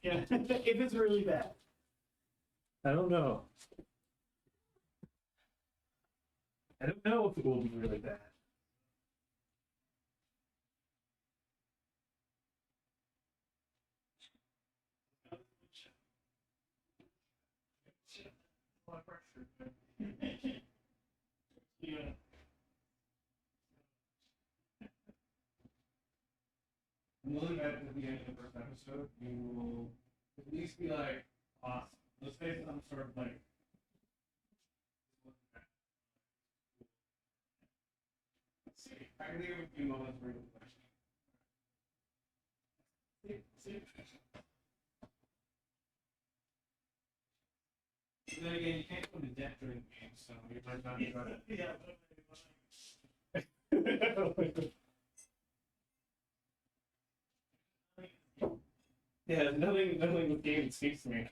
Yeah, if it's really bad. I don't know. I don't know if it will be really bad. Yeah. I'm looking at the beginning of the first episode, you will at least be like, awesome. Let's say some sort of like. Let's see. I can think of a few moments where you'll be like. See? But then again, you can't go to debt during the game, so you might not be right. Yeah. Yeah, nothing with game escapes me.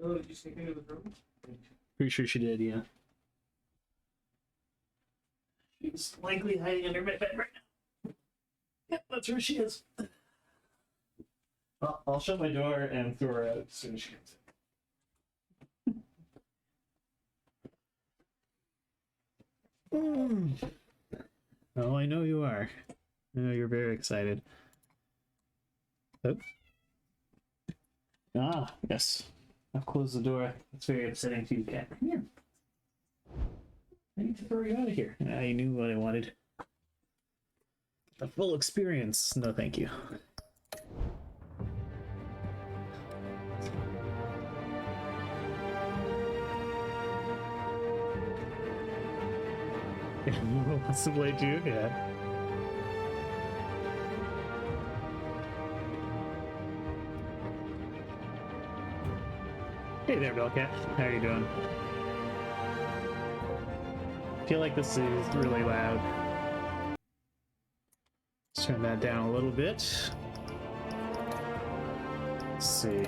Oh, did you sneak into the room? Pretty sure she did, yeah. She's likely hiding under my bed right now. Yep, that's where she is. I'll shut my door and throw her out as soon as she comes in. Oh, I know you are. I know you're very excited. Oh. Ah, yes. I've closed the door. It's very upsetting to you, Cat. Come here. I need to throw you out of here. I knew what I wanted. A full experience. No, thank you. Wants to play too? Yeah. Hey there, Bellcat. How are you doing? I feel like this is really loud. Let's turn that down a little bit. Let's see.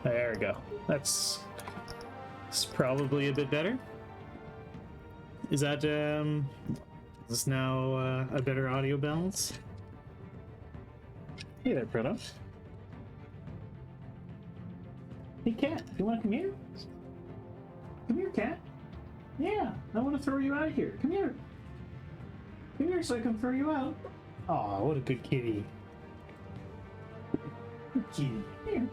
There we go. That's probably a bit better. Is that is this now a better audio balance? Hey there, Proto. Hey, Cat, you want to come here? Come here, Cat. Yeah, I want to throw you out of here. Come here. Come here so I can throw you out. Aw, what a good kitty. Good kitty. Here.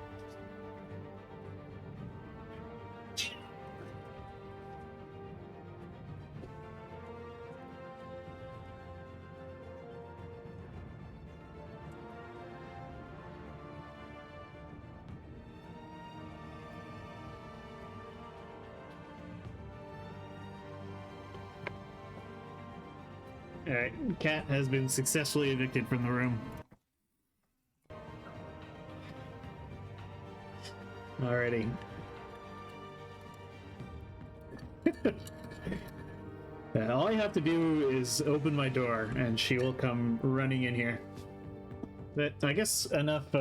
Alright, Cat has been successfully evicted from the room. Alrighty. Yeah, all I have to do is open my door and she will come running in here. But I guess enough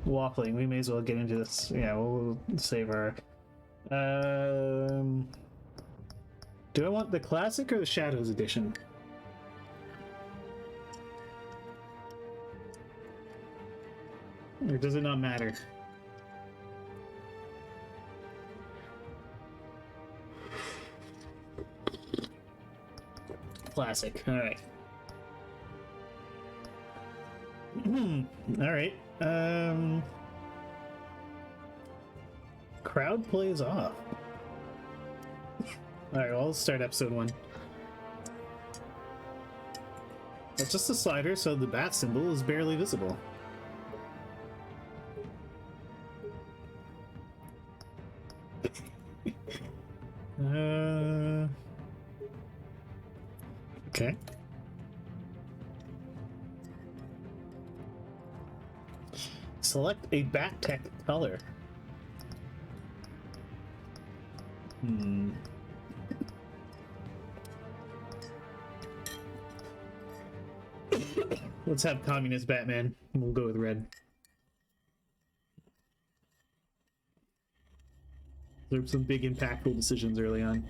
waffling. We may as well get into this. Yeah, we'll save her. Do I want the classic or the Shadows edition? Or does it not matter? Classic. All right. All right. Crowd plays off. Alright, well, let's start episode 1. It's just a slider, so the bat symbol is barely visible. Okay. Select a bat tech color. Let's have communist Batman. We'll go with red. There were some big impactful decisions early on.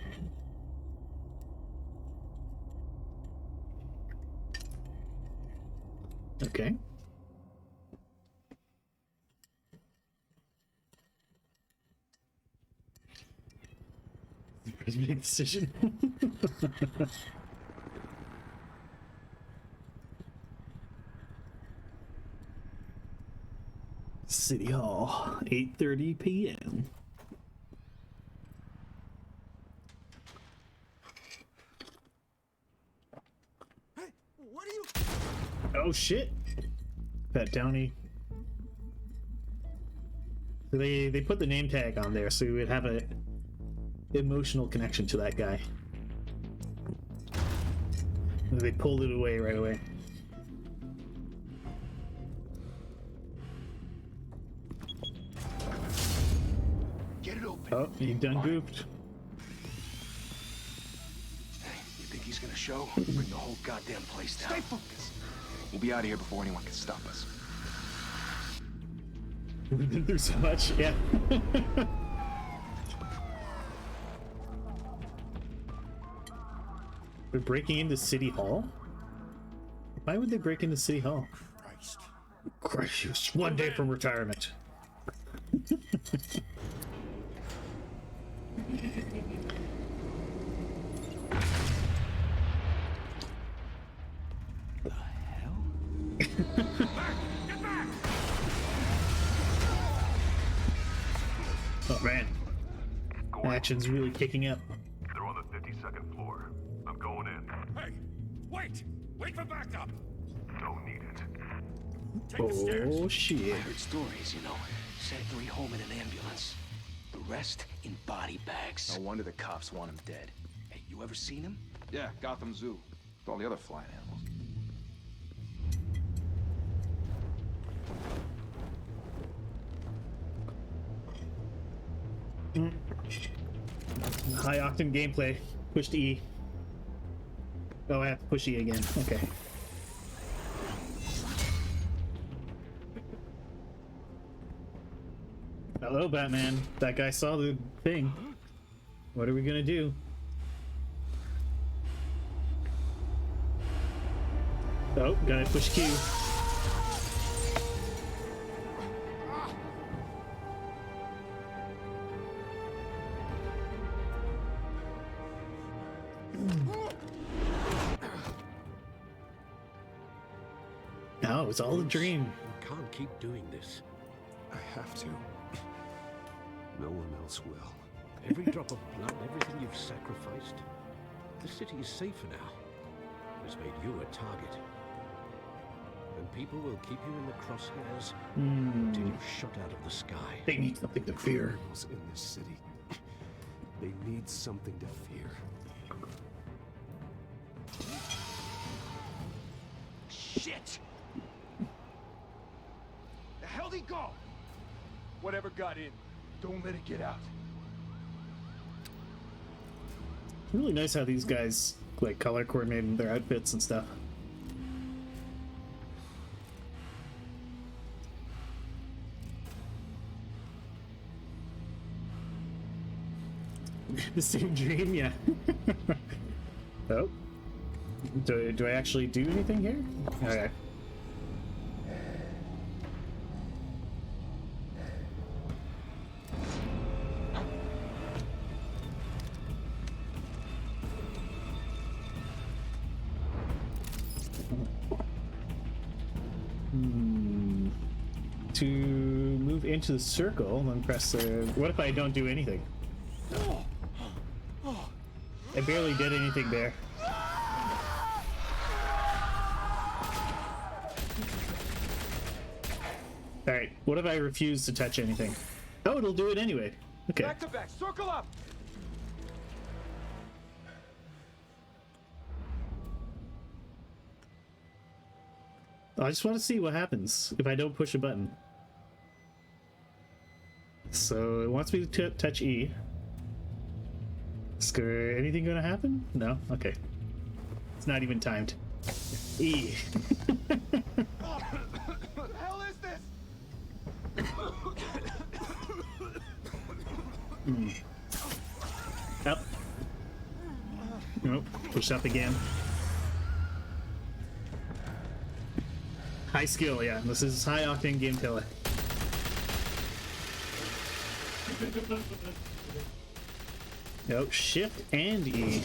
Okay. First big decision. City Hall, 8:30 p.m. Hey, what are you? Oh shit! That Downey. So they put the name tag on there, so we would have a emotional connection to that guy. And they pulled it away right away. Get it open. Oh, you done goofed. Hey, you think he's gonna show? Bring the whole goddamn place down. Stay focused. We'll be out of here before anyone can stop us. We've been through so much, yeah. They're breaking into City Hall? Why would they break into City Hall? Christ, he was one day from retirement. The hell? Oh man, action's really kicking up. They're on the 52nd floor. I'm going in. Hey, wait! Wait for backup! Don't need it. Take the stairs. Oh shit. I heard stories, you know. Sent 3 home in an ambulance. The rest in body bags. No wonder the cops want him dead. Hey, you ever seen him? Yeah, Gotham Zoo. With all the other flying animals. High octane gameplay. Push E. Oh, I have to push E again. Okay. Hello, Batman. That guy saw the thing. What are we gonna do? Oh, gotta push Q. No, it's all a dream. You can't keep doing this. I have to. No one else will. Every drop of blood, everything you've sacrificed. The city is safer now. It has made you a target. And people will keep you in the crosshairs until you're shot out of the sky. They need something to fear. Criminals in this city. They need something to fear. Shit! The hell'd he go? Whatever got in, don't let it get out. It's really nice how these guys like color coordinated their outfits and stuff. The same dream, yeah. Oh, do I actually do anything here? Okay. To move into the circle, then press the... What if I don't do anything? I barely did anything there. Alright, what if I refuse to touch anything? Oh, it'll do it anyway. Okay. Back to back, circle up! I just want to see what happens if I don't push a button. So it wants me to touch E. Is there anything gonna happen? No? Okay. It's not even timed. E. What the hell is this? Up. Nope. Push up again. High skill, yeah. This is high octane game killer. Nope. Shift and E.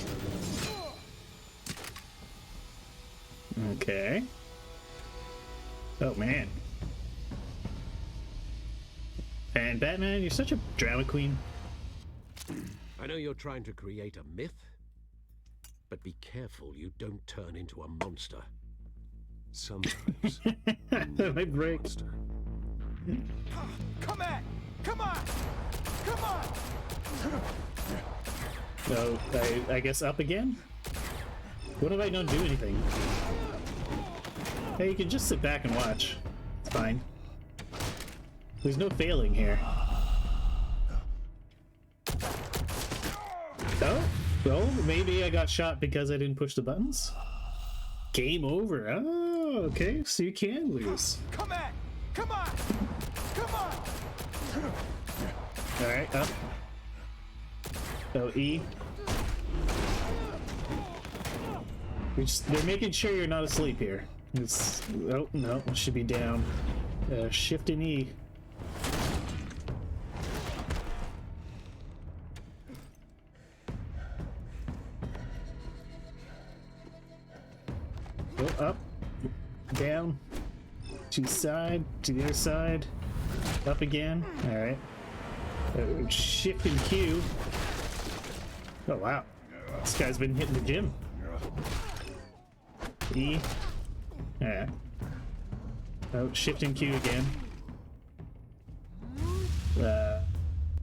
Okay. Oh man. And Batman, you're such a drama queen. I know you're trying to create a myth, but be careful you don't turn into a monster. Sometimes. My break. Monster. Come at! Come on! Come on! So I guess up again? What if I don't do anything? Hey, you can just sit back and watch. It's fine. There's no failing here. Oh, well, maybe I got shot because I didn't push the buttons? Game over. Oh, okay, so you can lose. Come at! Come on! Come on! Alright, up. Oh, E. They're making sure you're not asleep here. It's, oh, no, it should be down. Shift and E. Oh, up, down, to side, to the other side, up again. All right. Shift and Q. Oh wow, this guy's been hitting the gym. E. Yeah. Oh, shift and Q again.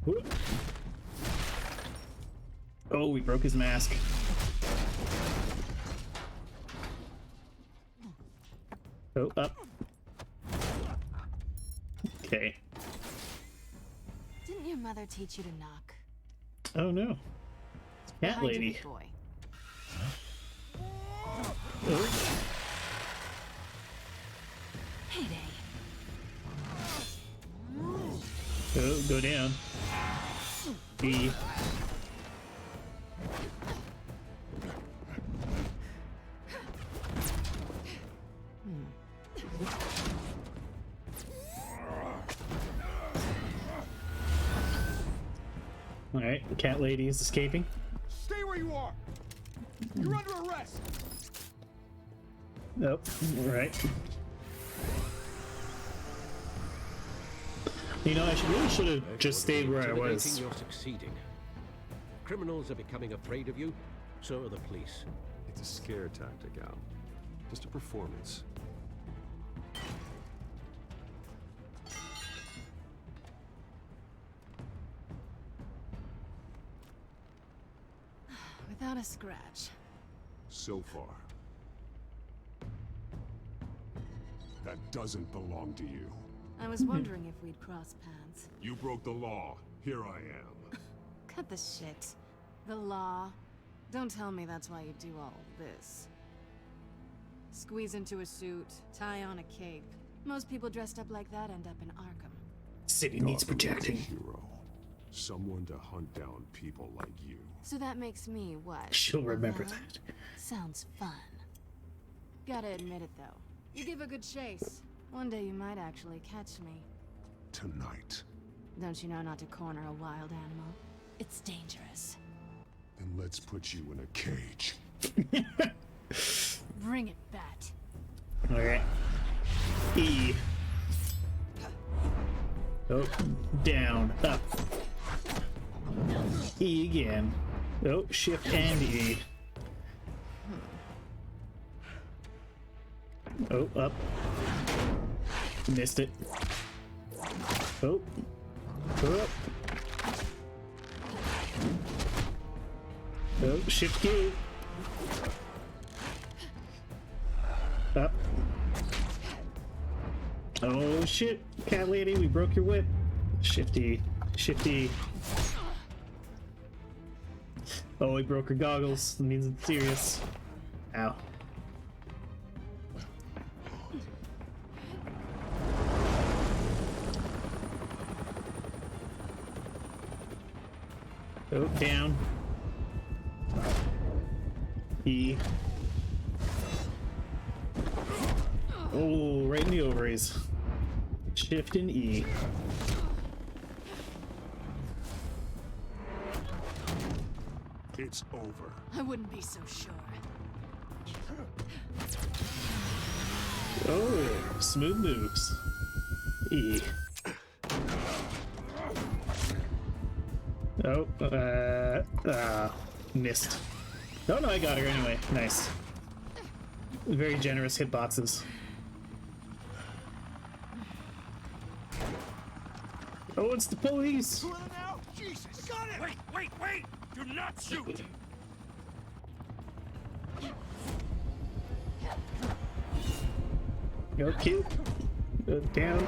Whoop. Oh, we broke his mask. Oh, up. Okay. Didn't your mother teach you to knock? Oh no. Cat Behind you, lady. big boy. Oh. Heyday. Oh, go down. B. Alright, the cat lady is escaping. Stay where you are! You're under arrest! Nope. Alright. You know, I really should have just stayed where I was. You're succeeding. Criminals are becoming afraid of you, so are the police. It's a scare tactic, Al. Just a performance. Without a scratch. So far. That doesn't belong to you. I was wondering if we'd cross paths. You broke the law. Here I am. Cut the shit. The law. Don't tell me that's why you do all this. Squeeze into a suit, tie on a cape. Most people dressed up like that end up in Arkham. City needs Gotham needs a protecting. hero. Someone to hunt down people like you. So that makes me what? She'll remember Uh-huh. that. Sounds fun. Gotta admit it though. You give a good chase. One day you might actually catch me. Tonight. Don't you know not to corner a wild animal? It's dangerous. Then let's put you in a cage. Bring it, Bat. Alright. E. Oh, down, up. E again. Oh, shift and E. Oh, up. Missed it. Oh. Up. Oh, shift Q. Up. Oh shit, cat lady, we broke your whip. Shifty, shifty. Oh, we broke her goggles. That means it's serious. Ow. Oh, down. E. Oh, right in the ovaries. Shift and E. It's over. I wouldn't be so sure. Oh, smooth moves. E. Oh, missed. Oh no, I got her anyway. Nice. Very generous hitboxes. Oh, it's the police! Jesus! Got it! Wait! Do not shoot! Go cute. Go down.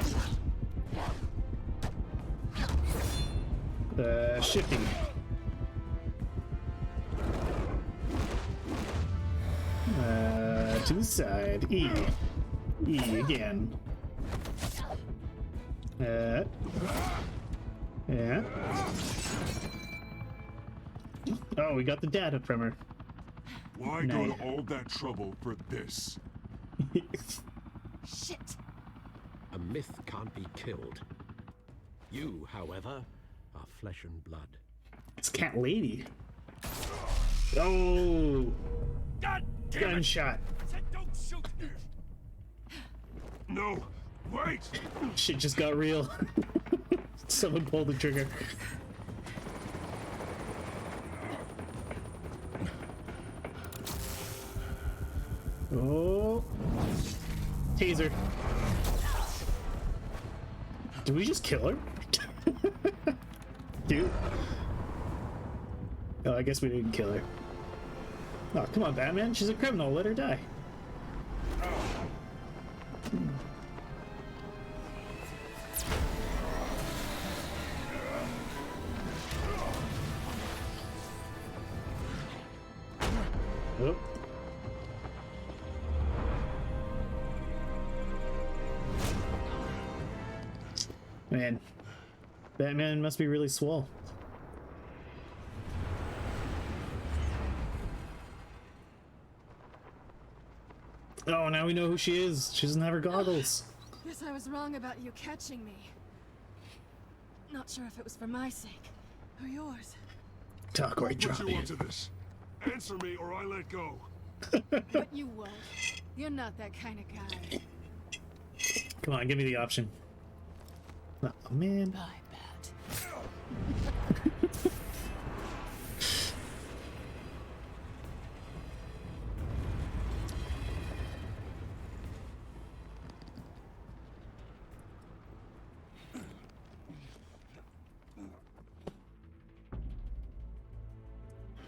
Shifting. To the side. E. E again. Yeah. Oh, we got the data from her. Why go to all that trouble for this? Shit! A myth can't be killed. You, however, are flesh and blood. It's cat lady. Oh, God damn it! gunshot. Said don't shoot! No! Wait! Shit just got real. Someone pulled the trigger. Oh, taser. Did we just kill her? Dude. Oh, I guess we didn't kill her. Oh, come on, Batman. She's a criminal. Let her die. Oh. Man, Batman must be really swole. Oh, now we know who she is. She doesn't have her goggles. Guess I was wrong about you catching me. Not sure if it was for my sake or yours. Talk right, Put drop you it. onto this. Answer me or I let go. But you won't. You're not that kind of guy. Come on, give me the option. Oh, man. Bye, Bat.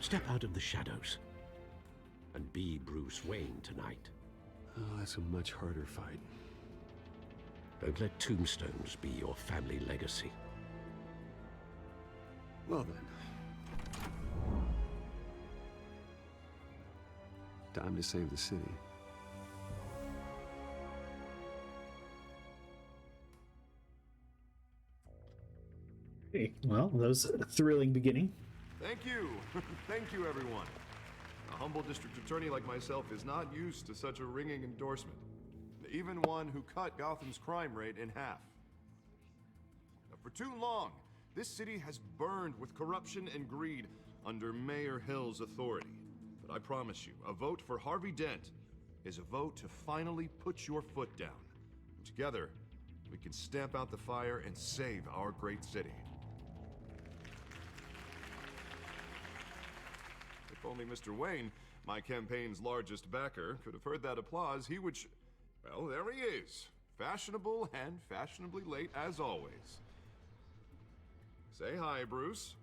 Step out of the shadows and be Bruce Wayne tonight. Oh, that's a much harder fight. Don't let tombstones be your family legacy. Well then. Time to save the city. Hey, well, that was a thrilling beginning. Thank you. Thank you, everyone. A humble district attorney like myself is not used to such a ringing endorsement. Even one who cut Gotham's crime rate in half. Now, for too long, this city has burned with corruption and greed under Mayor Hill's authority. But I promise you, a vote for Harvey Dent is a vote to finally put your foot down. Together, we can stamp out the fire and save our great city. If only Mr. Wayne, my campaign's largest backer, could have heard that applause, he would well, there he is. Fashionable and fashionably late as always. Say hi, Bruce.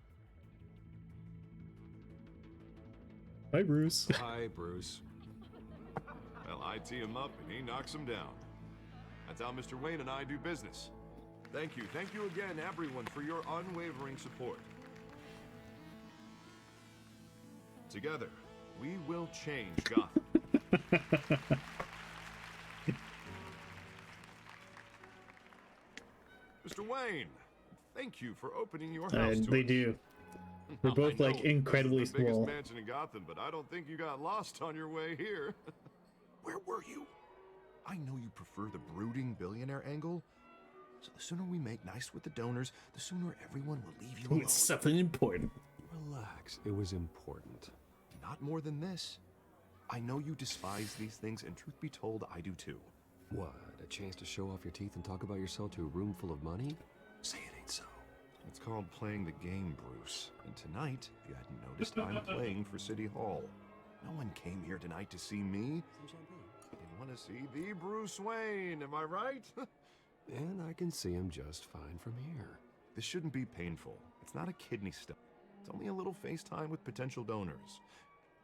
Hi, Bruce. Hi, Bruce. Well, I tee him up and he knocks him down. That's how Mr. Wayne and I do business. Thank you again, everyone, for your unwavering support. Together, we will change Gotham. Mr. Wayne, thank you for opening your house to They us. do. We're both like incredibly this is the biggest small. mansion in Gotham, but I don't think you got lost on your way here. Where were you? I know you prefer the brooding billionaire angle. So the sooner we make nice with the donors, the sooner everyone will leave you alone. It's something important. Relax. It was important. Not more than this. I know you despise these things, and truth be told, I do too. What? A chance to show off your teeth and talk about yourself to a room full of money? Say it ain't so. It's called playing the game, Bruce. And tonight, if you hadn't noticed, I'm playing for City Hall. No one came here tonight to see me. They want to see the Bruce Wayne, am I right? And I can see him just fine from here. This shouldn't be painful. It's not a kidney stone. It's only a little FaceTime with potential donors.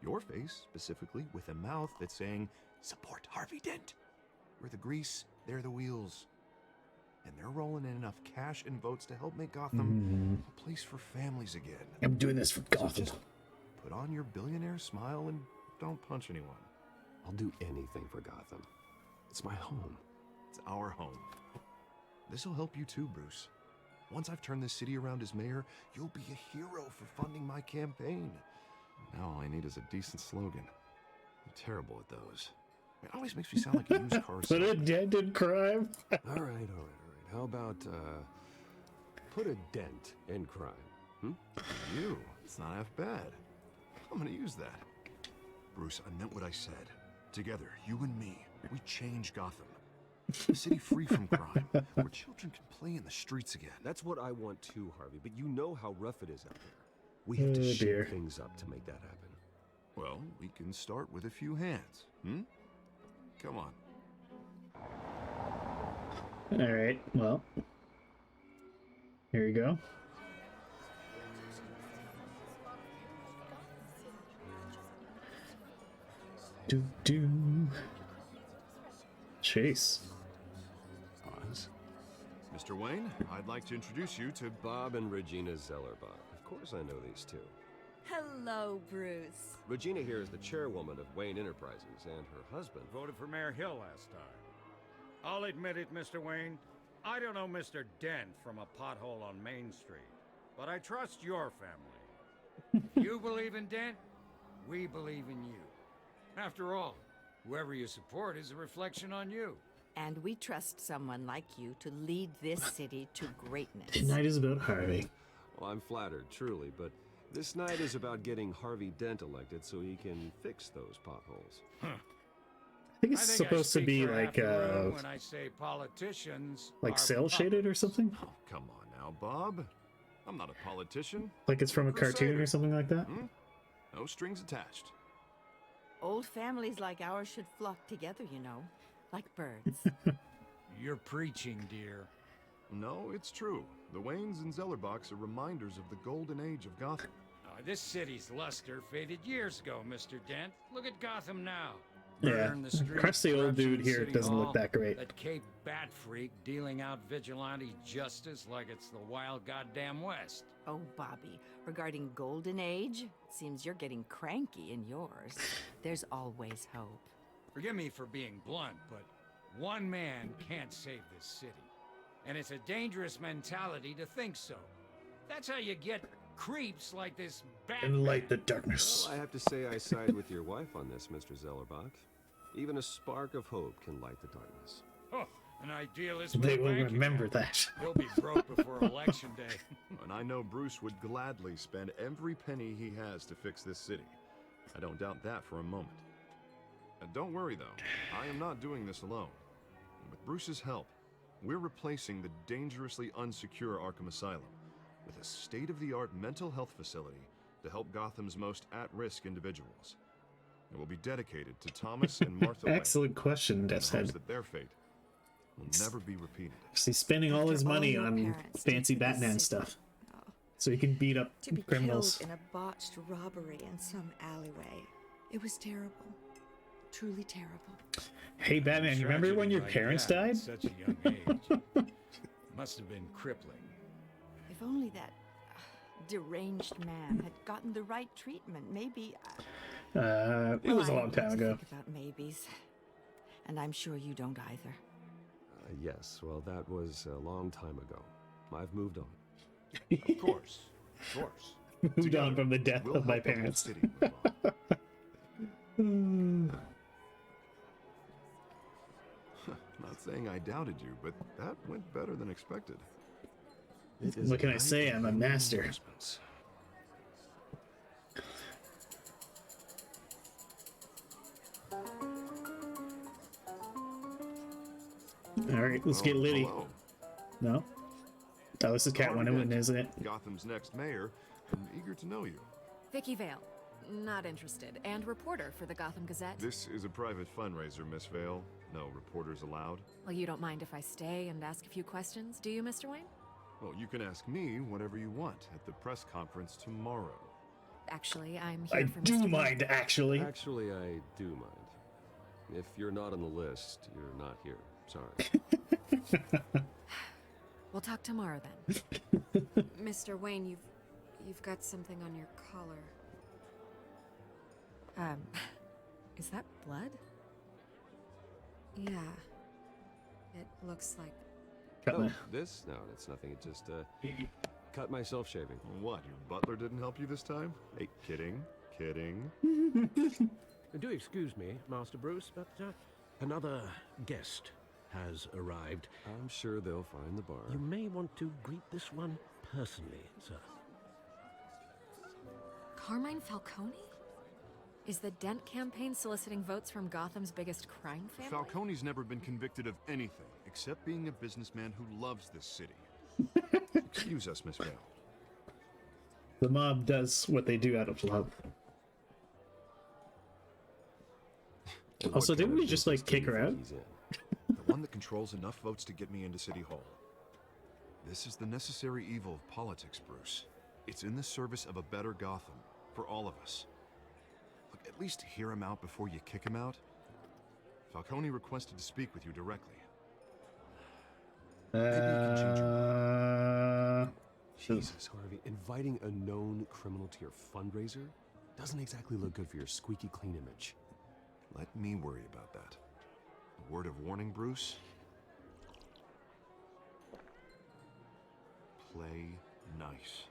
Your face, specifically, with a mouth that's saying, support Harvey Dent. We're the grease, they're the wheels. And they're rolling in enough cash and votes to help make Gotham a place for families again. I'm doing this for Gotham. So just put on your billionaire smile and don't punch anyone. I'll do anything for Gotham. It's my home. It's our home. This'll help you too, Bruce. Once I've turned this city around as mayor, you'll be a hero for funding my campaign. Now all I need is a decent slogan. I'm terrible at those. It always makes me sound like a used car Put a salesman. dent in crime. All right. How about, put a dent in crime? You? It's not half bad. I'm gonna use that. Bruce, I meant what I said. Together, you and me, we change Gotham. A city free from crime, where children can play in the streets again. That's what I want too, Harvey, but you know how rough it is out there. We have to shake things up to make that happen. Well, we can start with a few hands, Come on. All right. Well, here you go. Do. Chase. Oz? Mr. Wayne, I'd like to introduce you to Bob and Regina Zellerbach. Of course I know these two. Hello, Bruce. Regina here is the chairwoman of Wayne Enterprises, and her husband Voted for Mayor Hill last time. I'll admit it, Mr. Wayne. I don't know Mr. Dent from a pothole on Main Street, but I trust your family. You believe in Dent, we believe in you. After all, whoever you support is a reflection on you. And we trust someone like you to lead this city to greatness. Tonight is about Harvey. Well, I'm flattered, truly, but this night is about getting Harvey Dent elected so he can fix those potholes. I think it's supposed to be like when I say politicians like are cell shaded or something. Oh, come on now, Bob. I'm not a politician. Like it's from a cartoon or something like that. No strings attached. Old families like ours should flock together, you know, like birds. You're preaching, dear. No, it's true. The Waynes and Zellerbachs are reminders of the golden age of Gotham. This city's luster faded years ago, Mr. Dent. Look at Gotham now. Yeah, Murder in the streets, crusty old corruption dude in here City doesn't look Hall, that great. That Cape Bat freak dealing out vigilante justice like it's the wild goddamn West. Oh, Bobby, regarding Golden Age, it seems you're getting cranky in yours. There's always hope. Forgive me for being blunt, but one man can't save this city. And it's a dangerous mentality to think so. That's how you get creeps like this Batman. And light the darkness. Well, I have to say I side with your wife on this, Mr. Zellerbach. Even a spark of hope can light the darkness. Oh, an idealist. with They a will bank remember account. that. He'll be broke before election day. And I know Bruce would gladly spend every penny he has to fix this city. I don't doubt that for a moment. Don't worry, though. I am not doing this alone. With Bruce's help, we're replacing the dangerously unsecure Arkham Asylum with a state-of-the-art mental health facility to help Gotham's most at-risk individuals. It will be dedicated to Thomas and Martha Wayne. Excellent question, Deathhead. That their fate will never be repeated. He's spending all his money your on parents fancy did this Batman city. stuff, so he can beat up To be criminals. killed in a botched robbery in some alleyway. It was terrible. Truly terrible. Hey, Batman, you remember when your parents died? At such a young age. Must have been crippling. If only that deranged man had gotten the right treatment, maybe. It was a long time ago. Think about maybes, and I'm sure you don't either. Yes, well, that was a long time ago. I've moved on. Of course. Of course. Moved on from the death We'll of my help the whole parents. city move on. Not saying I doubted you, but that went better than expected. What can I say? I'm a master. Alright, let's get Liddy. Hello. No? Oh, this is Catwoman, isn't it? Gotham's next mayor, and eager to know you. Vicky Vale. Not interested. And reporter for the Gotham Gazette. This is a private fundraiser, Miss Vale. No reporters allowed. Well, you don't mind if I stay and ask a few questions, do you, Mr. Wayne? Well, you can ask me whatever you want at the press conference tomorrow. Actually, I'm here I for do Mr. mind, actually. Actually, I do mind. If you're not on the list, you're not here. Sorry. We'll talk tomorrow then. Mr. Wayne, you've got something on your collar. Is that blood? Yeah. It looks like... Oh, this? No, that's nothing. It just, cut myself shaving. What, your butler didn't help you this time? Hey, kidding. Kidding. Do excuse me, Master Bruce, but another guest has arrived. I'm sure they'll find the bar. You may want to greet this one personally, sir. Carmine Falcone? Is the Dent campaign soliciting votes from Gotham's biggest crime family? Falcone's never been convicted of anything except being a businessman who loves this city. Excuse us, Miss Vale. The mob does what they do out of love. Also, didn't we just, like, kick her out? The one that controls enough votes to get me into City Hall. This is the necessary evil of politics, Bruce. It's in the service of a better Gotham, for all of us. Look, at least hear him out before you kick him out. Falcone requested to speak with you directly. Maybe you can change your mind. Jesus, Harvey, inviting a known criminal to your fundraiser doesn't exactly look good for your squeaky clean image. Let me worry about that. A word of warning, Bruce. Play nice.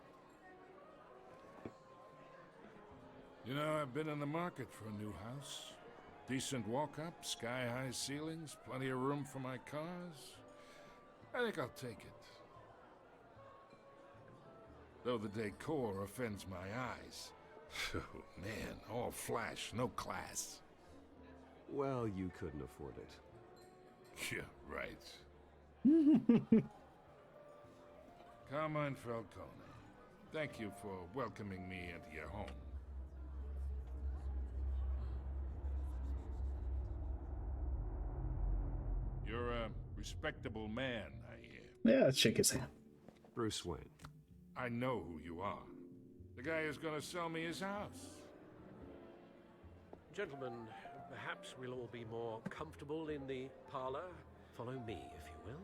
You know, I've been in the market for a new house. Decent walk-up, sky-high ceilings, plenty of room for my cars. I think I'll take it. Though the decor offends my eyes. Oh, man, all flash, no class. Well, you couldn't afford it. Yeah, right. Carmine Falcone, thank you for welcoming me into your home. You're a respectable man, I hear. Yeah, let's shake his hand. Bruce Wayne. I know who you are. The guy who's gonna sell me his house. Gentlemen, perhaps we'll all be more comfortable in the parlor. Follow me, if you will.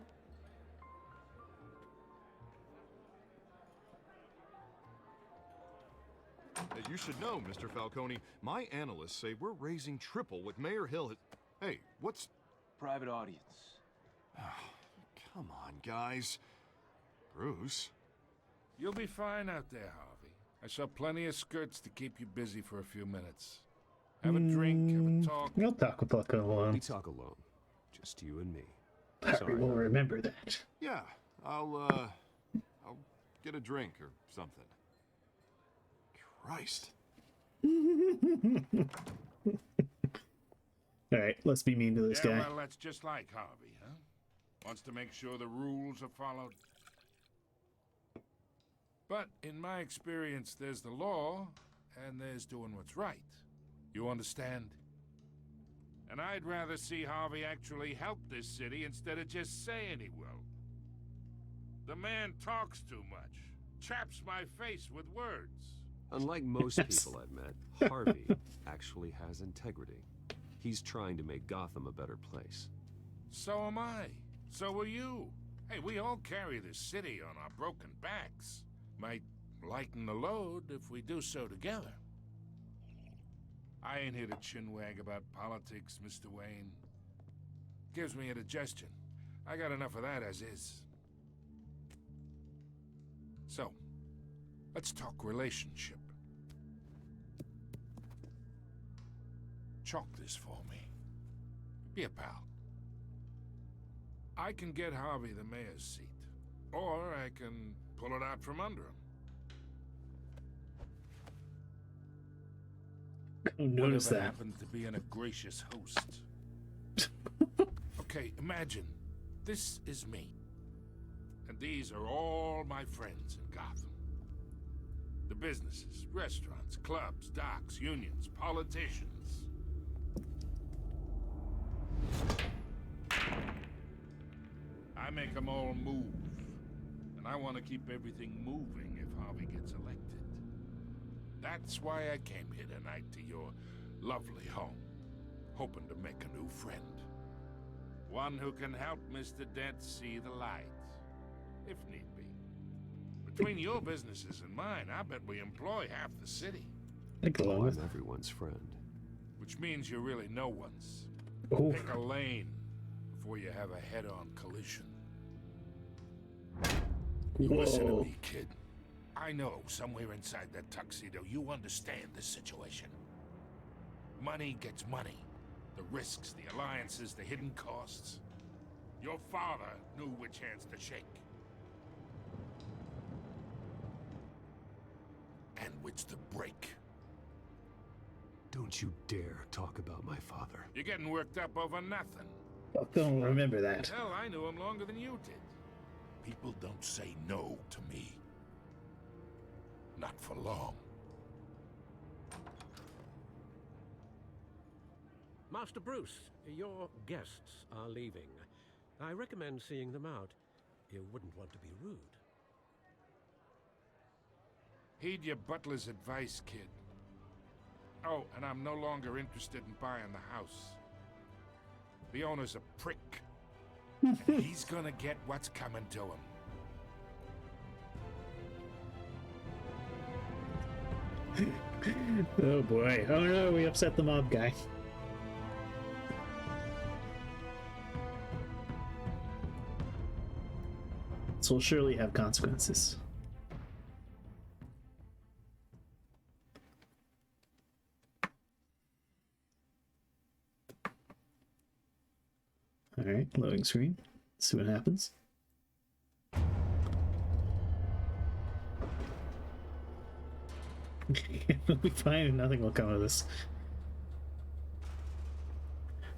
You should know, Mr. Falcone, my analysts say we're raising triple with Mayor Hill. Hey, what's... Private audience. Come on, guys. Bruce? You'll be fine out there, Harvey. I saw plenty of skirts to keep you busy for a few minutes. Have a drink, have a talk. We'll talk about it alone. We talk alone. Just you and me. Harvey will remember that. Yeah, I'll get a drink or something. Christ. Alright, let's be mean to this guy. Well, that's just like Harvey, huh? Wants to make sure the rules are followed. But in my experience, there's the law, and there's doing what's right. You understand? And I'd rather see Harvey actually help this city instead of just saying he will. The man talks too much, chaps my face with words. Unlike most people I've met, Harvey actually has integrity. He's trying to make Gotham a better place. So am I. So are you. Hey, we all carry this city on our broken backs. Might lighten the load if we do so together. I ain't here to chinwag about politics, Mr. Wayne. Gives me indigestion. I got enough of that as is. So, let's talk relationship. Chalk this for me. Be a pal. I can get Harvey the mayor's seat, or I can pull it out from under him. Who noticed Whatever that? happened to being a gracious host? Okay, imagine this is me, and these are all my friends in Gotham. The businesses, restaurants, clubs, docks, unions, politicians. I make them all move, and I want to keep everything moving if Harvey gets elected. That's why I came here tonight to your lovely home, hoping to make a new friend. One who can help Mr. Dent see the light, if need be. Between your businesses and mine, I bet we employ half the city. I'm everyone's friend. Which means you're really no one's. Ooh. Pick a lane before you have a head-on collision. Listen to me, kid. I know somewhere inside that tuxedo you understand this situation. Money gets money. The risks, the alliances, the hidden costs. Your father knew which hands to shake. And which to break. Don't you dare talk about my father. You're getting worked up over nothing. I don't remember that. Hell, I knew him longer than you did. People don't say no to me. Not for long. Master Bruce, your guests are leaving. I recommend seeing them out. You wouldn't want to be rude. Heed your butler's advice, kid. Oh, and I'm no longer interested in buying the house. The owner's a prick. And he's gonna get what's coming to him. Oh boy. Oh no, we upset the mob guy. This will surely have consequences. Alright, loading screen. Let's see what happens. We'll be fine and nothing will come of this.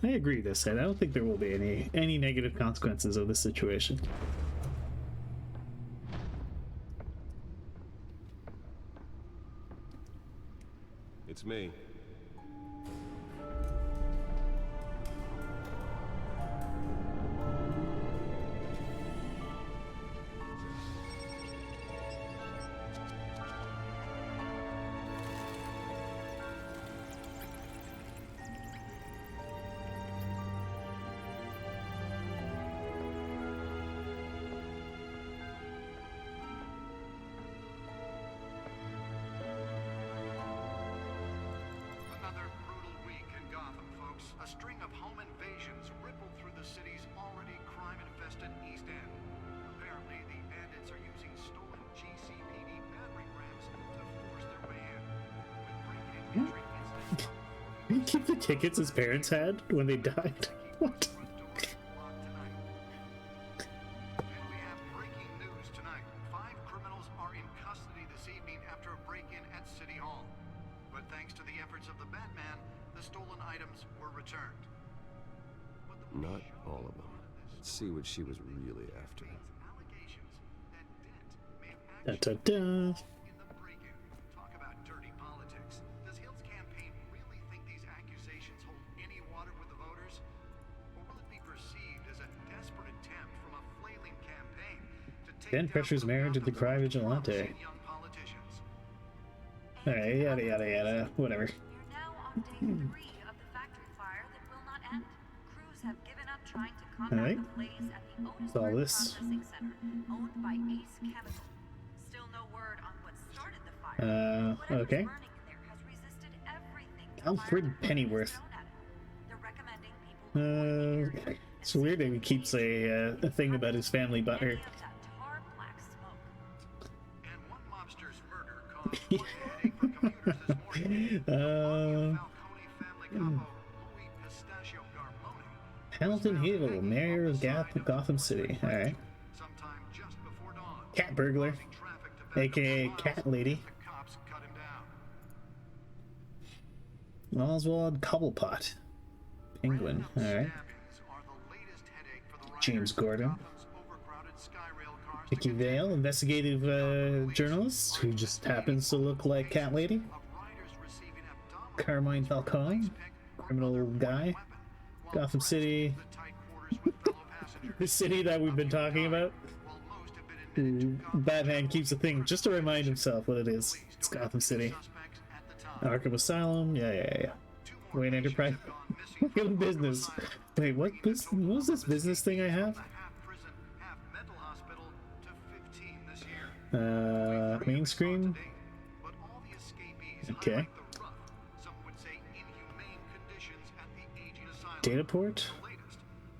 I agree this side. I don't think there will be any negative consequences of this situation. It's me. Did he keep the tickets his parents had when they died? What? Not all of them. Let's see what she was really after. Da-da-da. Then pressures marriage to the cry vigilante. Alright, yada yada yada, whatever. You're now on day 3 of the factory fire that crews have given up trying to combat Alright. the blaze at the Otis What's all Work this? Processing Center, owned by Ace Chemical. Still no word on what started the fire. Whatever's Okay. burning in there has resisted everything the Alfred fire department has Pennyworth. thrown at it. They're recommending people avoid the area It's weird that he keeps a thing about his family any butler. of that tar black smoke. And one mobster's murder caused quite a headache for commuters this morning. Falcone family combo Louis Pistachio Garmoni. Hamilton Hill, mayor of Gotham City. Alright. Sometime just before dawn. Cat burglar, Causing traffic to back up aka for Cat miles. Lady. The cops cut him down. Oswald Cobblepot. Penguin. Alright. James Gordon. Vicky Vale, investigative journalist who just happens to look like Cat Lady. Carmine Falcone, criminal guy. Gotham City. The city that we've been talking about. Batman keeps a thing just to remind himself what it is. It's Gotham City. Arkham Asylum. Yeah. Wayne Enterprise. Look at the business. Wait, what was this business thing I have? Main screen. Okay. Data port.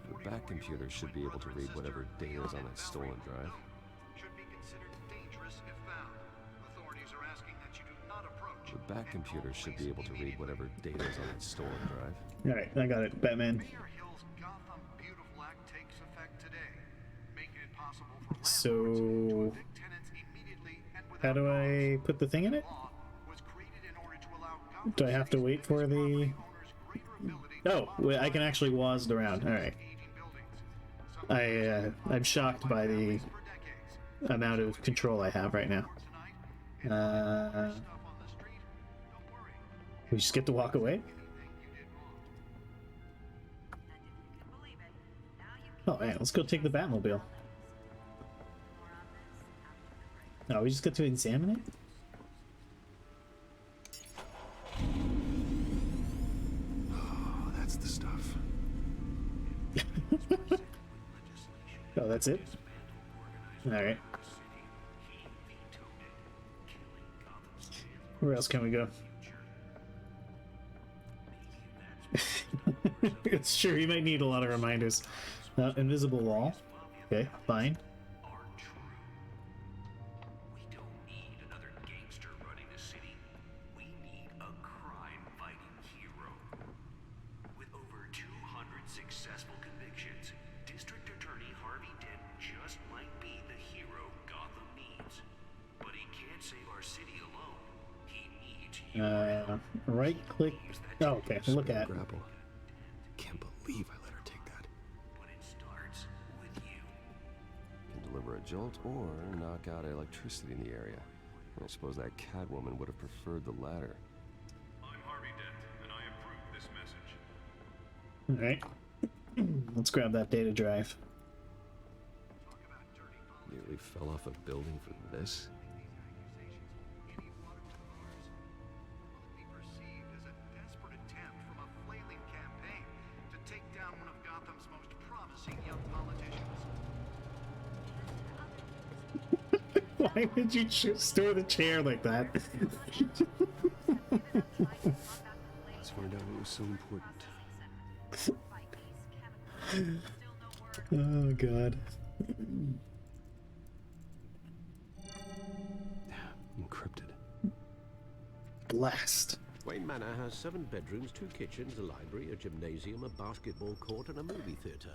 The back computer should be able to read whatever data is on that stolen drive. The back computer should be able to read whatever data is on that stolen drive. Alright, I got it. Batman. So, how do I put the thing in it? Do I have to wait for the... Oh, wait, I can actually WASD around. Alright. I'm shocked by the amount of control I have right now. We just get to walk away? Oh man, let's go take the Batmobile. No, we just get to examine it? Oh, that's the stuff. Oh, that's it? Alright. Where else can we go? It's true, you might need a lot of reminders. Invisible wall. Okay, fine. Right click. Oh, okay. Look at. Grapple. Can't believe I let her take that. But it starts with you. Can deliver a jolt or knock out electricity in the area. I suppose that Catwoman would have preferred the latter. I'm Harvey Dent, and I approve this message. Alright. Let's grab that data drive. Nearly fell off a building for this. Why did you store the chair like that? Let's find out what was so important. Oh god. Encrypted. Blast. Wayne Manor has 7 bedrooms, 2 kitchens, a library, a gymnasium, a basketball court, and a movie theater.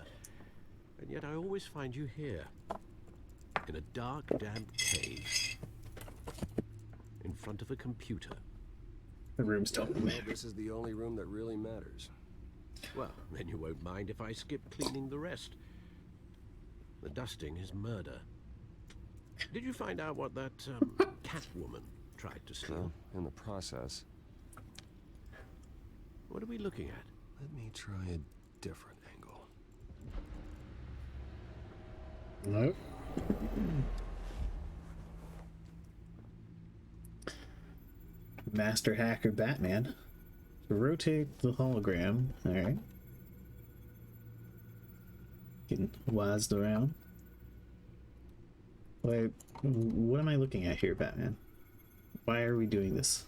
And yet I always find you here. In a dark, damp cave. In front of a computer. The rooms don't Well, matter. this is the only room that really matters. Well, then you won't mind if I skip cleaning the rest. The dusting is murder. Did you find out what that Catwoman tried to steal? Well, in the process. What are we looking at? Let me try a different angle. Nope. Master Hacker Batman. So rotate the hologram. Alright. looking wazzed around. Wait, what am I looking at here, Batman? Why are we doing this?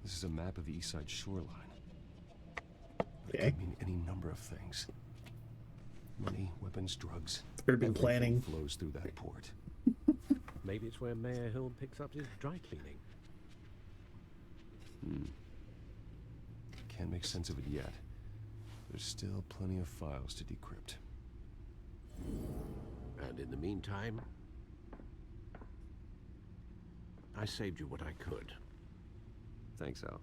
This is a map of the east side shoreline. It Okay. could mean any number of things. Money, weapons, drugs. Urban Everything planning. flows through that port. Maybe it's where Mayor Hill picks up his dry cleaning. Can't make sense of it yet. There's still plenty of files to decrypt. And in the meantime, I saved you what I could. Thanks, Al.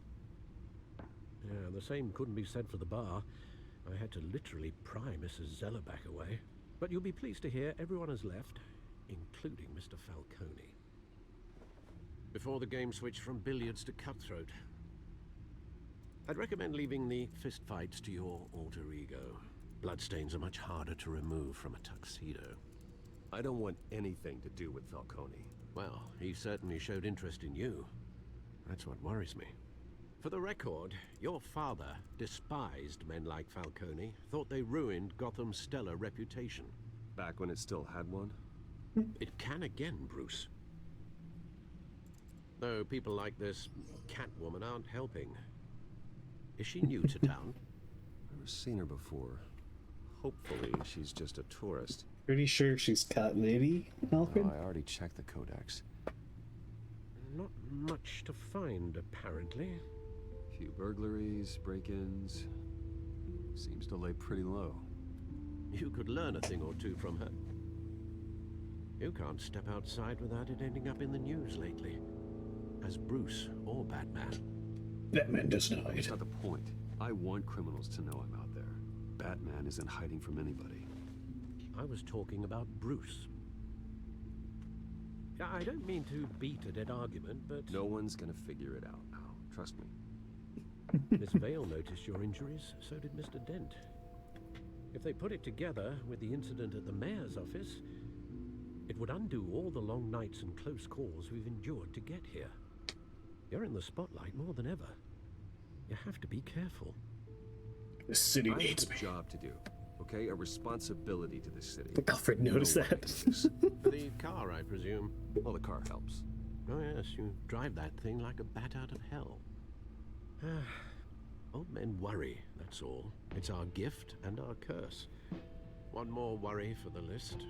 Yeah, the same couldn't be said for the bar. I had to literally pry Mrs. Zeller back away. But you'll be pleased to hear everyone has left, including Mr. Falcone. Before the game switched from billiards to cutthroat. I'd recommend leaving the fistfights to your alter ego. Bloodstains are much harder to remove from a tuxedo. I don't want anything to do with Falcone. Well, he certainly showed interest in you. That's what worries me. For the record, your father despised men like Falcone, thought they ruined Gotham's stellar reputation. Back when it still had one? It can again, Bruce. Though people like this Catwoman aren't helping. Is she new to town? Never seen her before. Hopefully, she's just a tourist. Pretty sure she's Cat Lady, Alfred? I already checked the codex. Not much to find, apparently. Few burglaries, break-ins. Seems to lay pretty low. You could learn a thing or two from her. You can't step outside without it ending up in the news lately. As Bruce or Batman. Batman doesn't hide. That's not the point. I want criminals to know I'm out there. Batman isn't hiding from anybody. I was talking about Bruce. I don't mean to beat a dead argument, but... No one's gonna figure it out, Al. Trust me. Miss Vale noticed your injuries, so did Mr. Dent. If they put it together with the incident at the mayor's office, it would undo all the long nights and close calls we've endured to get here. You're in the spotlight more than ever. You have to be careful. The city needs me. I have a job to do, okay? A responsibility to the city. I think Alfred noticed that. The car, I presume. Well, the car helps. Oh yes, you drive that thing like a bat out of hell. Old men worry, that's all. It's our gift and our curse. One more worry for the list.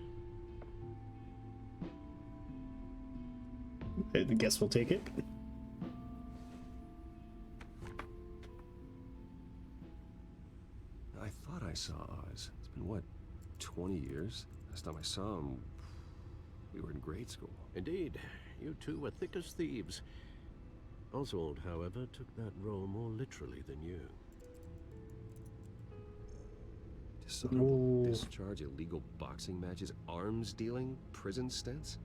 I guess we'll take it. I thought I saw Oz. It's been, what, 20 years? Last time I saw him, we were in grade school. Indeed, you two were thick as thieves. Oswald, however, took that role more literally than you. Dishonorable discharge, illegal boxing matches, arms dealing, prison stints?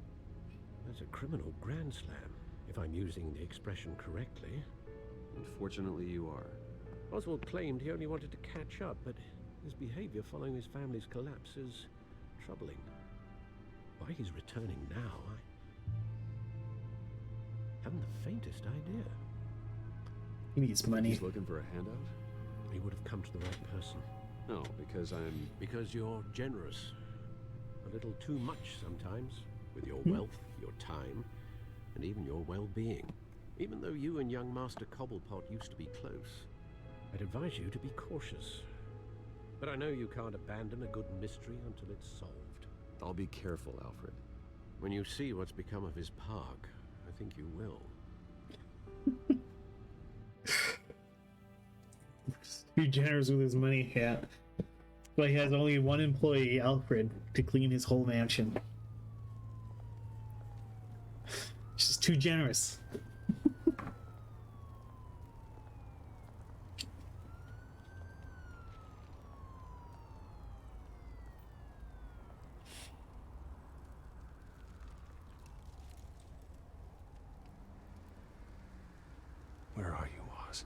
That's a criminal grand slam, if I'm using the expression correctly. Unfortunately, you are. Oswald claimed he only wanted to catch up, but his behavior following his family's collapse is troubling. Why he's returning now, I haven't the faintest idea. He needs money. He's looking for a handout? He would have come to the right person. No, because I'm... Because you're generous. A little too much sometimes, with your wealth, your time, and even your well-being. Even though you and young Master Cobblepot used to be close, I'd advise you to be cautious. But I know you can't abandon a good mystery until it's solved. I'll be careful, Alfred. When you see what's become of his park, I think you will. Too generous with his money, yeah. But he has only one employee, Alfred, to clean his whole mansion. Just too generous. Where are you, Oz?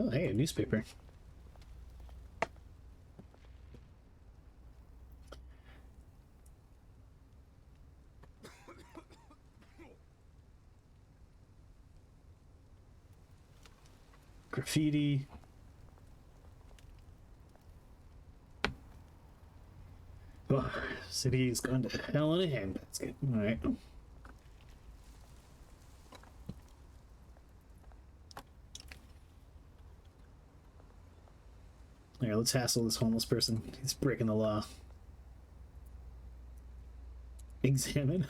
Oh, hey, a newspaper. Graffiti. Oh, city's gone to hell in a handbasket. Alright. Alright, let's hassle this homeless person. He's breaking the law. Examine.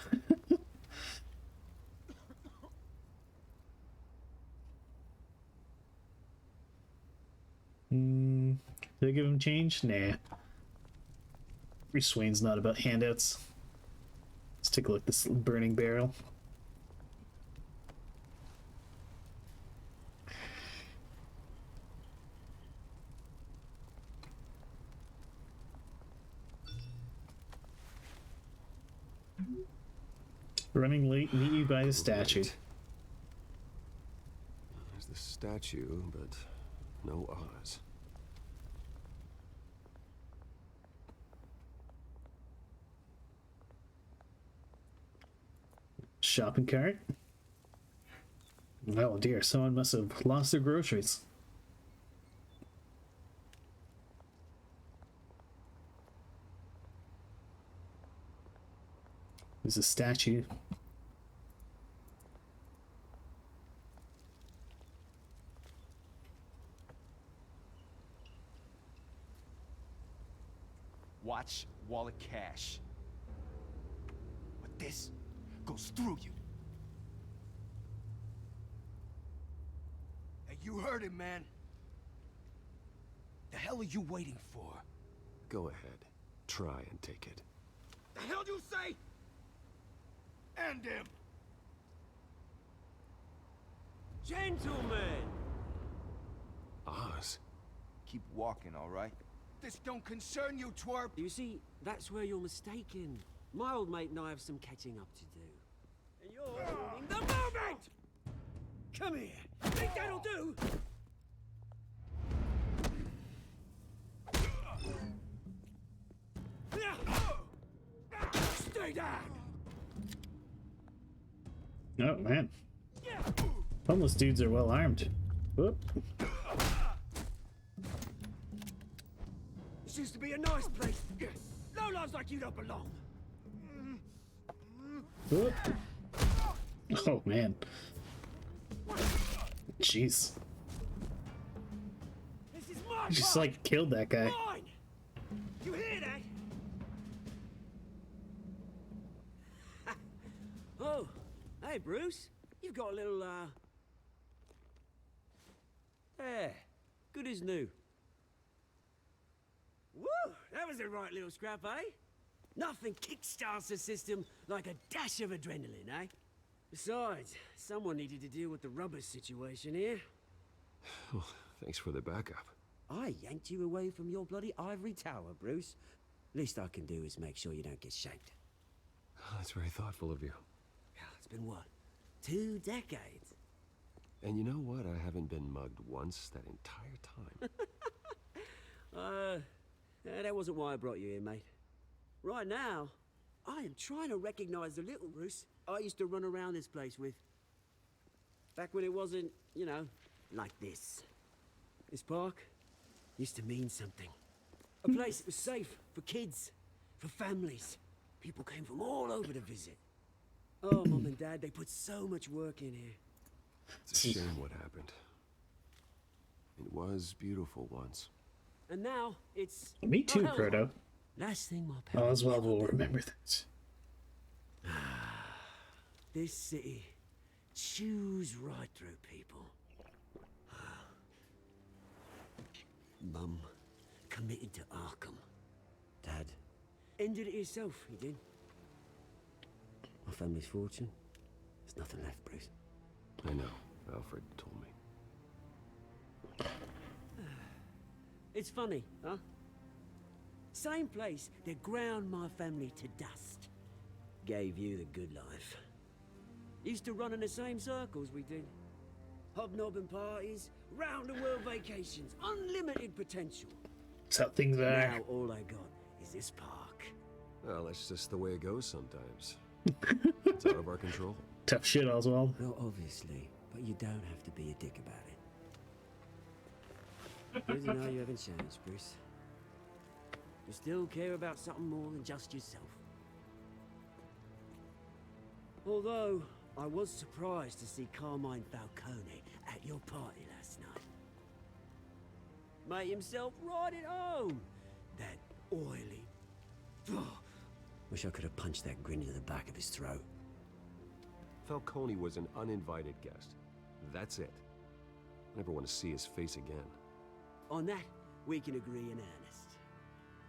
Did I give him change? Nah. Bruce Swain's not about handouts. Let's take a look at this burning barrel. Running late, meet you by the statue. There's the statue, but no Oz. Shopping cart. Oh dear, someone must have lost their groceries. There's a statue. Watch wallet cash. But this goes through you. Hey, you heard him, man. The hell are you waiting for? Go ahead. Try and take it. The hell you say? End him! Gentlemen! Oz. Keep walking, all right? This don't concern you, twerp! You see, that's where you're mistaken. My old mate and I have some catching up to do. And you're ruining the moment! Come here! Think that'll do? Stay down! Oh man. Homeless dudes are well armed. Whoop. This used to be a nice place. Lowlifes like you don't belong. Whoop. Oh man. Jeez. This is my Just part. like killed that guy. Mine. You hear that? Oh, hey Bruce. You've got a little there. Good as new. Woo! That was a right little scrap, eh? Nothing kickstarts the system like a dash of adrenaline, eh? Besides, someone needed to deal with the rubber situation here. Oh, thanks for the backup. I yanked you away from your bloody ivory tower, Bruce. Least I can do is make sure you don't get shanked. Oh, that's very thoughtful of you. It's been what? 2 decades? And you know what? I haven't been mugged once that entire time. That wasn't why I brought you here, mate. Right now, I am trying to recognize the little Bruce I used to run around this place with. Back when it wasn't, you know, like this. This park used to mean something. A place that was safe for kids, for families. People came from all over to visit. Oh, Mum and Dad, they put so much work in here. It's a shame what happened. It was beautiful once. And now it's... Me too, oh, Proto. Last thing my parents... Oswald will remember this. This city chews right through people. Mum committed to Arkham. Dad ended it himself, he did. My family's fortune, there's nothing left, Bruce. I know. Alfred told me. It's funny, huh? Same place that ground my family to dust. Gave you the good life. Used to run in the same circles we did. Hobnobbing parties, round-the-world vacations, unlimited potential. That's how things are. Now all I got is this park. Well, that's just the way it goes sometimes. It's out of our control. Tough shit, Oswald. Well, obviously, but you don't have to be a dick about it. Good to know you haven't changed, Bruce. You still care about something more than just yourself. Although, I was surprised to see Carmine Falcone at your party last night. Made himself right at home. That oily... Wish I could have punched that grin into the back of his throat. Falcone was an uninvited guest. That's it. I never want to see his face again. On that, we can agree in earnest.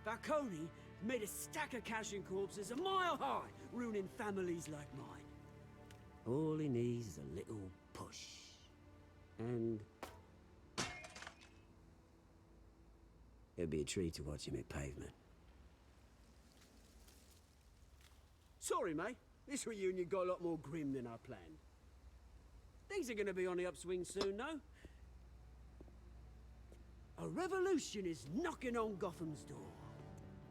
Falcone made a stack of cash and corpses a mile high, ruining families like mine. All he needs is a little push. And... it'd be a treat to watch him hit pavement. Sorry, mate. This reunion got a lot more grim than I planned. Things are gonna be on the upswing soon, no? A revolution is knocking on Gotham's door.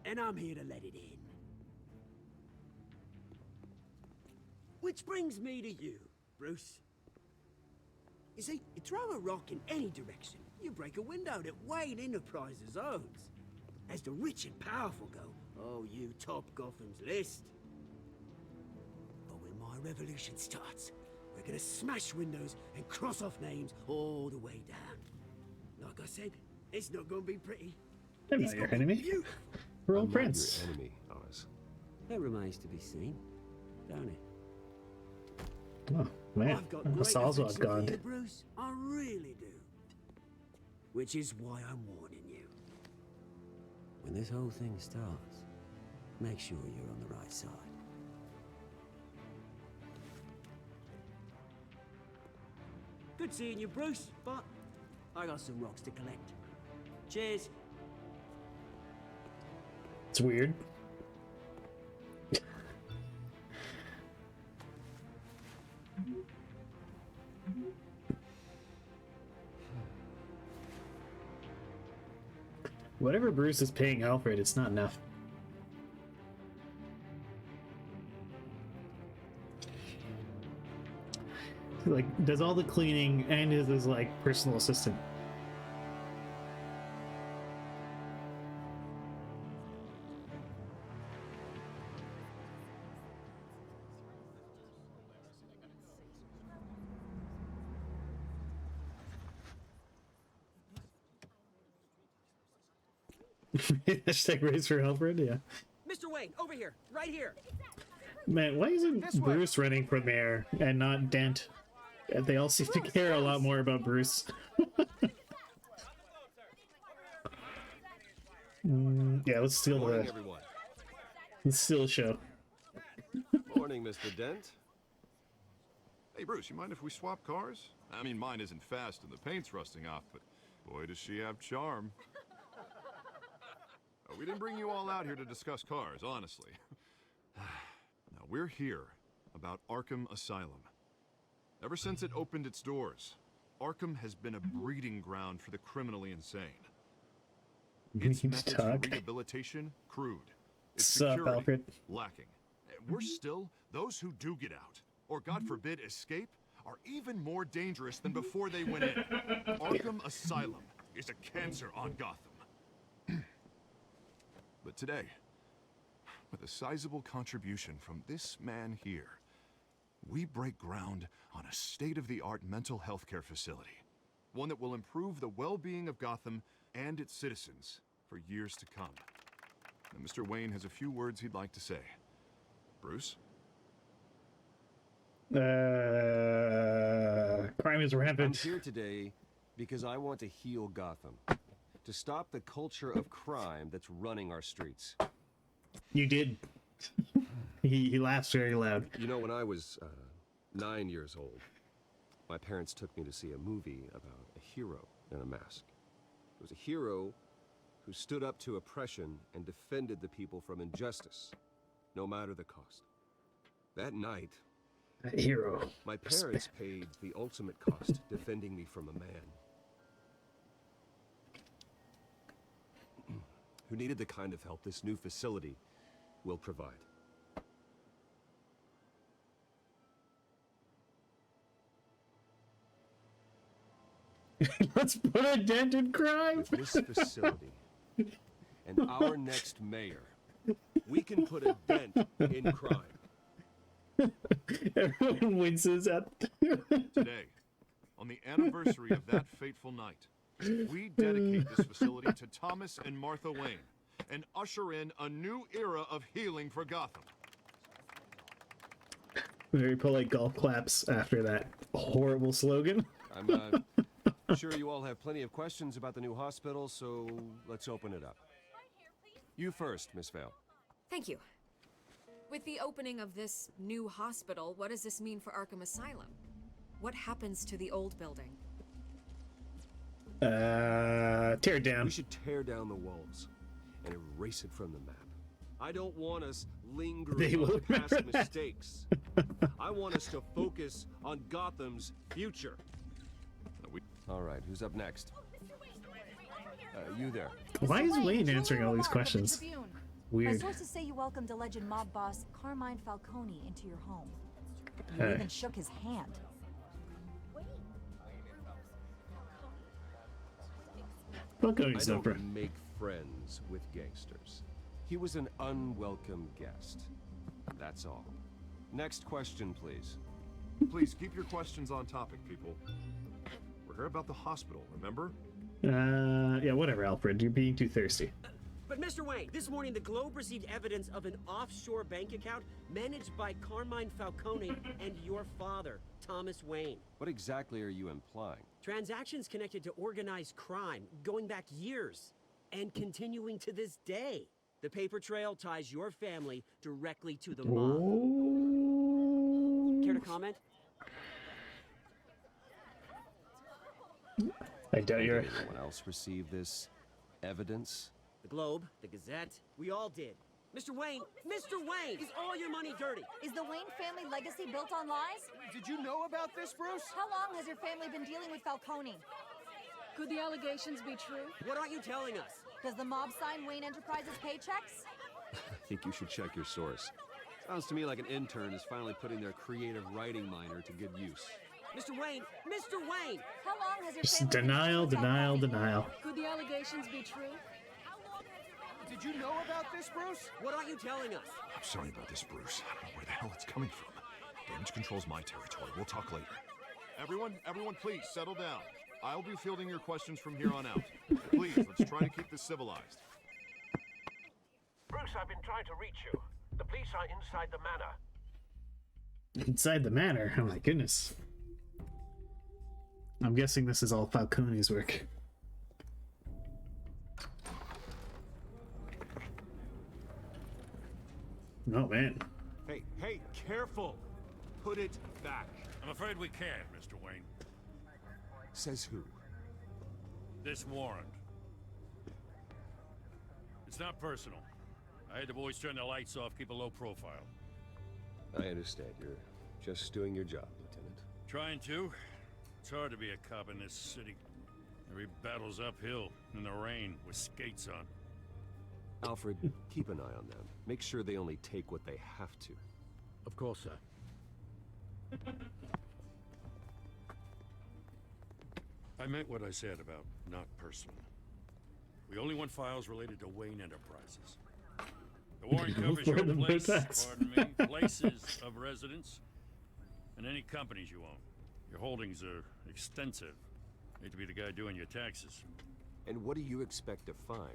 And I'm here to let it in. Which brings me to you, Bruce. You see, you throw a rock in any direction, you break a window that Wayne Enterprises owns. As the rich and powerful go, oh, you top Gotham's list. But when my revolution starts, we're gonna smash windows and cross off names all the way down. Like I said, it's not gonna be pretty. I'm not your enemy. We're all friends. Your enemy, Oz. That remains to be seen, don't it? Oh, man. I've got That's great also I've affection for gone. you, Bruce. I really do. Which is why I'm warning you. When this whole thing starts, make sure you're on the right side. Good seeing you, Bruce, but I got some rocks to collect. Cheers. It's weird. Whatever Bruce is paying Alfred, it's not enough. Like, does all the cleaning and is his, like, personal assistant. Hashtag raise for Alfred, yeah. Mr. Wayne, over here, right here. Man, why isn't Bruce running for mayor and not Dent? They all seem to care a lot more about Bruce. Yeah, let's steal Morning, the. everyone. Let's steal the show. Morning, Mr. Dent. Hey, Bruce, you mind if we swap cars? I mean, mine isn't fast and the paint's rusting off, but boy, does she have charm. We didn't bring you all out here to discuss cars, honestly. Now, we're here about Arkham Asylum. Ever since it opened its doors, Arkham has been a breeding ground for the criminally insane. Its methods for rehabilitation, crude. Its security, Alfred? lacking. We're still, those who do get out, or God forbid escape, are even more dangerous than before they went in. Arkham Asylum is a cancer on Gotham. But today, with a sizable contribution from this man here, we break ground on a state-of-the-art mental health care facility. One that will improve the well-being of Gotham and its citizens for years to come. Now, Mr. Wayne has a few words he'd like to say. Bruce? Crime is rampant. I'm here today because I want to heal Gotham. To stop the culture of crime that's running our streets. You did. He laughs very loud. You know, when I was 9 years old, my parents took me to see a movie about a hero in a mask. It was a hero who stood up to oppression and defended the people from injustice, no matter the cost. That night, that hero. My parents paid the ultimate cost defending me from a man who needed the kind of help this new facility will provide. Let's put a dent in crime. With this facility and our next mayor, we can put a dent in crime. Everyone winces at Today, on the anniversary of that fateful night, we dedicate this facility to Thomas and Martha Wayne and usher in a new era of healing for Gotham. Very polite golf claps after that horrible slogan. I'm sure you all have plenty of questions about the new hospital, so let's open it up. You first, Miss Vale. Thank you. With the opening of this new hospital, what does this mean for Arkham Asylum? What happens to the old building? Tear it down. We should tear down the walls and erase it from the map. I don't want us lingering on past mistakes. I want us to focus on Gotham's future. All right, who's up next? You there. Why is Wayne answering all these questions? My Weird. sources say you welcomed alleged mob boss Carmine Falcone into your home. You Hey. even shook his hand. Falcone's I no don't make friends with gangsters. He was an unwelcome guest. That's all. Next question, please. Please keep your questions on topic, people. We're here about the hospital, remember? Yeah, whatever, Alfred. You're being too thirsty. But Mr. Wayne, this morning the Globe received evidence of an offshore bank account managed by Carmine Falcone and your father, Thomas Wayne. What exactly are you implying? Transactions connected to organized crime going back years and continuing to this day. The paper trail ties your family directly to the mob. Care to comment? I doubt you're. Did anyone else receive this evidence? The Globe, the Gazette, we all did. Mr. Wayne, is all your money dirty? Is the Wayne family legacy built on lies? Did you know about this, Bruce? How long has your family been dealing with Falcone? Could the allegations be true? What aren't you telling us? Does the mob sign Wayne Enterprises paychecks? I think you should check your source. Sounds to me like an intern is finally putting their creative writing minor to good use. Mr. Wayne! How long has your Just family denial, denial, denial. Could the allegations be true? Did you know about this, Bruce? What aren't you telling us? I'm sorry about this, Bruce. I don't know where the hell it's coming from. Damage control's my territory. We'll talk later. Everyone, please settle down. I'll be fielding your questions from here on out. Please, let's try to keep this civilized. Bruce, I've been trying to reach you. The police are inside the manor. Inside the manor? Oh my goodness. I'm guessing this is all Falcone's work. Oh man. Hey, careful! Put it back. I'm afraid we can't, Mr. Wayne. Says who? This warrant. It's not personal. I had the boys turn the lights off, keep a low profile. I understand. You're just doing your job, Lieutenant. Trying to. It's hard to be a cop in this city. Every battle's uphill, in the rain, with skates on. Alfred, keep an eye on them. Make sure they only take what they have to. Of course, sir. I meant what I said about not personal. We only want files related to Wayne Enterprises. The warrant covers your places of residence, and any companies you own. Your holdings are extensive. Hate to be the guy doing your taxes. And what do you expect to find?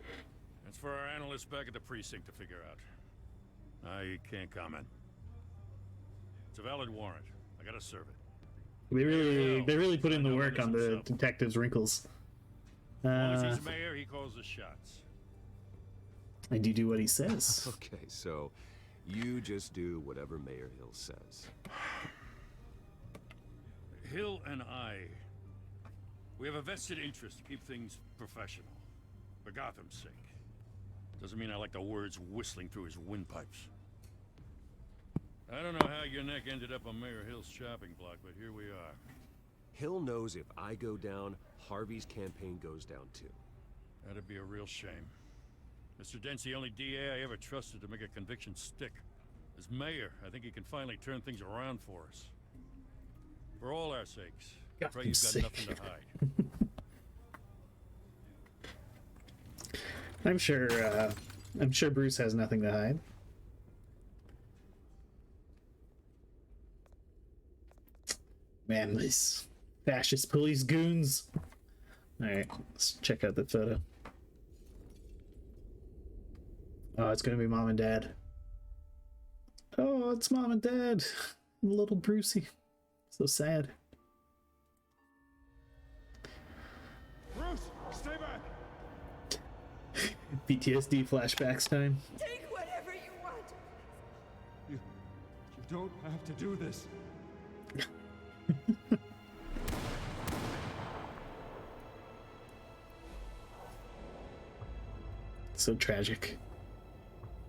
That's for our analysts back at the precinct to figure out. I can't comment. It's a valid warrant. I gotta serve it. They really put in the work on the detective's wrinkles. As long as he's mayor, he calls the shots. And you do what he says. Okay, so you just do whatever Mayor Hill says. Hill and I, we have a vested interest to keep things professional. For Gotham's sake. Doesn't mean I like the words whistling through his windpipes. I don't know how your neck ended up on Mayor Hill's chopping block, but here we are. Hill knows if I go down, Harvey's campaign goes down too. That'd be a real shame. Mr. Dent's the only DA I ever trusted to make a conviction stick. As mayor, I think he can finally turn things around for us. For all our sakes, I pray you've got nothing to hide. I'm sure Bruce has nothing to hide. Man, these fascist police goons. Alright, let's check out the photo. Oh, it's gonna be Mom and Dad. Oh, it's Mom and Dad. Little Brucey. So sad. Bruce, stay back. PTSD flashbacks time. Take whatever you want. You don't have to do this. So tragic.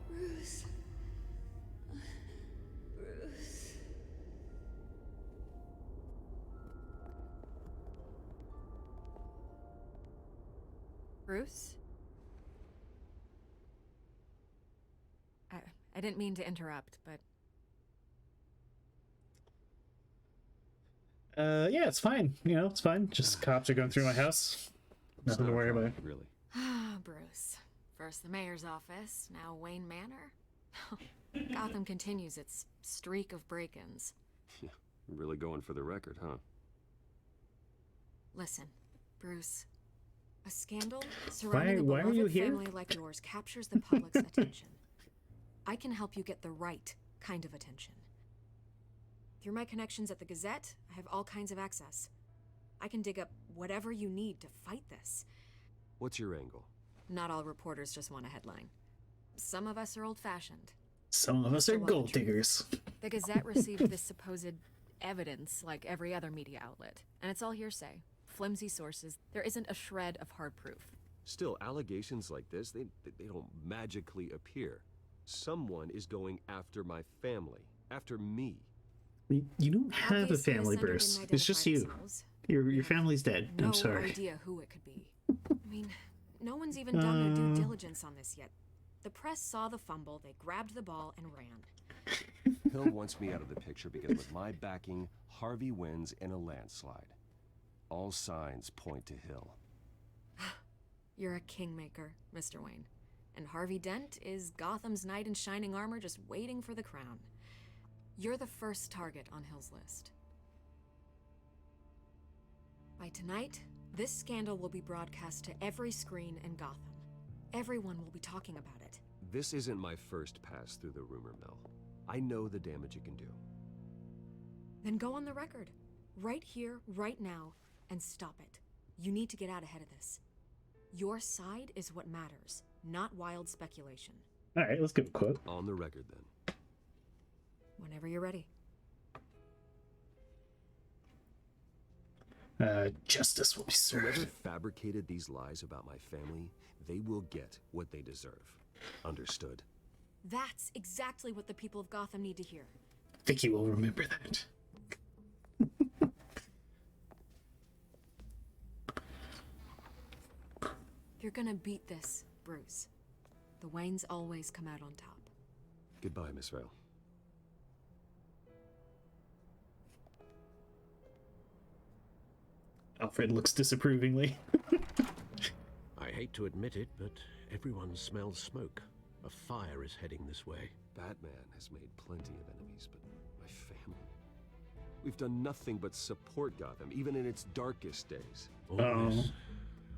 Bruce. Bruce. Bruce? I didn't mean to interrupt, but... Yeah, it's fine. You know, it's fine. Just cops are going through my house. Nothing to worry about. Really. Ah, Bruce. First the mayor's office, now Wayne Manor. Gotham continues its streak of break-ins. Yeah, really going for the record, huh? Listen, Bruce. A scandal surrounding a Why are you beloved here? family like yours captures the public's attention. I can help you get the right kind of attention. Through my connections at the Gazette, I have all kinds of access. I can dig up whatever you need to fight this. What's your angle? Not all reporters just want a headline. Some of us are old-fashioned. Some of us are gold diggers. The Gazette received this supposed evidence like every other media outlet, and it's all hearsay. Flimsy sources. There isn't a shred of hard proof. Still, allegations like this, they don't magically appear. Someone is going after my family, after me. You don't have a Obviously, family, Sender Bruce. didn't It's just identify you. themselves. Your family's dead. No I'm sorry. idea who it could be. I mean, no one's even done their due diligence on this yet. The press saw the fumble, they grabbed the ball and ran. Hill wants me out of the picture because with my backing, Harvey wins in a landslide. All signs point to Hill. You're a kingmaker, Mr. Wayne. And Harvey Dent is Gotham's knight in shining armor just waiting for the crown. You're the first target on Hill's list. By tonight, this scandal will be broadcast to every screen in Gotham. Everyone will be talking about it. This isn't my first pass through the rumor mill. I know the damage it can do. Then go on the record. Right here, right now, and stop it. You need to get out ahead of this. Your side is what matters, not wild speculation. All right, let's give a quote. On the record, then. Whenever you're ready. Justice will be Whoever served. fabricated these lies about my family, they will get what they deserve. Understood? That's exactly what the people of Gotham need to hear. Vicky will remember that. You're gonna beat this, Bruce. The Waynes always come out on top. Goodbye, Miss Vale. Alfred looks disapprovingly. I hate to admit it, but everyone smells smoke. A fire is heading this way. Batman has made plenty of enemies, but my family... We've done nothing but support Gotham, even in its darkest days. All this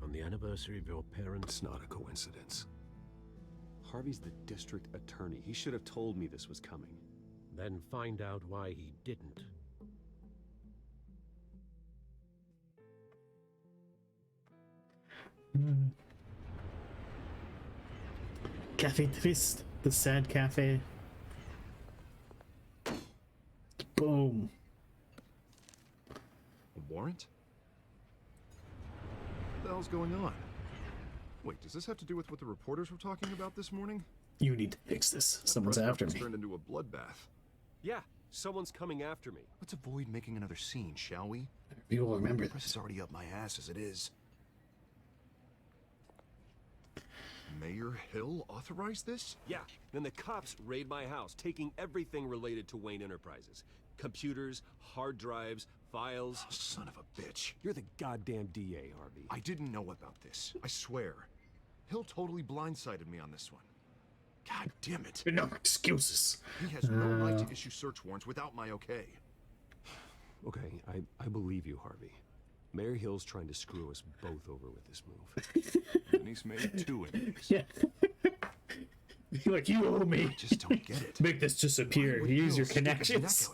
on the anniversary of your parents. It's not a coincidence. Harvey's the district attorney. He should have told me this was coming. Then find out why he didn't. Cafe Triste, the sad cafe. Boom. A warrant? What the hell's going on? Wait, does this have to do with what the reporters were talking about this morning? You need to fix this. Someone's after me. Turned into a bloodbath. Yeah, someone's coming after me. Let's avoid making another scene, shall we? You will remember Press is already up my ass as it is. Mayor Hill authorized this? Yeah, then the cops raid my house, taking everything related to Wayne Enterprises. Computers, hard drives, files. Oh, son of a bitch. You're the goddamn DA, Harvey. I didn't know about this. I swear. Hill totally blindsided me on this one. God damn it. No excuses. He has no right to issue search warrants without my okay. Okay, I believe you, Harvey. Mayor Hill's trying to screw us both over with this move. And he's made 2 enemies. Yeah. Like, you owe me. I just don't get it. Make this disappear. Use your connections.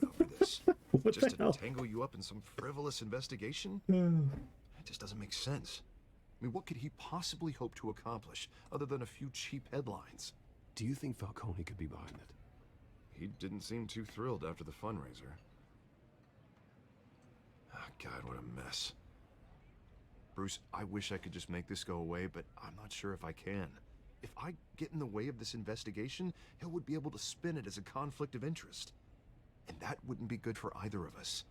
What just the to hell? tangle you up in some frivolous investigation? It just doesn't make sense. I mean, what could he possibly hope to accomplish other than a few cheap headlines? Do you think Falcone could be behind it? He didn't seem too thrilled after the fundraiser. Oh, God, what a mess. Bruce, I wish I could just make this go away, but I'm not sure if I can. If I get in the way of this investigation, Hill would be able to spin it as a conflict of interest. And that wouldn't be good for either of us.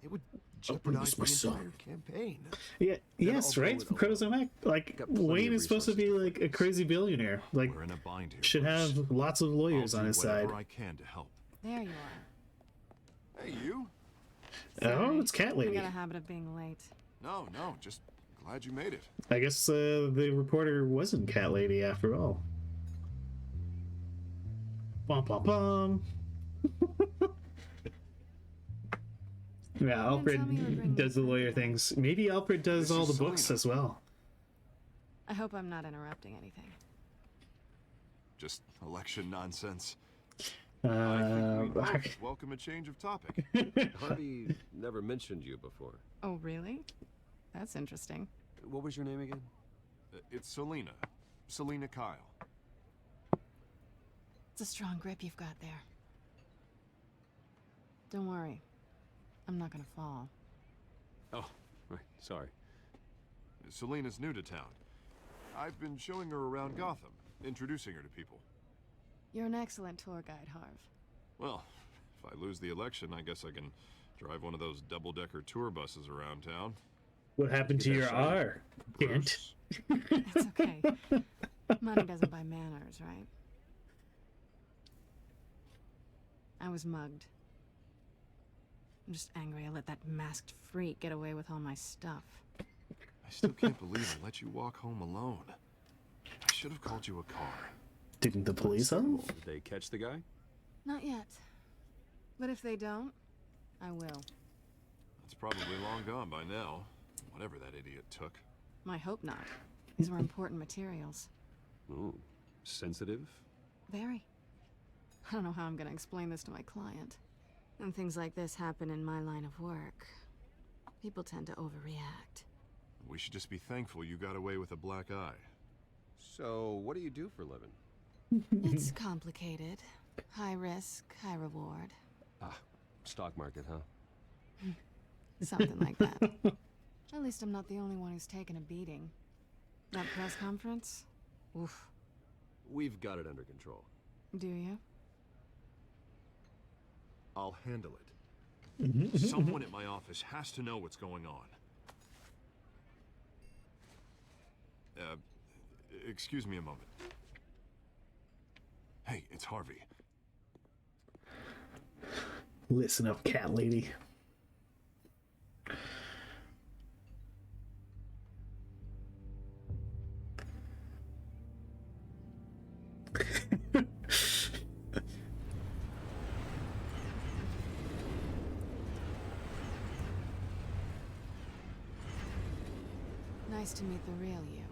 It would jeopardize the entire campaign. Yeah, yes, right? Protozomac, like, Wayne is supposed to be like a crazy billionaire. Like, We're in a bind here, should Bruce. have lots of lawyers I'll on do his side. whatever I can to help. There you are. Hey, you? Oh, it's Cat I Lady. got a habit of being late. No, just glad you made it. I guess the reporter wasn't Cat Lady after all. Bum bum bum. Yeah, Alfred does the lawyer things. Maybe Alfred does all the books as well. I hope I'm not interrupting anything. Just election nonsense. I think we welcome a change of topic. Harvey never mentioned you before. Oh, really? That's interesting. What was your name again? It's Selena. Selena Kyle. It's a strong grip you've got there. Don't worry. I'm not gonna fall. Oh, right. Sorry. Selena's new to town. I've been showing her around Gotham, introducing her to people. You're an excellent tour guide, Harv. Well, if I lose the election, I guess I can drive one of those double-decker tour buses around town. What happened to your R, Dent? It's okay. Money doesn't buy manners, right? I was mugged. I'm just angry I let that masked freak get away with all my stuff. I still can't believe I let you walk home alone. I should have called you a car. Didn't the police come? Did they catch the guy? Not yet. But if they don't, I will. It's probably long gone by now. Whatever that idiot took. I hope not. These were important materials. Ooh, sensitive? Very. I don't know how I'm gonna explain this to my client. And things like this happen in my line of work. People tend to overreact. We should just be thankful you got away with a black eye. So, what do you do for a living? It's complicated. High risk, high reward. Ah, stock market, huh? Something like that. At least I'm not the only one who's taken a beating. That press conference? Oof. We've got it under control. Do you? I'll handle it. Someone at my office has to know what's going on. Excuse me a moment. Hey, it's Harvey. Listen up, Cat Lady. Nice to meet the real you.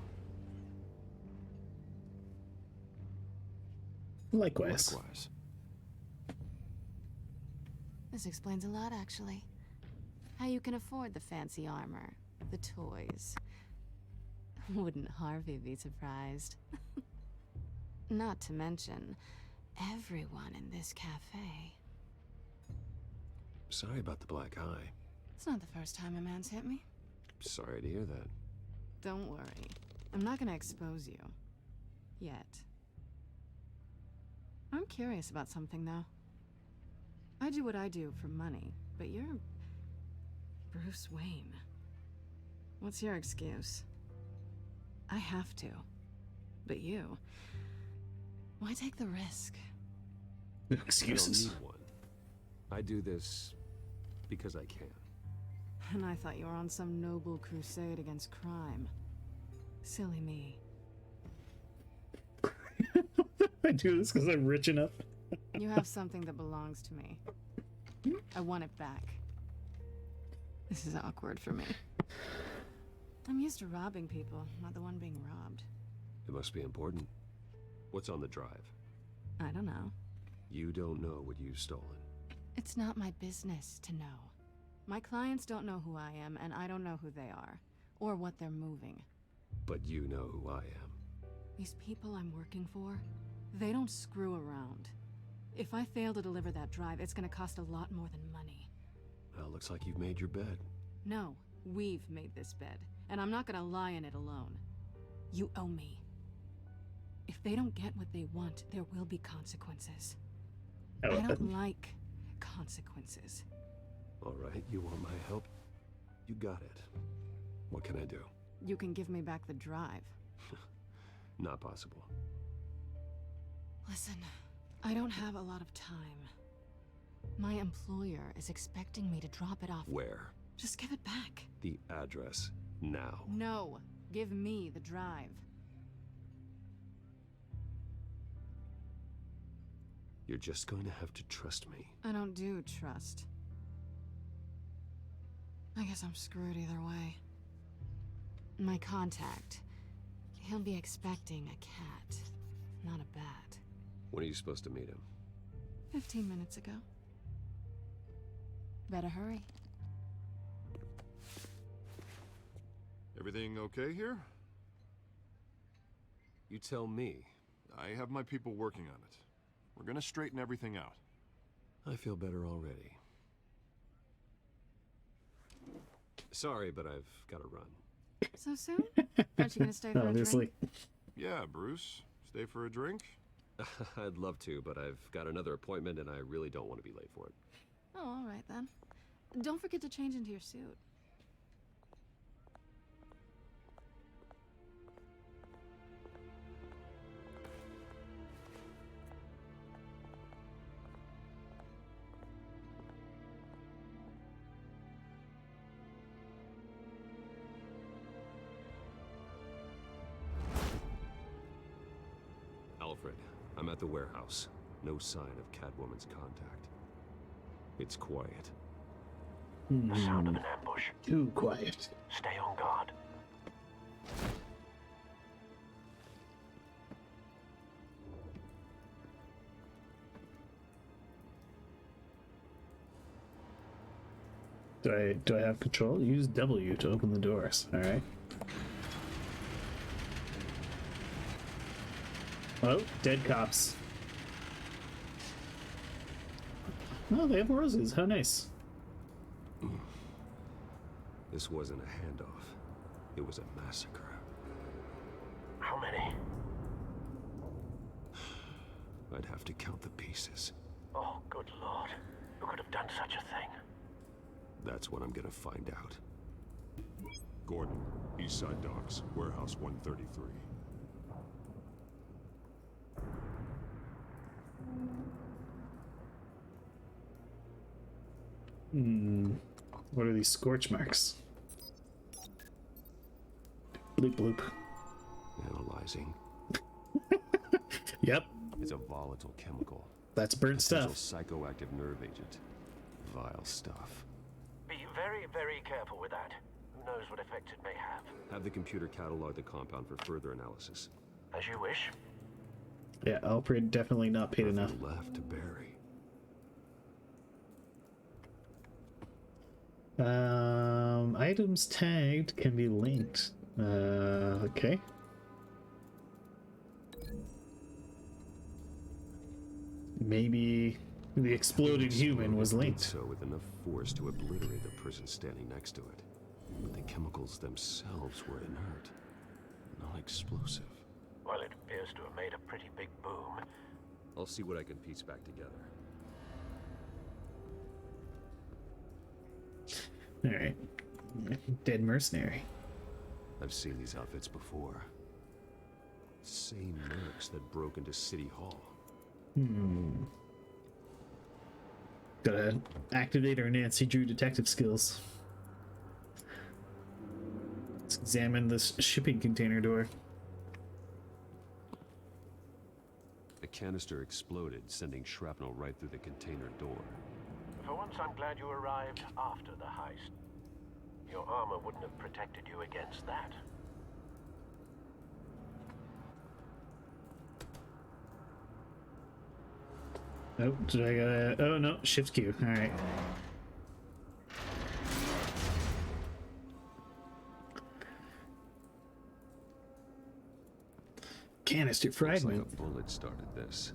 Likewise. This explains a lot, actually. How you can afford the fancy armor, the toys. Wouldn't Harvey be surprised? Not to mention, everyone in this cafe. Sorry about the black eye. It's not the first time a man's hit me. Sorry to hear that. Don't worry. I'm not gonna expose you. Yet. I'm curious about something, though. I do what I do for money, but you're Bruce Wayne. What's your excuse? I have to. But you... why take the risk? Excuses. I don't need one. I do this because I can. And I thought you were on some noble crusade against crime. Silly me. I do this because I'm rich enough. You have something that belongs to me. I want it back. This is awkward for me. I'm used to robbing people, not the one being robbed. It must be important. What's on the drive? I don't know. You don't know what you've stolen. It's not my business to know. My clients don't know who I am, and I don't know who they are, or what they're moving. But you know who I am. These people I'm working for, they don't screw around. If I fail to deliver that drive, it's gonna cost a lot more than money. Well, looks like you've made your bed. No, we've made this bed, and I'm not gonna lie in it alone. You owe me. If they don't get what they want, there will be consequences. I don't like consequences. All right, you want my help? You got it. What can I do? You can give me back the drive. Not possible. Listen, I don't have a lot of time. My employer is expecting me to drop it off. Where? Just give it back. The address, now. No, give me the drive. You're just going to have to trust me. I don't do trust. I guess I'm screwed either way. My contact, he'll be expecting a cat, not a bat. When are you supposed to meet him? 15 minutes ago. Better hurry. Everything okay here? You tell me. I have my people working on it. We're gonna straighten everything out. I feel better already. Sorry, but I've got to run. So soon? Aren't you gonna stay for a drink? Yeah, Bruce. Stay for a drink? I'd love to, but I've got another appointment and I really don't want to be late for it. Oh, all right then. Don't forget to change into your suit. Alfred, I'm at the warehouse. No sign of Catwoman's contact. It's quiet. The sound of an ambush. Too quiet. Stay on guard. Do I have control? Use W to open the doors. All right. Oh, dead cops. Oh, they have roses. How nice. This wasn't a handoff. It was a massacre. How many? I'd have to count the pieces. Oh, good lord. Who could have done such a thing? That's what I'm gonna find out. Gordon, Eastside Docks, Warehouse 133. What are these scorch marks? Bloop bloop. Analyzing. Yep. It's a volatile chemical. That's burnt stuff. Psychoactive nerve agent. Vile stuff. Be very, very careful with that. Who knows what effect it may have. Have the computer catalog the compound for further analysis. As you wish. Yeah, Alfred definitely not paid enough. Left to bury. Items tagged can be linked. Okay. Maybe the exploded human was linked. So with enough force to obliterate the person standing next to it. But the chemicals themselves were inert, non-explosive. Well, it appears to have made a pretty big boom. I'll see what I can piece back together. Alright. Dead mercenary. I've seen these outfits before. Same mercs that broke into City Hall. Gotta activate our Nancy Drew detective skills. Let's examine this shipping container door. A canister exploded, sending shrapnel right through the container door. For once, I'm glad you arrived after the heist. Your armor wouldn't have protected you against that. Oh, did I gotta... Oh, no. Shift Q. Alright. Canister fragment. Looks like a bullet started this.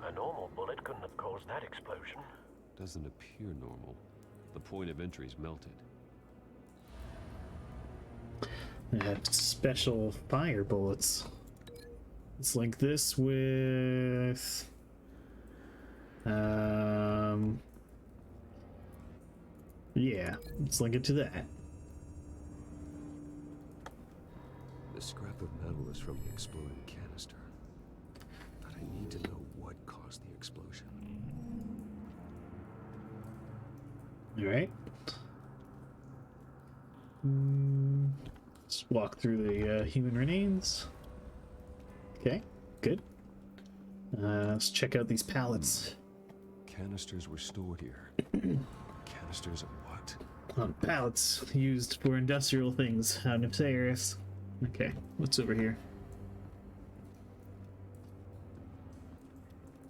A normal bullet couldn't have caused that explosion. Doesn't appear normal. The point of entry's melted. They have special fire bullets. It's like this with... Yeah, let's link it to that. The scrap of metal is from the exploded canister. But I need to know what caused the explosion. Alright. Let's walk through the human remains. Okay, good. Let's check out these pallets. Canisters were stored here. Canisters of what? Pallets used for industrial things. How nefarious. Okay, what's over here?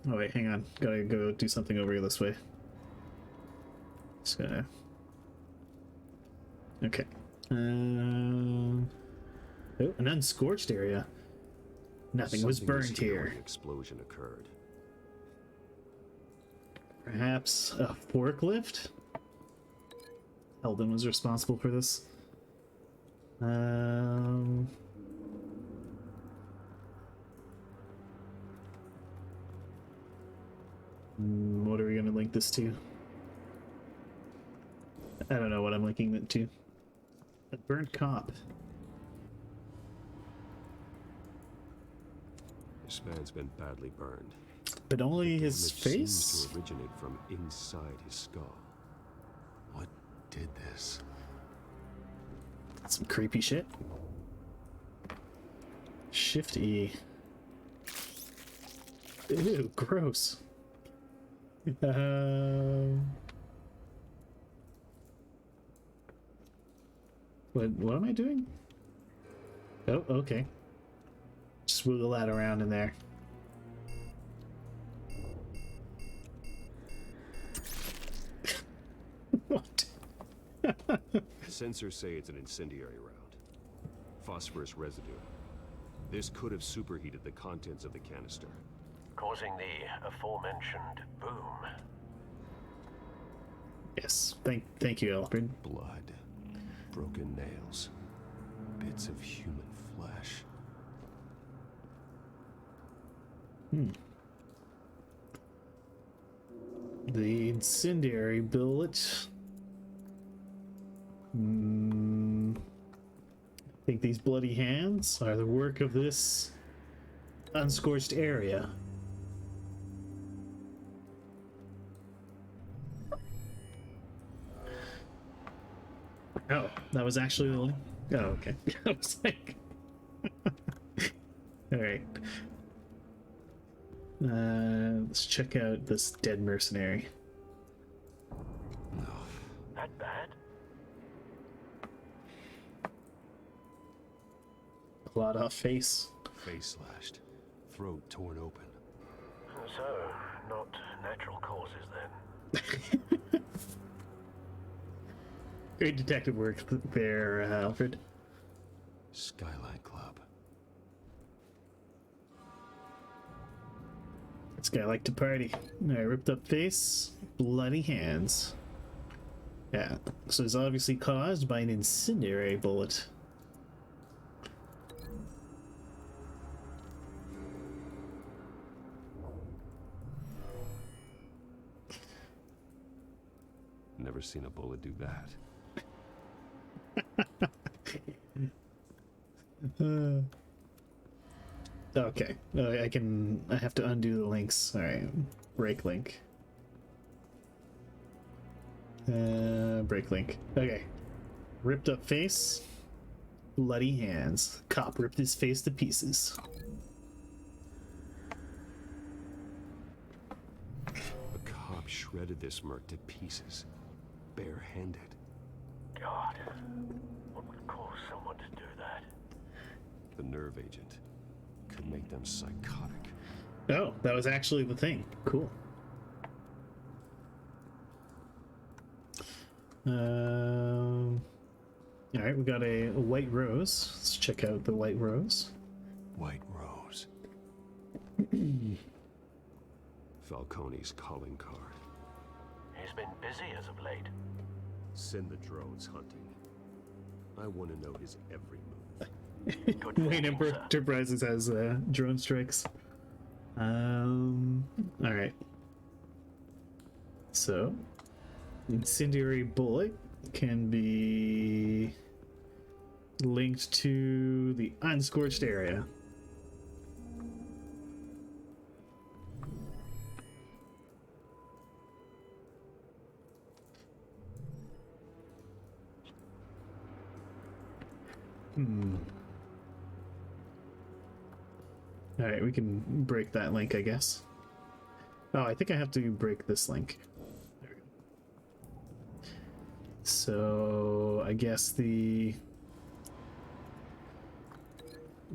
Oh wait, hang on. Gotta go do something over here this way. Just gonna... Okay. Oh, an unscorched area. Nothing was burned here. The explosion occurred. Perhaps a forklift? Eldon was responsible for this. What are we gonna link this to? I don't know what I'm linking it to. A burnt cop. This man's been badly burned. But only his Damage face? seems to originate from inside his skull. What did this? Some creepy shit. Shift E. Ew, gross. What am I doing? Oh, okay. Just wiggle that around in there. What? Sensors say it's an incendiary round. Phosphorus residue. This could have superheated the contents of the canister, causing the aforementioned boom. Yes, thank you, Alfred. Blood, broken nails, bits of human flesh. The incendiary bullet. I think these bloody hands are the work of this unscorched area. Oh, that was actually the... Oh, okay. I was like... Alright. Let's check out this dead mercenary. That bad? Clawed off face. Face slashed, throat torn open. So, not natural causes then. Great detective work there, Alfred. Skyline Club. This guy liked to party. Alright, ripped up face, bloody hands. Yeah, so it's obviously caused by an incendiary bullet. Never seen a bullet do that. Okay, I have to undo the links. Alright, break link. Break link. Okay. Ripped up face, bloody hands. Cop ripped his face to pieces. shredded this merc to pieces, barehanded. God, what would cause someone to do that? The nerve agent could make them psychotic. Oh, that was actually the thing. Cool. All right, we got a white rose. Let's check out the white rose. White rose. Falcone's calling card. He's been busy as of late. Send the drones hunting. I want to know his every move. Wayne Enterprises has drone strikes. All right. So, incendiary bullet can be linked to the unscorched area. Alright, we can break that link, I guess. Oh, I think I have to break this link. There we go. So, I guess the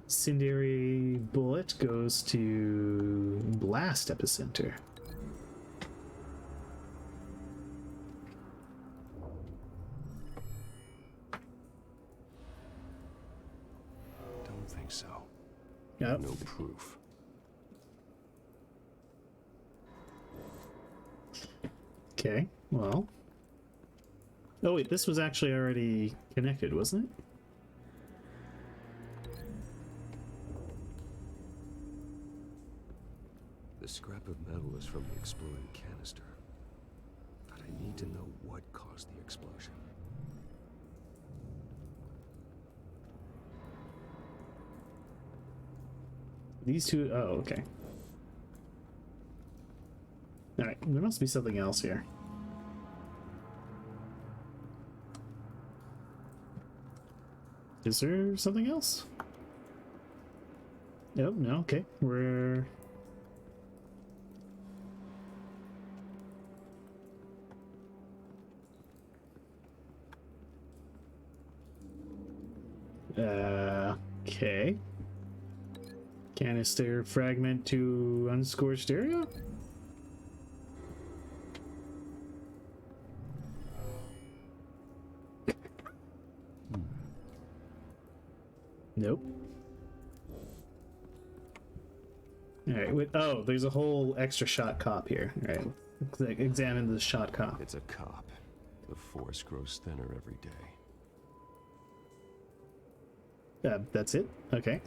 incendiary bullet goes to blast epicenter. Don't think so. Yep. No proof. Okay, well. Oh wait, this was actually already connected, wasn't it? The scrap of metal is from the exploding canister. But I need to know what caused the explosion. These two, oh, okay. Alright, there must be something else here. Is there something else? Nope, no, okay. We're... Okay. Canister fragment to unscorched area? Nope. Alright, wait, oh, there's a whole extra shot cop here. Alright, examine the shot cop. It's a cop. The force grows thinner every day. That's it? Okay.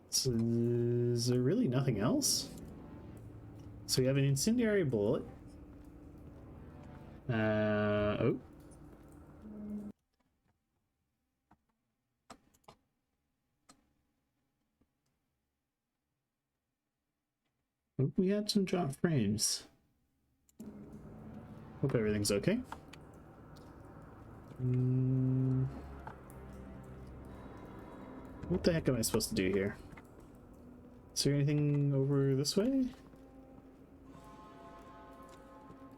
So is there really nothing else? So we have an incendiary bullet. Oh. Oh, we had some drop frames. Hope everything's okay. What the heck am I supposed to do here? Is there anything over this way?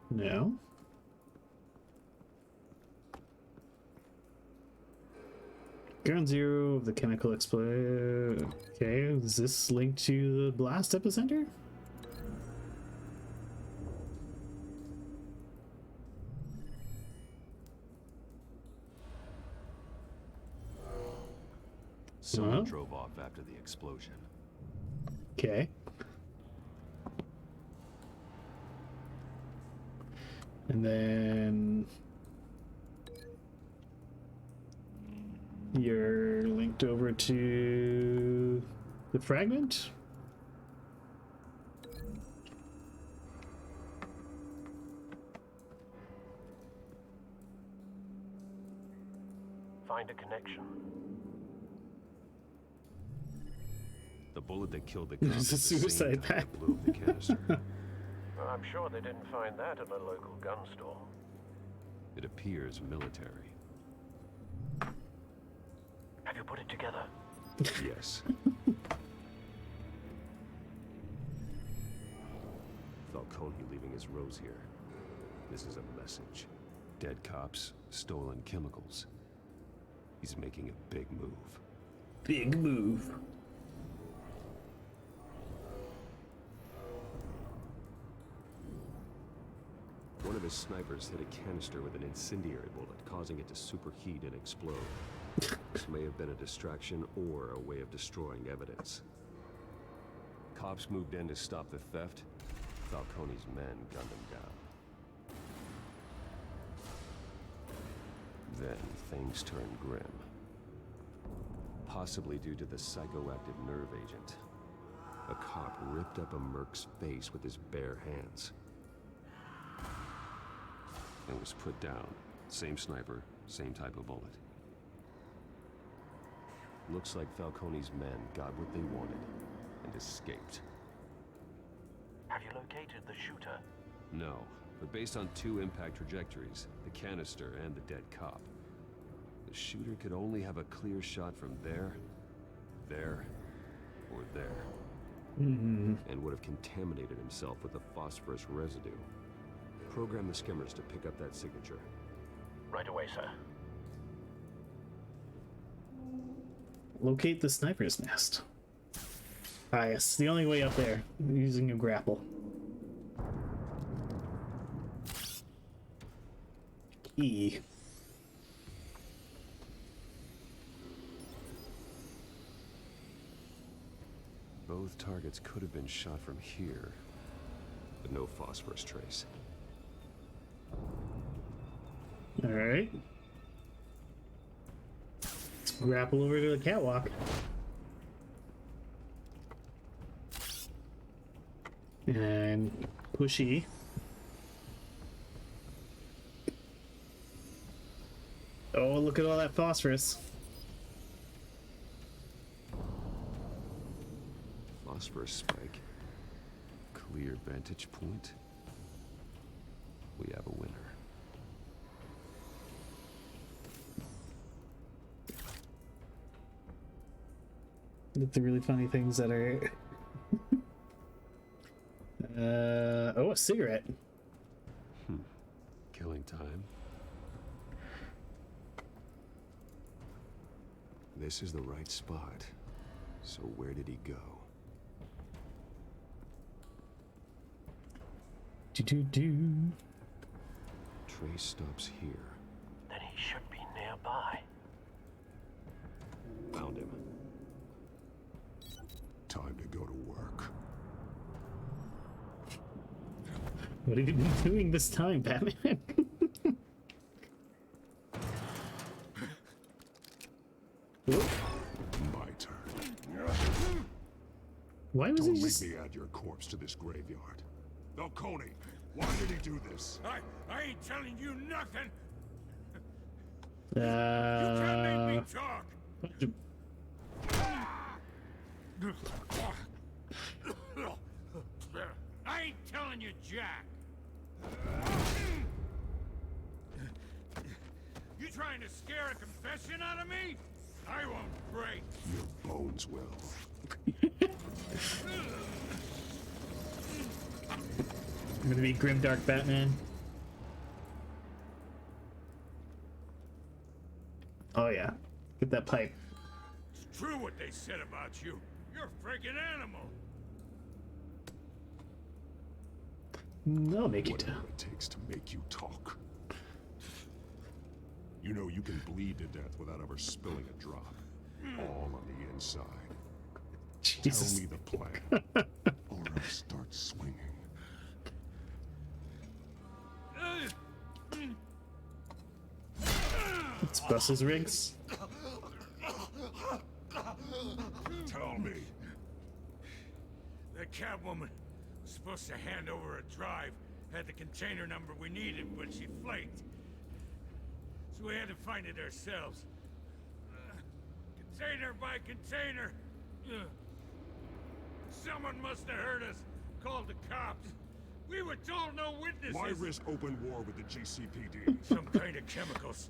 No. Ground zero of the chemical explosion. Okay, is this linked to the blast epicenter? Someone drove off after the explosion. Okay. And then you're linked over to the fragment. Find a connection. The bullet that killed the cop It's a is the same suicide type pact. that blew up the canister. Well, I'm sure they didn't find that at a local gun store. It appears military. you put it together? Yes. Falcone leaving his rose here. This is a message. Dead cops, stolen chemicals. He's making a big move. Big move. One of his snipers hit a canister with an incendiary bullet, causing it to superheat and explode. This may have been a distraction or a way of destroying evidence. Cops moved in to stop the theft. Falcone's men gunned him down. Then things turned grim. Possibly due to the psychoactive nerve agent. A cop ripped up a merc's face with his bare hands. And was put down. Same sniper, same type of bullet. Looks like Falcone's men got what they wanted and escaped. Have you located the shooter? No, but based on 2 impact trajectories, the canister and the dead cop, the shooter could only have a clear shot from there, or there. Mm-hmm. And would have contaminated himself with the phosphorus residue. Program the skimmers to pick up that signature. Right away, sir. Locate the sniper's nest. Ah, yes, the only way up there, using a grapple. Key. Both targets could have been shot from here, but no phosphorus trace. All right. Let's grapple over to the catwalk. And push E. Oh, look at all that phosphorus. Phosphorus spike. Clear vantage point. We have a winner. The really funny things that are... oh, a cigarette. Killing time. This is the right spot. So where did he go? Do. Trace stops here. Then he should be nearby. Found him. Time to go to work. What have you been doing this time, Batman? My turn. Why was Don't he make just... me add your corpse to this graveyard. Falcone, why did he do this? I ain't telling you nothing. You can't make me talk. I ain't telling you, Jack. You trying to scare a confession out of me? I won't break. Your bones will. I'm gonna be grimdark Batman. Oh yeah, get that pipe. It's true what they said about you. You're a freaking animal. I'll make you Whatever it takes to make you talk. You know you can bleed to death without ever spilling a drop. All on the inside. Jesus. Tell me the plan, or I'll start swinging. It's Brussels rigs. Tell me. The Catwoman was supposed to hand over a drive, had the container number we needed, but she flaked. So we had to find it ourselves. Container by container. Someone must have heard us, called the cops. We were told no witnesses. Why risk open war with the GCPD? Some kind of chemicals.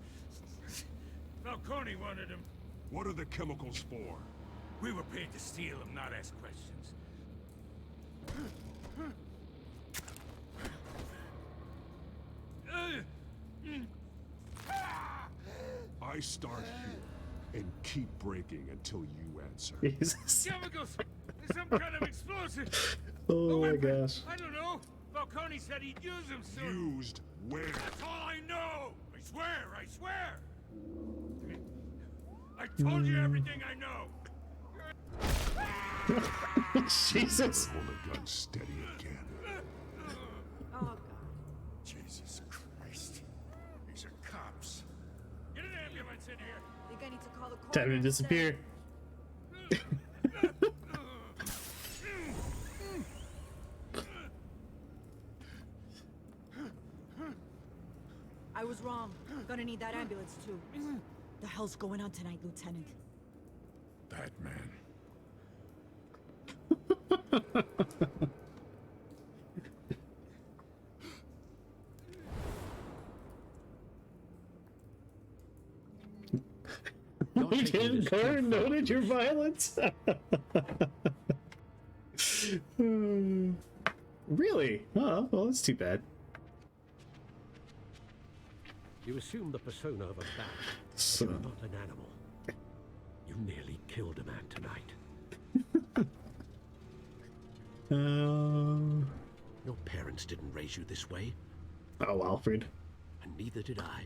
Falcone wanted them. What are the chemicals for? We were paid to steal them, not ask questions. I start here and keep breaking until you answer. Jesus. Chemicals! Some kind of explosive! Oh my gosh. I don't know. Falcone said he'd use them soon. Used where? That's all I know! I swear, I swear! I told you everything I know! Jesus. Hold the gun steady again. Oh, God. Jesus Christ. These are cops. Get an ambulance in here! Think I need to call the coroner Time to instead. disappear. I was wrong. Gonna need that ambulance too. The hell's going on tonight, Lieutenant? Batman. Lieutenant Kern noted your violence. Really? Oh, well, that's too bad. You assume the persona of a bat. So- You're not an animal. You nearly killed a man tonight. Your parents didn't raise you this way. Oh, Alfred. And neither did I.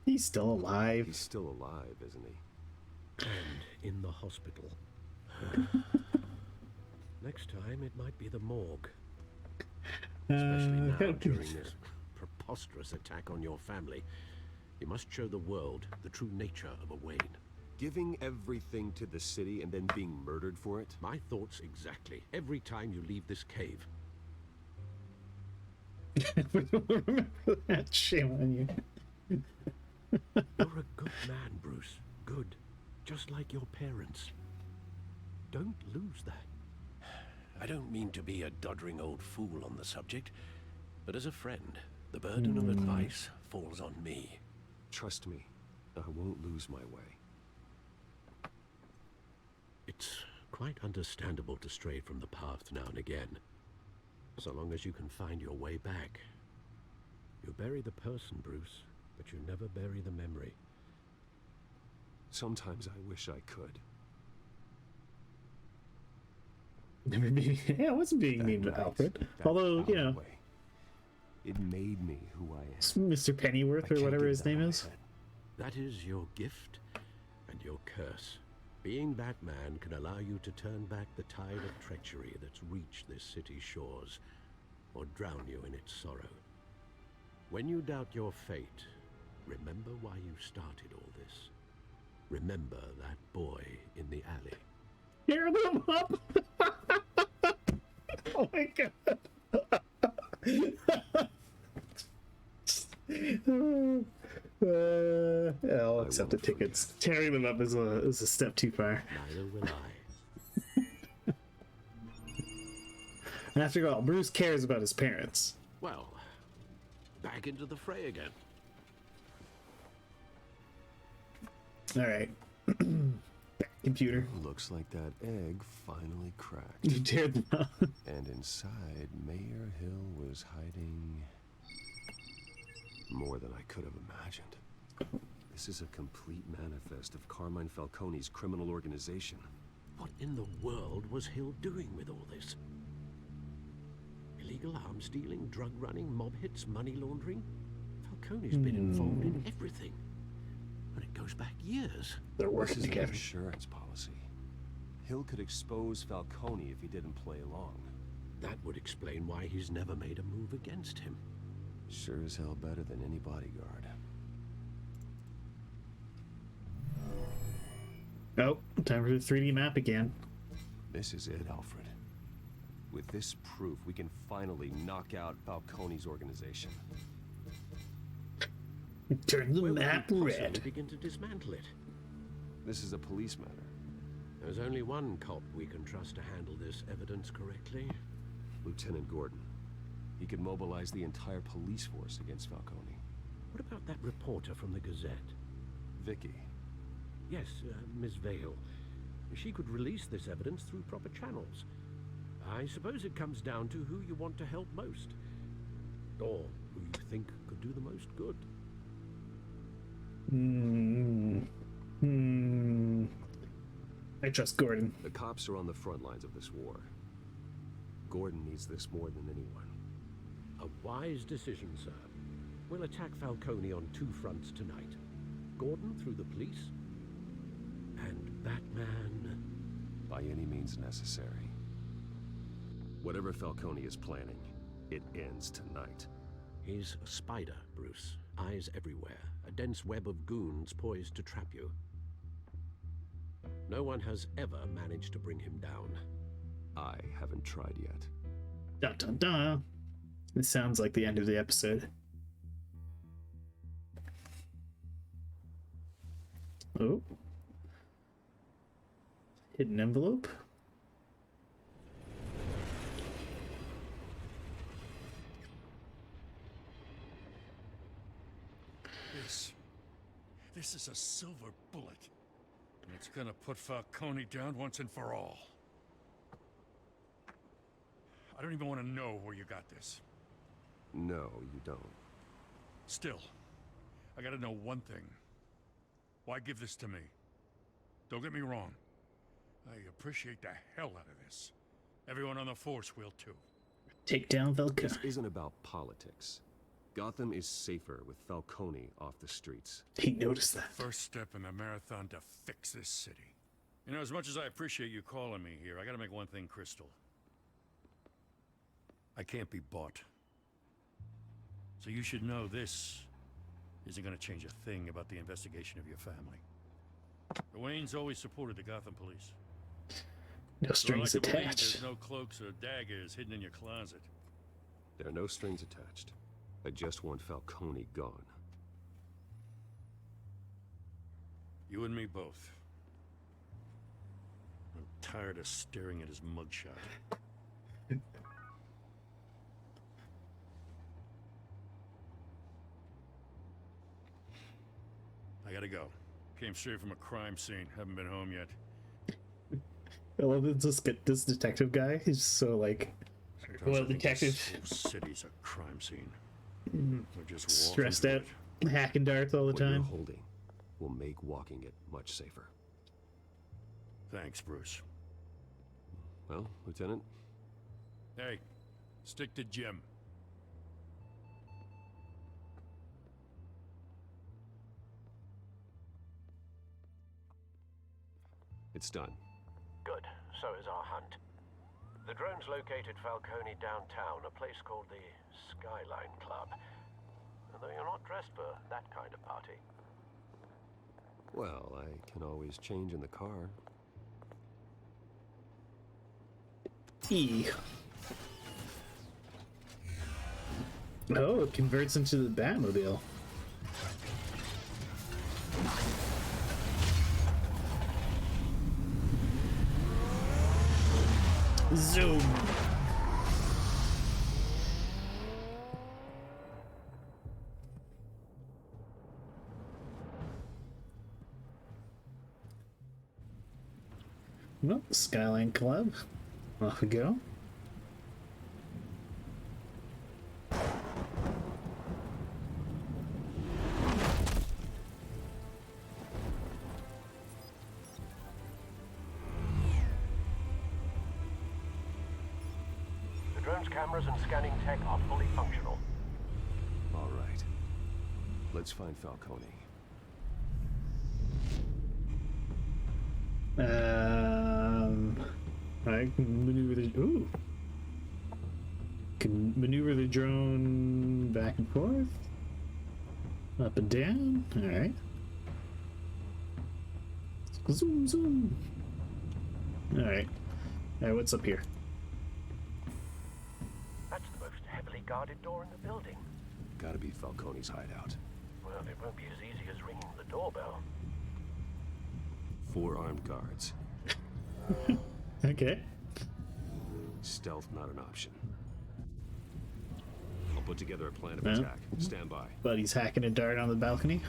He's still alive. He's still alive, isn't he? And in the hospital. Next time, it might be the morgue. Especially now, during this preposterous attack on your family. You must show the world the true nature of a Wayne. Giving everything to the city and then being murdered for it? My thoughts exactly. Every time you leave this cave. Remember that? Shame on you. You're a good man, Bruce. Good. Just like your parents. Don't lose that. I don't mean to be a doddering old fool on the subject, but as a friend, the burden of advice falls on me. Trust me, I won't lose my way. It's quite understandable to stray from the path now and again, so long as you can find your way back. You bury the person, Bruce, but you never bury the memory. Sometimes I wish I could. Never be. Yeah, I wasn't being mean to Alfred. Although, you know, it made me who I am. Mr. Pennyworth or whatever his name is. That is your gift and your curse. Being Batman can allow you to turn back the tide of treachery that's reached this city's shores, or drown you in its sorrow. When you doubt your fate, remember why you started all this. Remember that boy in the alley. Tear them up! Oh my god. Yeah, I'll accept the tickets. Tearing them up is a step too far. Neither will I. And after all, Bruce cares about his parents. Well, back into the fray again. Alright. Computer. Looks like that egg finally cracked. You teared them up. And inside, Mayor Hill was hiding more than I could have imagined. This is a complete manifest of Carmine Falcone's criminal organization. What in the world was Hill doing with all this? Illegal arms dealing, drug running, mob hits, money laundering? Falcone's been involved in everything. And it goes back years. They're working This is an together. insurance policy. Hill could expose Falcone if he didn't play along. That would explain why he's never made a move against him. Sure as hell better than any bodyguard. Oh, time for the 3D map again. This is it, Alfred. With this proof, we can finally knock out Falcone's organization. Turn the Where would map we possibly red. begin to dismantle it? This is a police matter. There's only one cop we can trust to handle this evidence correctly. Lieutenant Gordon. He could mobilize the entire police force against Falcone. What about that reporter from the Gazette? Vicky. Yes, Miss Vale. She could release this evidence through proper channels. I suppose it comes down to who you want to help most. Or who you think could do the most good. I trust Gordon. The cops are on the front lines of this war. Gordon needs this more than anyone. A wise decision, sir. We'll attack Falcone on 2 fronts tonight. Gordon through the police, and Batman... by any means necessary. Whatever Falcone is planning, it ends tonight. He's a spider, Bruce. Eyes everywhere. A dense web of goons poised to trap you. No one has ever managed to bring him down. I haven't tried yet. Dun dun dun. This sounds like the end of the episode. Oh. Hidden envelope. This is a silver bullet. And it's gonna put Falcone down once and for all. I don't even want to know where you got this. No, you don't. Still, I gotta know one thing. Why give this to me? Don't get me wrong. I appreciate the hell out of this. Everyone on the force will too. Take down Falcone. This isn't about politics. Gotham is safer with Falcone off the streets. He noticed that. First step in the marathon to fix this city. You know, as much as I appreciate you calling me here, I gotta make one thing crystal. I can't be bought. So you should know this isn't gonna change a thing about the investigation of your family. The Waynes always supported the Gotham police. No strings attached. There's no cloaks or daggers hidden in your closet. There are no strings attached. I just want Falcone gone. You and me both. I'm tired of staring at his mugshot. I gotta go. Came straight from a crime scene. Haven't been home yet. I love this detective guy. He's so like, Sometimes well, I think detective. This whole city's a crime scene. We're just Stressed walking out, hacking darts all the What you're time. holding will make walking it much safer. Thanks, Bruce. Well, Lieutenant? Hey, stick to Jim. It's done. Good. So is our hunt. The drone's located Falcone downtown, a place called the Skyline Club. Although you're not dressed for that kind of party. Well, I can always change in the car. E. Oh, it converts into the Batmobile. Zoom. Well, Skyline Club. Off we go. The drone's cameras and scanning tech are fully functional. All right. Let's find Falcone. I can maneuver the can maneuver the drone back and forth, up and down. All right. Zoom, zoom. All right. All right. What's up here? That's the most heavily guarded door in the building. Gotta be Falcone's hideout. Well, it won't be as easy as ringing the doorbell. 4 armed guards. Okay. Stealth not an option. I'll put together a plan of Well, attack. Stand by. Buddy's hacking a dart on the balcony.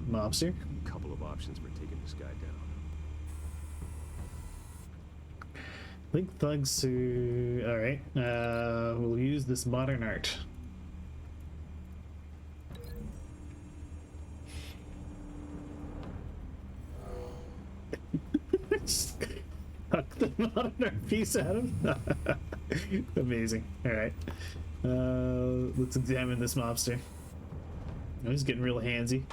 mobster. A couple of options for taking this guy down. Link thugs to... Alright, we'll use this modern art. Huck the modern art piece at him. Amazing. Alright. Let's examine this mobster. Oh, he's getting real handsy.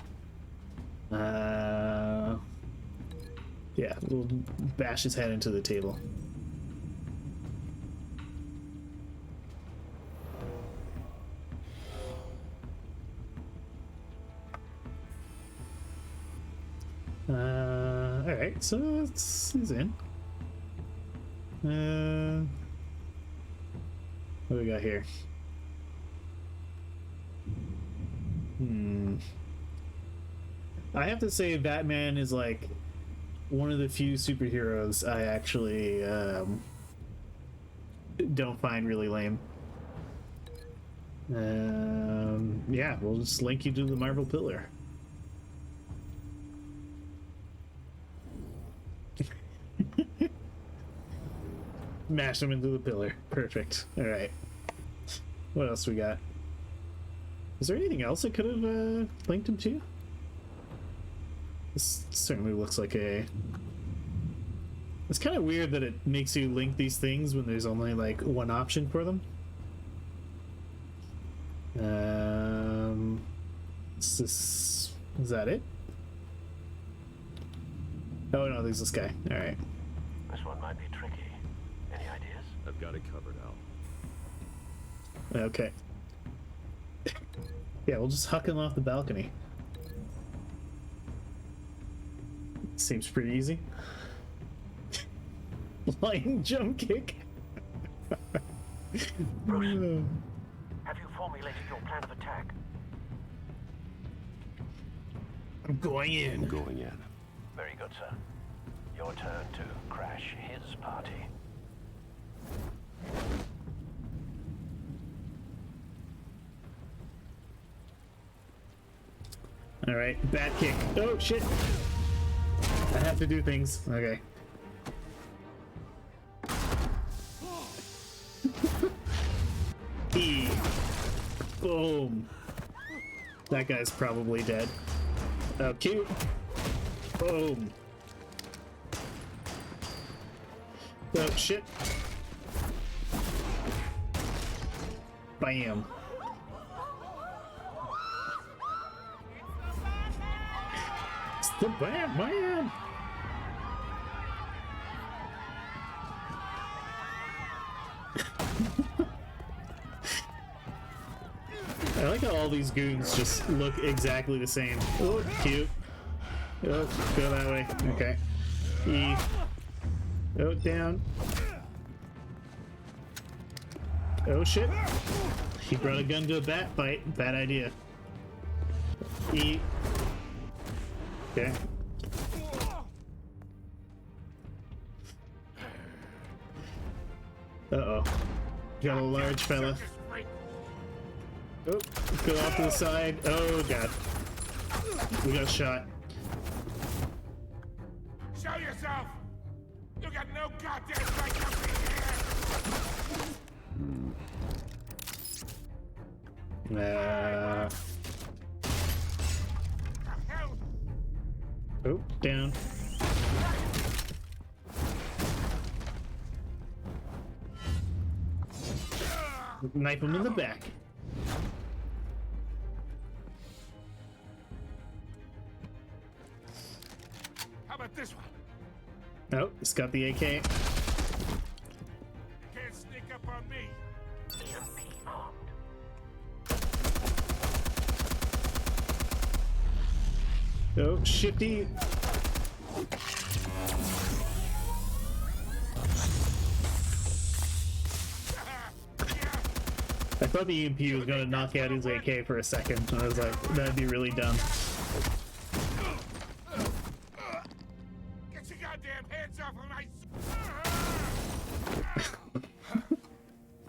Yeah, we'll bash his head into the table. Alright, so he's in. What do we got here? I have to say Batman is like one of the few superheroes I actually don't find really lame. Yeah, we'll just link you to the Marvel Pillar. Mash him into the pillar. Perfect. Alright. What else we got? Is there anything else I could have linked him to? This certainly looks like a... It's kind of weird that it makes you link these things when there's only like one option for them. Is that it? Oh no, there's this guy. Alright. This one might be tricky. Any ideas? I've got it covered, Al. Okay. Yeah, we'll just huck him off the balcony. Seems pretty easy. Flying jump kick. Bruce, have you formulated your plan of attack? I'm going in. I'm going in. Very good, sir. Your turn to crash his party. All right, bat kick. Oh shit! I have to do things. Okay. E. Boom. That guy's probably dead. Oh, cute. Boom. Oh shit. Bam. It's the Batman. I like how all these goons just look exactly the same. Oh, cute. Oh, go that way. Okay. E. Oh, down. Oh, shit. He brought a gun to a bat fight. Bad idea. E. Okay. Uh-oh. Got a large fella. Oh, go off to the side. Oh, God. We got shot. Show yourself! You got no goddamn right to be here! Oh, down. Knife him in the back. How about this one? Oh, it's got the AK. You can't sneak up on me. Oh, shifty. I thought the EMP was going to knock out his AK for a second. I was like, that'd be really dumb. Get your goddamn hands off of my...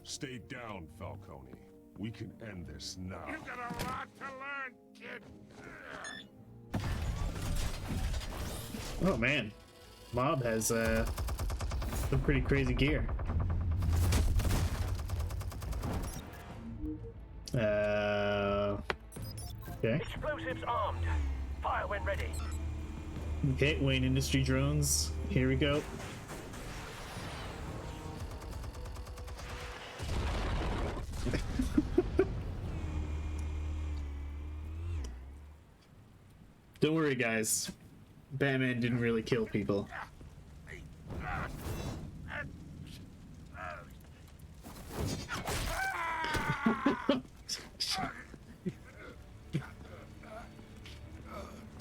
Stay down, Falcone. We can end this now. You got a lot to learn, kid. Oh man, Mob has some pretty crazy gear. Okay. Explosives armed. Fire when ready. Okay, Wayne Industry drones. Here we go. Don't worry, guys. Batman didn't really kill people.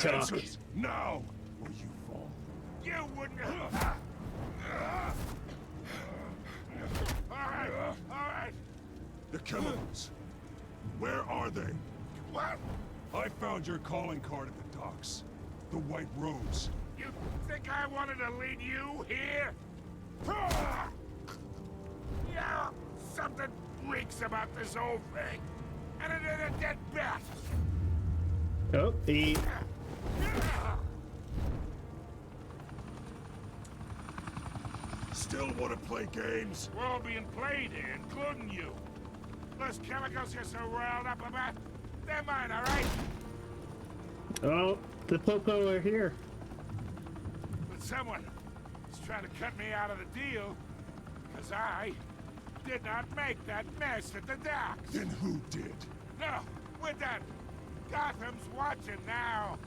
Answers now, or you fall. You wouldn't. All right. The chemicals. Where are they? What? I found your calling card at the docks. The White Rose. You think I wanted to lead you here? Yeah, something reeks about this whole thing. And it is a dead bat. Oh, he... Still want to play games? We're all being played here, including you. Those chemicals you're so riled up about, they're mine, all right? Oh, the Popo are here. But someone is trying to cut me out of the deal, because I did not make that mess at the docks. Then who did? No, we're done. Gotham's watching now.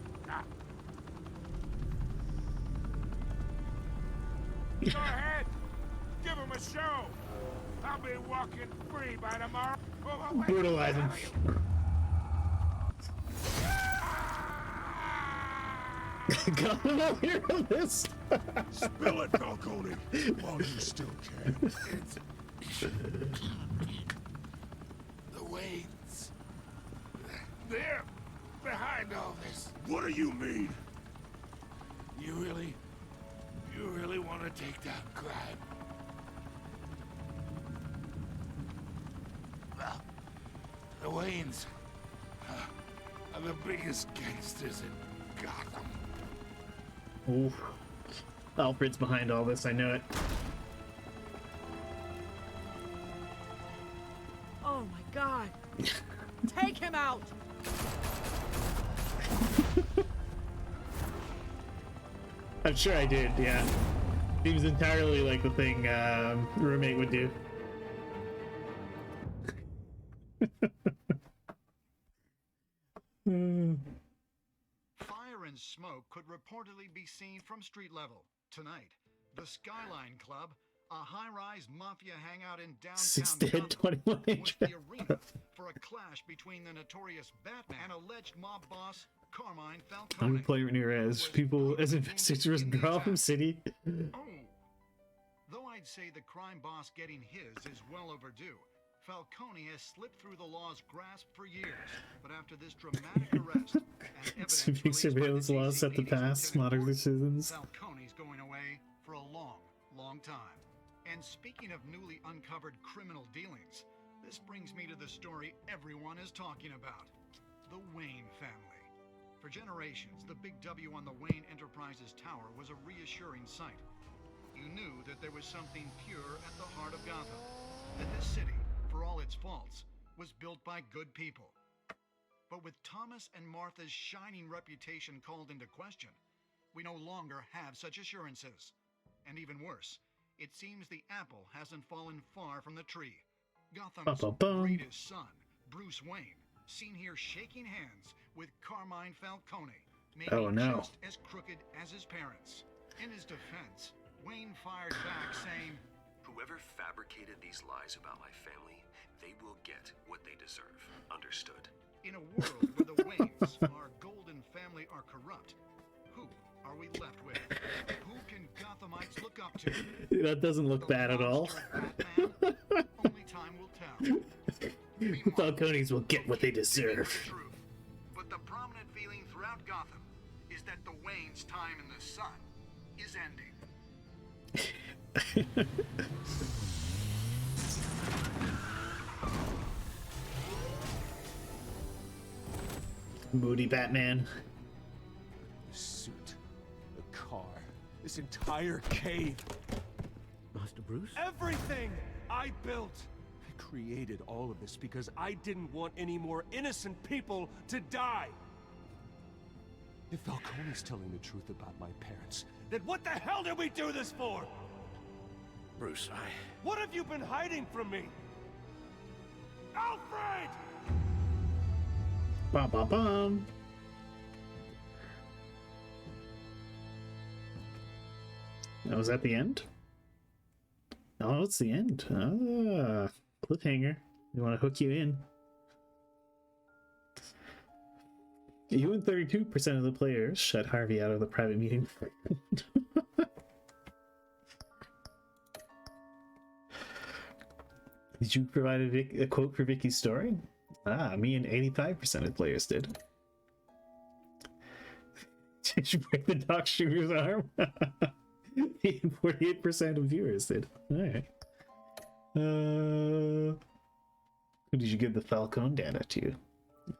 Go ahead. Give him a show. I'll be walking free by tomorrow. Brutalize him. Gotham over here on this. Spill it, Falcone, while you still can. The Waynes. They're behind all this. What do you mean? You really want to take down crime? Well, the Waynes are the biggest gangsters in Gotham. Ooh. Alfred's behind all this, I know it. Oh my god! Take him out! I'm sure I did, yeah. Seems entirely like the thing roommate would do. Fire and smoke could reportedly be seen from street level. Tonight, the Skyline Club, a high-rise mafia hangout in downtown 6 dead, Gotham, 21 was injured. the arena for a clash between the notorious Batman and alleged mob boss Carmine Falcone. Unemployment near as people as investigators in Gotham City. Though I'd say the crime boss getting his is well overdue, Falcone has slipped through the law's grasp for years. But after this dramatic arrest and evidence Civic surveillance laws set the past, modern citizens. Falcone's going away for a long, long time. And speaking of newly uncovered criminal dealings, this brings me to the story everyone is talking about. The Wayne family. For generations, the big W on the Wayne Enterprises tower was a reassuring sight. You knew that there was something pure at the heart of Gotham. That this city, for all its faults, was built by good people. But with Thomas and Martha's shining reputation called into question, we no longer have such assurances. And even worse, it seems the apple hasn't fallen far from the tree. Gotham's greatest son, Bruce Wayne, seen here shaking hands with Carmine Falcone, maybe just as crooked as his parents. In his defense, Wayne fired back saying, "Whoever fabricated these lies about my family, they will get what they deserve. Understood?" In a world where the Waynes, our golden family, are corrupt, who are we left with? Who can Gothamites look up to? That doesn't look bad at all. Only time will tell. Falcones will get what they deserve. But the prominent feeling throughout Gotham is that the Waynes' time in the sun is ending. Moody Batman. The suit. The car, this entire cave. Master Bruce? Everything I built! I created all of this because I didn't want any more innocent people to die! If Falcone's telling the truth about my parents, then what the hell did we do this for? Bruce, What have you been hiding from me? Alfred! Bum bum bum. Oh, was that the end? Oh, it's the end. Ah, cliffhanger. They want to hook you in. You and 32% of the players shut Harvey out of the private meeting. Did you provide a quote for Vicky's story? Ah, me and 85% of players did. Did you break the dock shooter's arm? 48% of viewers did. Alright. Who did you give the Falcone data to?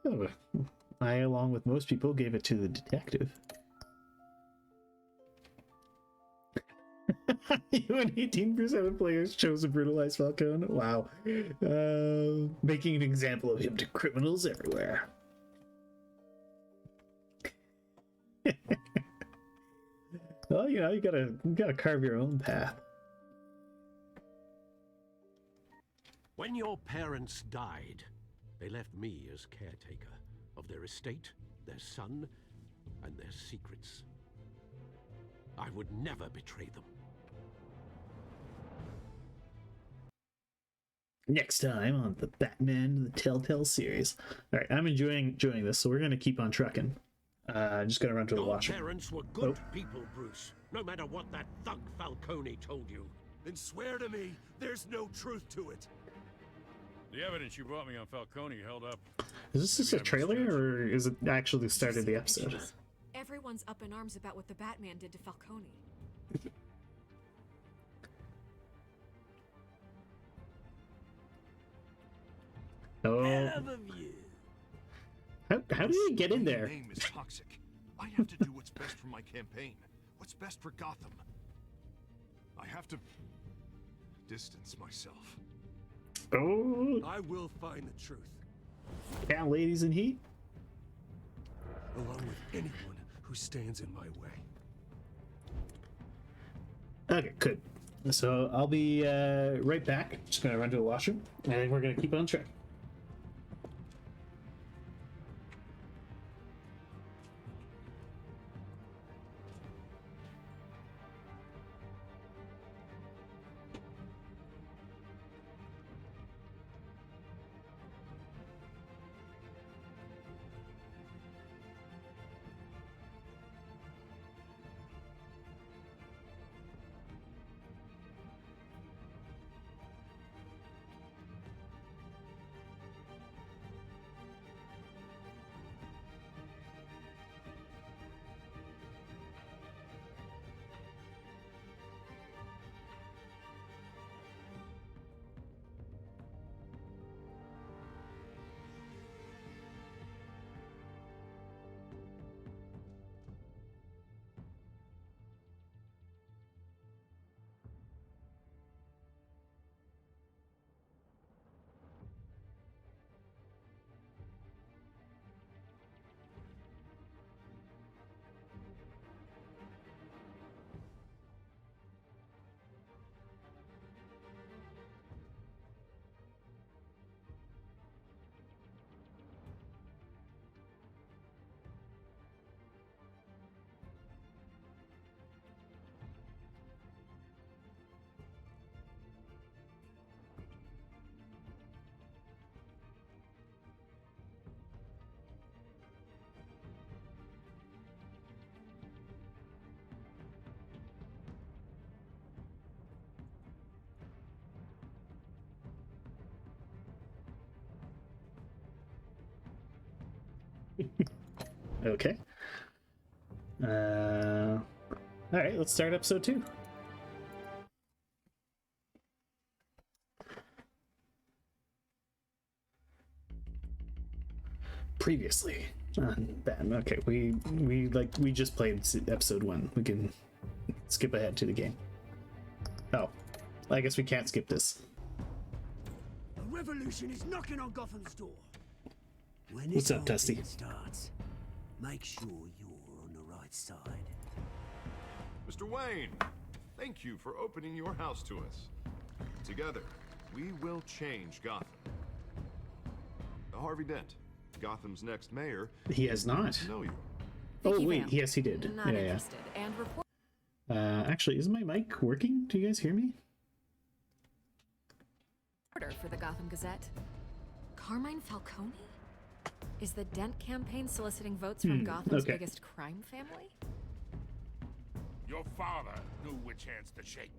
Oh, I, along with most people, gave it to the detective. You and 18% of players chose to brutalize Falcone. Wow. Making an example of him to criminals everywhere. Well, you know, you gotta carve your own path. when your parents died, they left me as caretaker of their estate, their son, and their secrets. I would never betray them. Next time on the Batman the Telltale series. All right, I'm enjoying this, so we're gonna keep on trucking. Just gonna run to the washroom. Your parents were good people, Bruce. No matter what that thug Falcone told you. Then swear to me, there's no truth to it. The evidence you brought me on Falcone held up. Is this just a trailer, or is it actually the start of the episode? Everyone's up in arms about what the Batman did to Falcone. Oh. Hell of a view. How did he get in there? My name is toxic. I have to do what's best for my campaign. What's best for Gotham. I have to distance myself. Oh. I will find the truth. Yeah, ladies in heat. Along with anyone who stands in my way. Okay, good. So I'll be right back. Just gonna run to the washroom, and then we're gonna keep on track. Okay. All right, let's start episode 2. Previously Bad. Okay, we just played episode 1. We can skip ahead to the game. Oh, I guess we can't skip this. A revolution is knocking on Gotham's door. When What's up, Dusty? Starts, make sure you're on the right side. Mr. Wayne, thank you for opening your house to us. Together, we will change Gotham. Harvey Dent, Gotham's next mayor. He has not. Know you. Oh wait, yes he did. Not interested. And report. Actually, is my mic working? Do you guys hear me? Order for the Gotham Gazette. Carmine Falcone? Is the Dent campaign soliciting votes from Gotham's biggest crime family? Your father knew which hands to shake.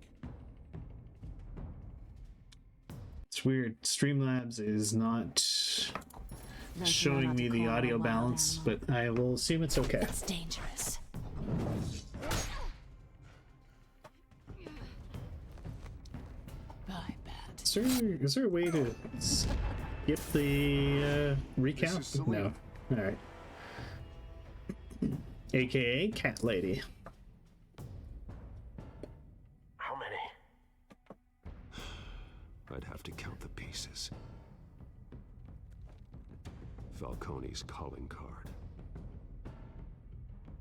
It's weird. Streamlabs is not showing me the audio balance, but I will assume it's okay. It's dangerous. Bye, Bat. Is there a way to skip the recount? No. Alright. AKA Cat Lady. How many? I'd have to count the pieces. Falcone's calling card.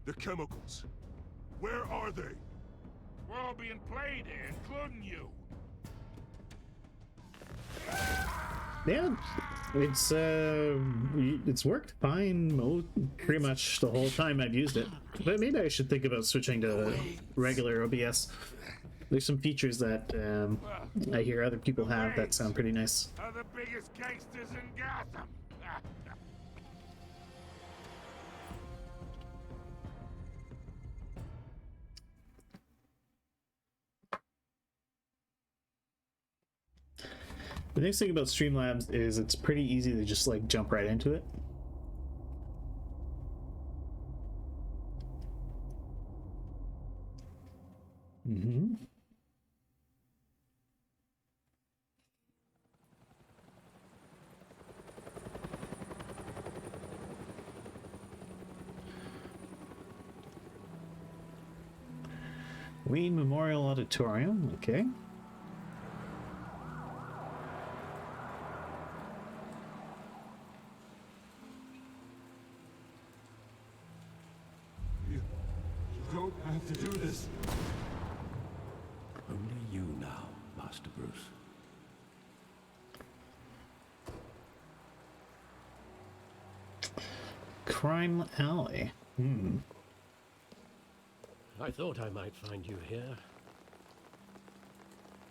The chemicals. Where are they? We're all being played here, including you. Yeah, it's worked fine pretty much the whole time I've used it. But maybe I should think about switching to regular OBS. There's some features that I hear other people have that sound pretty nice. Are the biggest gangsters in Gotham. The nice thing about Streamlabs is it's pretty easy to just like jump right into it. Wayne Memorial Auditorium, okay. You don't have to do this. Only you now, Master Bruce. Crime Alley. I thought I might find you here.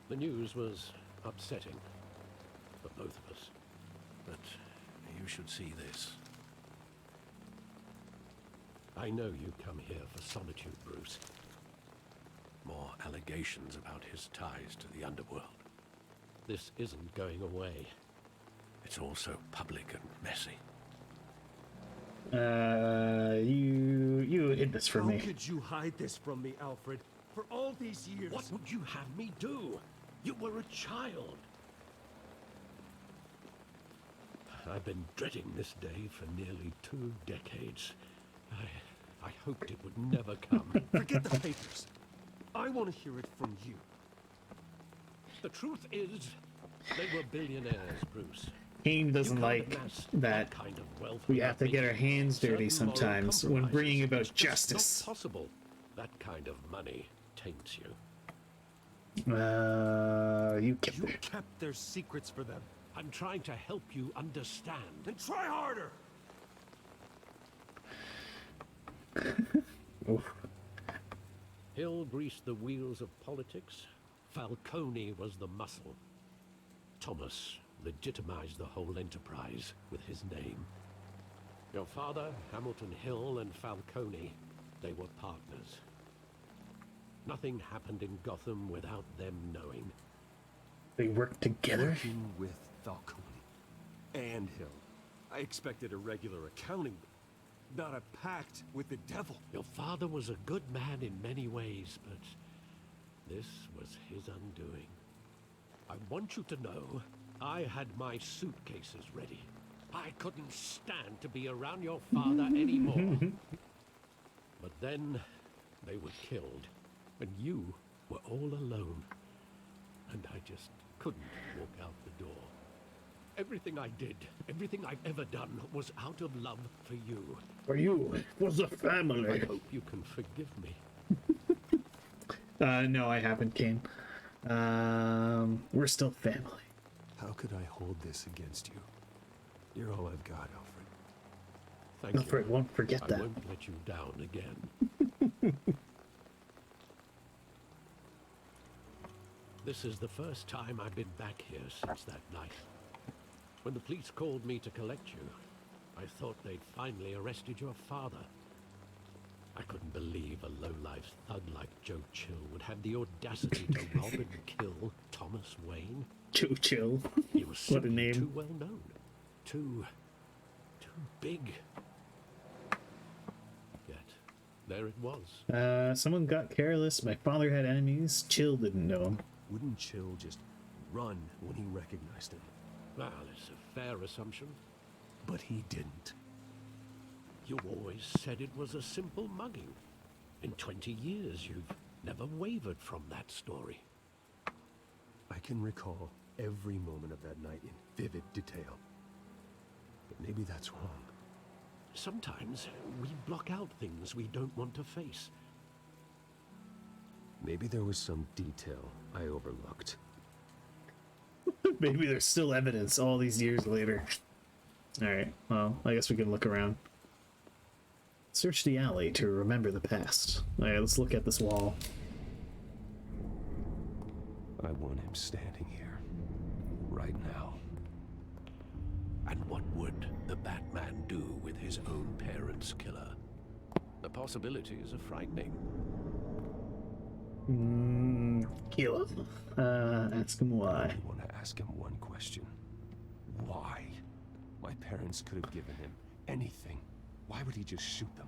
The news was upsetting for both of us. But you should see this. I know you come here for solitude, Bruce. More allegations about his ties to the underworld. This isn't going away. It's also public and messy. You hid this from me. How could you hide this from me, Alfred? For all these years? What would you have me do? You were a child. I've been dreading this day for nearly 2 decades. I hoped it would never come. Forget the papers. I want to hear it from you. The truth is, they were billionaires, Bruce. Kane doesn't like that we have to get our hands dirty sometimes when bringing about justice. It's not possible. That kind of money taints you. You kept their secrets for them. I'm trying to help you understand. Then try harder. Hill greased the wheels of politics. Falcone was the muscle. Thomas legitimized the whole enterprise with his name. Your father, Hamilton Hill, and Falcone, they were partners. Nothing happened in Gotham without them knowing. They worked together? Working with Falcone and Hill. I expected a regular accounting, not a pact with the devil. Your father was a good man in many ways, but this was his undoing. I want you to know I had my suitcases ready. I couldn't stand to be around your father anymore. But then they were killed, and you were all alone. And I just couldn't walk out the door. Everything I did, everything I've ever done, was out of love for you. For you, it was a family. I hope you can forgive me. No, I haven't, Kane. We're still family. How could I hold this against you? You're all I've got, Alfred. Thank you. Alfred won't forget that. I won't let you down again. This is the first time I've been back here since that night. When the police called me to collect you, I thought they'd finally arrested your father. I couldn't believe a low-life thug like Joe Chill would have the audacity to rob and kill Thomas Wayne. Joe Chill. He was What a simply name. too well known. Too big. Yet, there it was. Someone got careless. My father had enemies. Chill didn't know him. Wouldn't Chill just run when he recognized him? Well, it's a fair assumption. But he didn't. You always said it was a simple mugging. In 20 years, you've never wavered from that story. I can recall every moment of that night in vivid detail. But maybe that's wrong. Sometimes we block out things we don't want to face. Maybe there was some detail I overlooked. Maybe there's still evidence all these years later. Alright, well, I guess we can look around. Search the alley to remember the past. Alright, let's look at this wall. I want him standing here. Right now. And what would the Batman do with his own parents' killer? The possibilities are frightening. Kill him. Ask him why. I want to ask him one question. Why? My parents could have given him anything. Why would he just shoot them?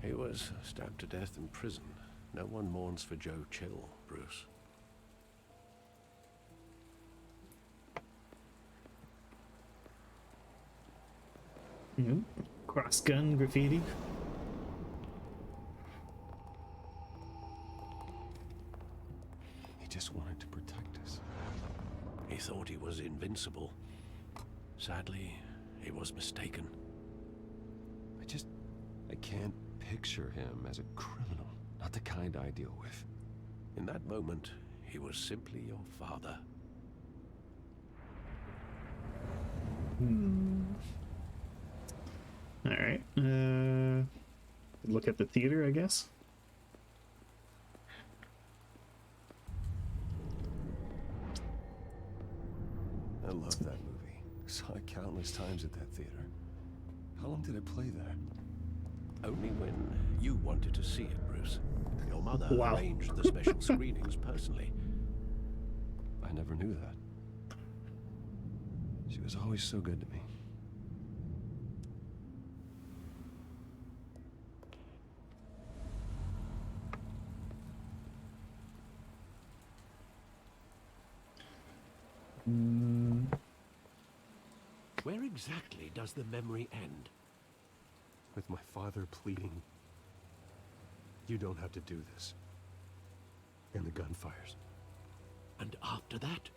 He was stabbed to death in prison. No one mourns for Joe Chill, Bruce. Cross-gun graffiti. He just wanted to protect us. He thought he was invincible. Sadly, he was mistaken. I can't picture him as a criminal. Not the kind I deal with. In that moment, he was simply your father. Alright. Look at the theater, I guess. I love that movie. Saw it countless times at that theater. How long did it play there? Only when you wanted to see it, Bruce. Your mother Wow. arranged the special screenings personally. I never knew that. She was always so good to me. Where exactly does the memory end? With my father pleading, "You don't have to do this." And the gunfires. And after that?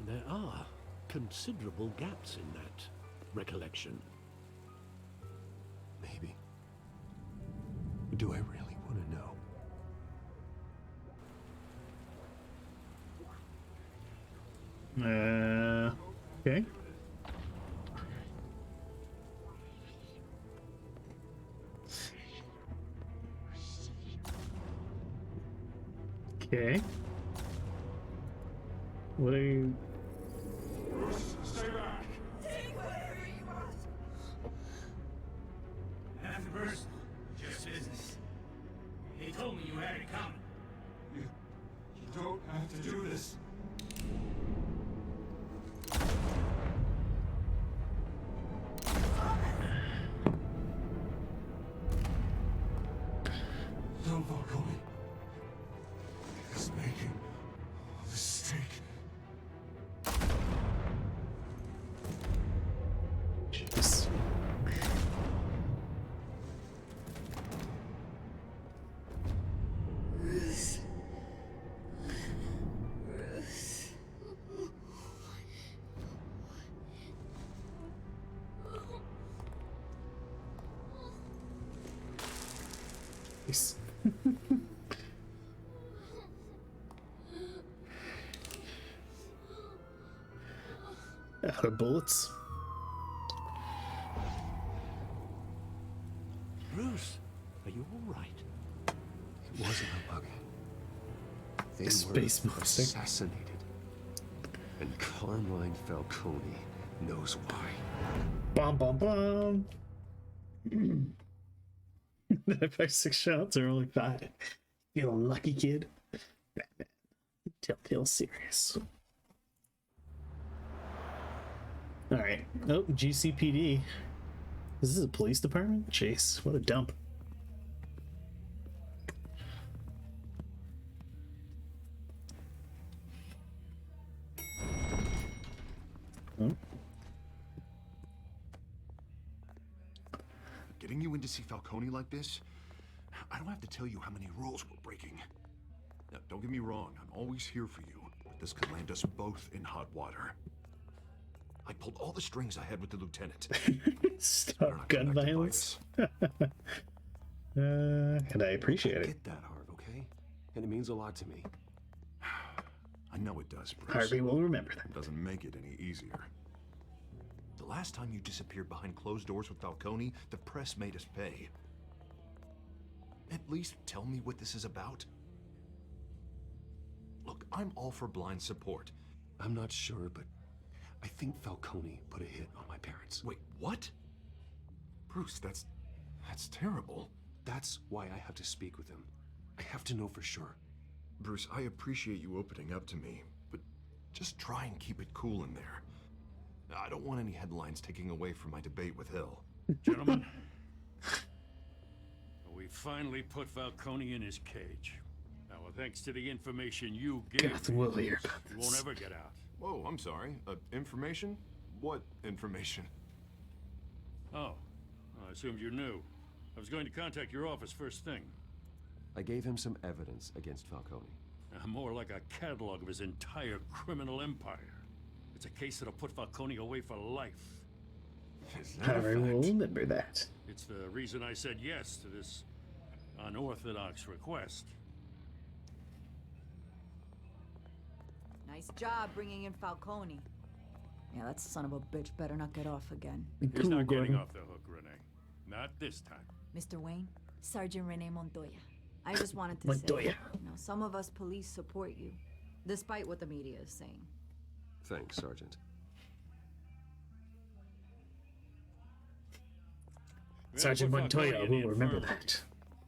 There are considerable gaps in that recollection. Maybe. Do I really want to know? Okay. Okay. What are you... Stay back! Take whatever you want. Nothing personal, just business. He told me you had it coming. You don't have to do this. Don't Falcone is making a mistake. Nice. Out of bullets. Bruce, are you all right? It wasn't a bug. They Space were monster. assassinated. And Carmine Falcone knows why. Bom bom bom. If I 6 shots or only 5. Feeling lucky, kid. Batman. Telltale series. Alright. Oh, GCPD. Is this a police department? Chase. What a dump. Oh. Getting you in to see Falcone like this? I don't have to tell you how many rules we're breaking. Now, don't get me wrong, I'm always here for you, but this could land us both in hot water. I pulled all the strings I had with the lieutenant. Stop gun violence. And I appreciate it. Get that, Harv, okay? And it means a lot to me. I know it does, Bruce. Harvey will remember that. It doesn't make it any easier. The last time you disappeared behind closed doors with Falcone, the press made us pay. At least tell me what this is about. Look, I'm all for blind support. I'm not sure, but I think Falcone put a hit on my parents. Wait, what? Bruce, that's terrible. That's why I have to speak with him. I have to know for sure. Bruce, I appreciate you opening up to me, but just try and keep it cool in there. I don't want any headlines taking away from my debate with Hill. Gentlemen, we finally put Falcone in his cage. Now, thanks to the information you gave Gotham will hear about he this. won't ever get out. Whoa, I'm sorry. Information? What information? Oh, I assumed you knew. I was going to contact your office first thing. I gave him some evidence against Falcone. More like a catalog of his entire criminal empire. It's a case that'll put Falcone away for life. Harvey will remember that. It's the reason I said yes to this unorthodox request. Nice job bringing in Falcone. Yeah, that son of a bitch better not get off again. He's not getting off the hook, Renee. Not this time. Mr. Wayne, Sergeant Renee Montoya. I just wanted to Montoya. say, some of us police support you, despite what the media is saying. Thanks, Sergeant. Sergeant Montoya will remember that.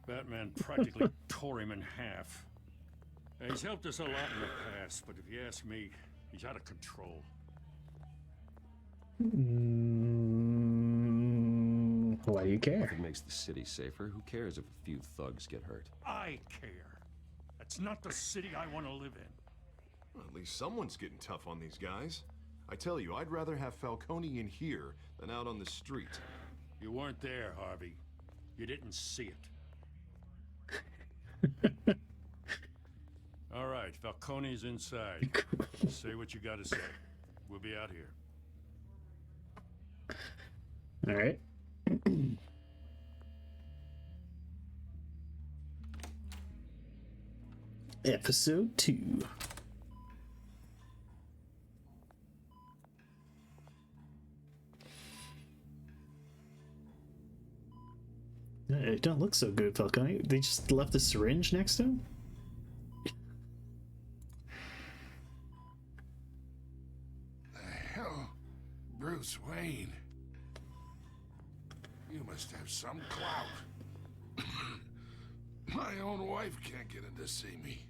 Batman practically tore him in half. He's helped us a lot in the past, but if you ask me, he's out of control. Why do you care? If it makes the city safer, who cares if a few thugs get hurt? I care. That's not the city I want to live in. Well, at least someone's getting tough on these guys. I tell you, I'd rather have Falcone in here than out on the street. You weren't there, Harvey. You didn't see it. All right, Falcone's inside. Say what you gotta say. We'll be out here. All right. Episode 2. It don't look so good, Falcone. They just left the syringe next to him? The hell? Bruce Wayne. You must have some clout. My own wife can't get in to see me.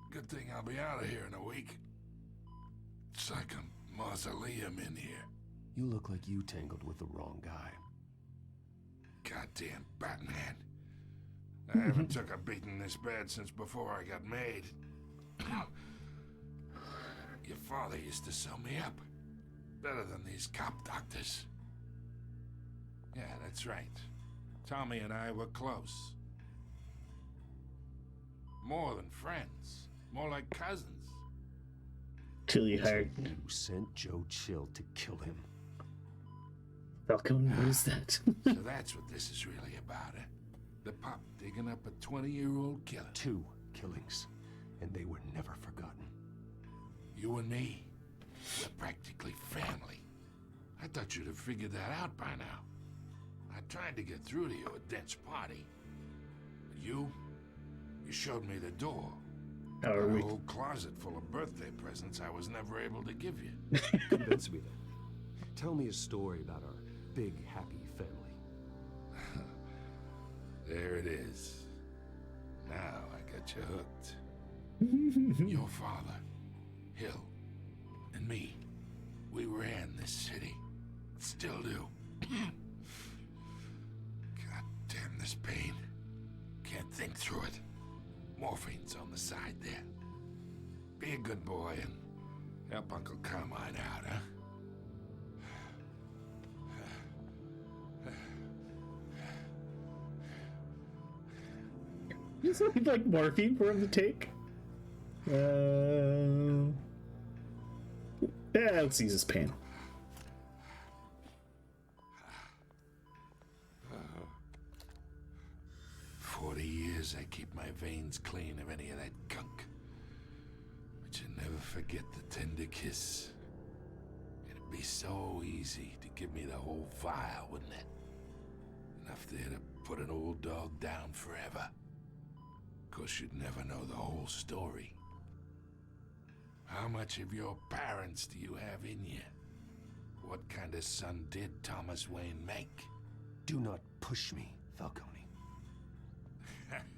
Good thing I'll be out of here in a week. It's like a mausoleum in here. You look like you tangled with the wrong guy. Goddamn Batman. I haven't took a beating this bad since before I got made. Your father used to sew me up. Better than these cop doctors. Yeah, that's right. Tommy and I were close. More than friends. More like cousins. Till you hired. You sent Joe Chill to kill him. Falcone knows that. So that's what this is really about, eh? The pup digging up a 20-year-old killer. 2 killings, and they were never forgotten. You and me, we're practically family. I thought you'd have figured that out by now. I tried to get through to you at Dent's party. But you showed me the door. A whole closet full of birthday presents I was never able to give you. Convince me then. Tell me a story about our big, happy family. There it is. Now I got you hooked. Your father, Hill, and me, we ran this city. Still do. God damn this pain. Can't think through it. Morphine's on the side there. Be a good boy and help Uncle Carmine out, huh? You need like morphine for him to take? Yeah, let's use his pain. Uh, 40 years I keep my veins clean of any of that gunk. But you never forget the tender kiss. It'd be so easy to give me the whole vial, wouldn't it? Enough there to put an old dog down forever. Of course, you'd never know the whole story. How much of your parents do you have in you? What kind of son did Thomas Wayne make? Do not push me, Falcone.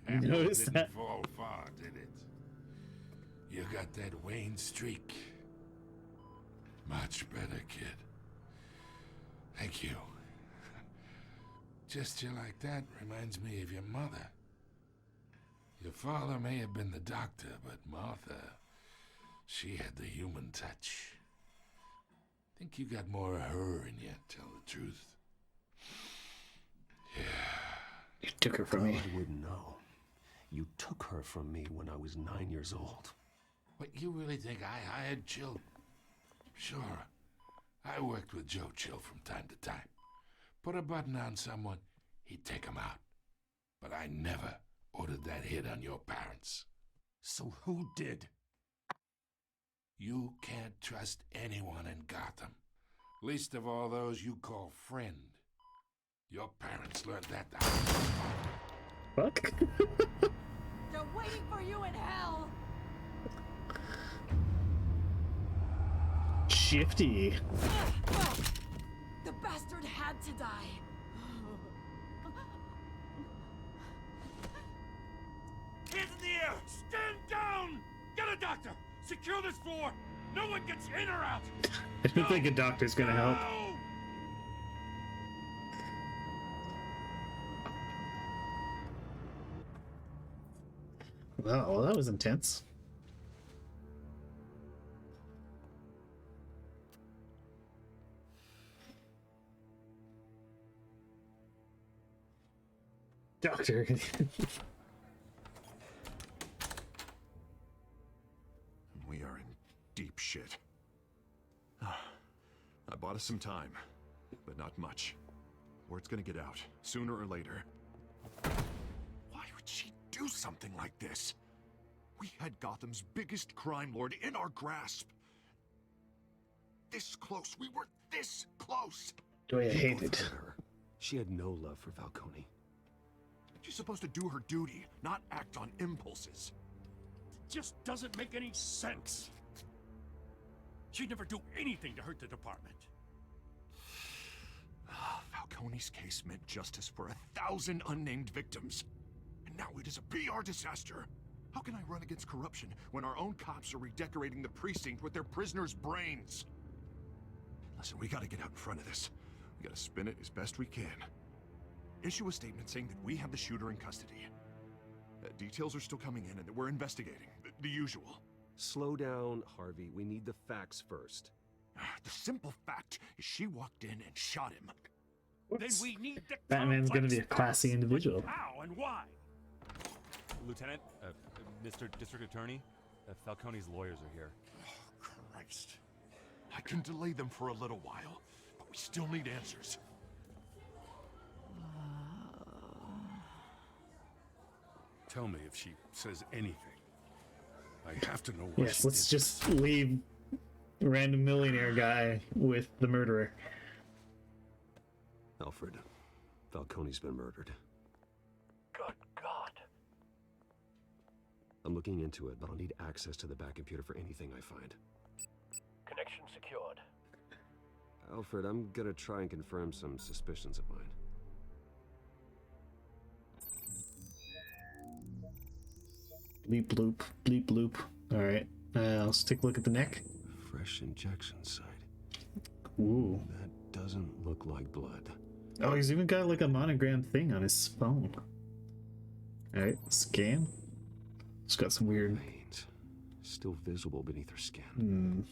Notice Didn't that? fall far, did it? You got that Wayne streak. Much better, kid. Thank you. Gesture like that reminds me of your mother. Your father may have been the doctor, but Martha, she had the human touch. Think you got more of her in you, tell the truth. Yeah. You took her from me. I wouldn't know. You took her from me when I was 9 years old. What, you really think I hired Chill? Sure. I worked with Joe Chill from time to time. Put a button on someone, he'd take him out. But I never ordered that hit on your parents. So who did? You can't trust anyone in Gotham. Least of all those you call friend. Your parents learned that the Fuck? They're waiting for you in hell! Shifty. The bastard had to die. Hands in the air! Stand down! Get a doctor! Secure this floor! No one gets in or out! I don't think a doctor's gonna help. Well, that was intense. Doctor. We are in deep shit. I bought us some time, but not much. Word's gonna get out, sooner or later. Why would she do something like this? We had Gotham's biggest crime lord in our grasp. This close, we were this close! Do I hate it? Her. She had no love for Falcone. She's supposed to do her duty, not act on impulses. Just doesn't make any sense. She'd never do anything to hurt the department. Falcone's case meant justice for 1,000 unnamed victims. And now it is a PR disaster. How can I run against corruption when our own cops are redecorating the precinct with their prisoners' brains? Listen, we gotta get out in front of this. We gotta spin it as best we can. Issue a statement saying that we have the shooter in custody. Details are still coming in and that we're investigating. The usual. Slow down, Harvey. We need the facts first. The simple fact is she walked in and shot him. Then we need the Batman's gonna be a classy individual. how and why. Lieutenant, Mr. District Attorney, Falcone's lawyers are here. Oh, Christ. I can delay them for a little while, but we still need answers. Tell me if she says anything. I have to know what Yes, let's just leave random millionaire guy with the murderer. Alfred, Falcone's been murdered. Good God. I'm looking into it, but I'll need access to the back computer for anything I find. Connection secured. Alfred, I'm gonna try and confirm some suspicions of mine. Bleep bloop, bleep bloop. Alright, let's take a look at the neck. Fresh injection site. Ooh. That doesn't look like blood. Oh, he's even got like a monogram thing on his phone. Alright, scan. It's got some weird... Veins. Still visible beneath her skin.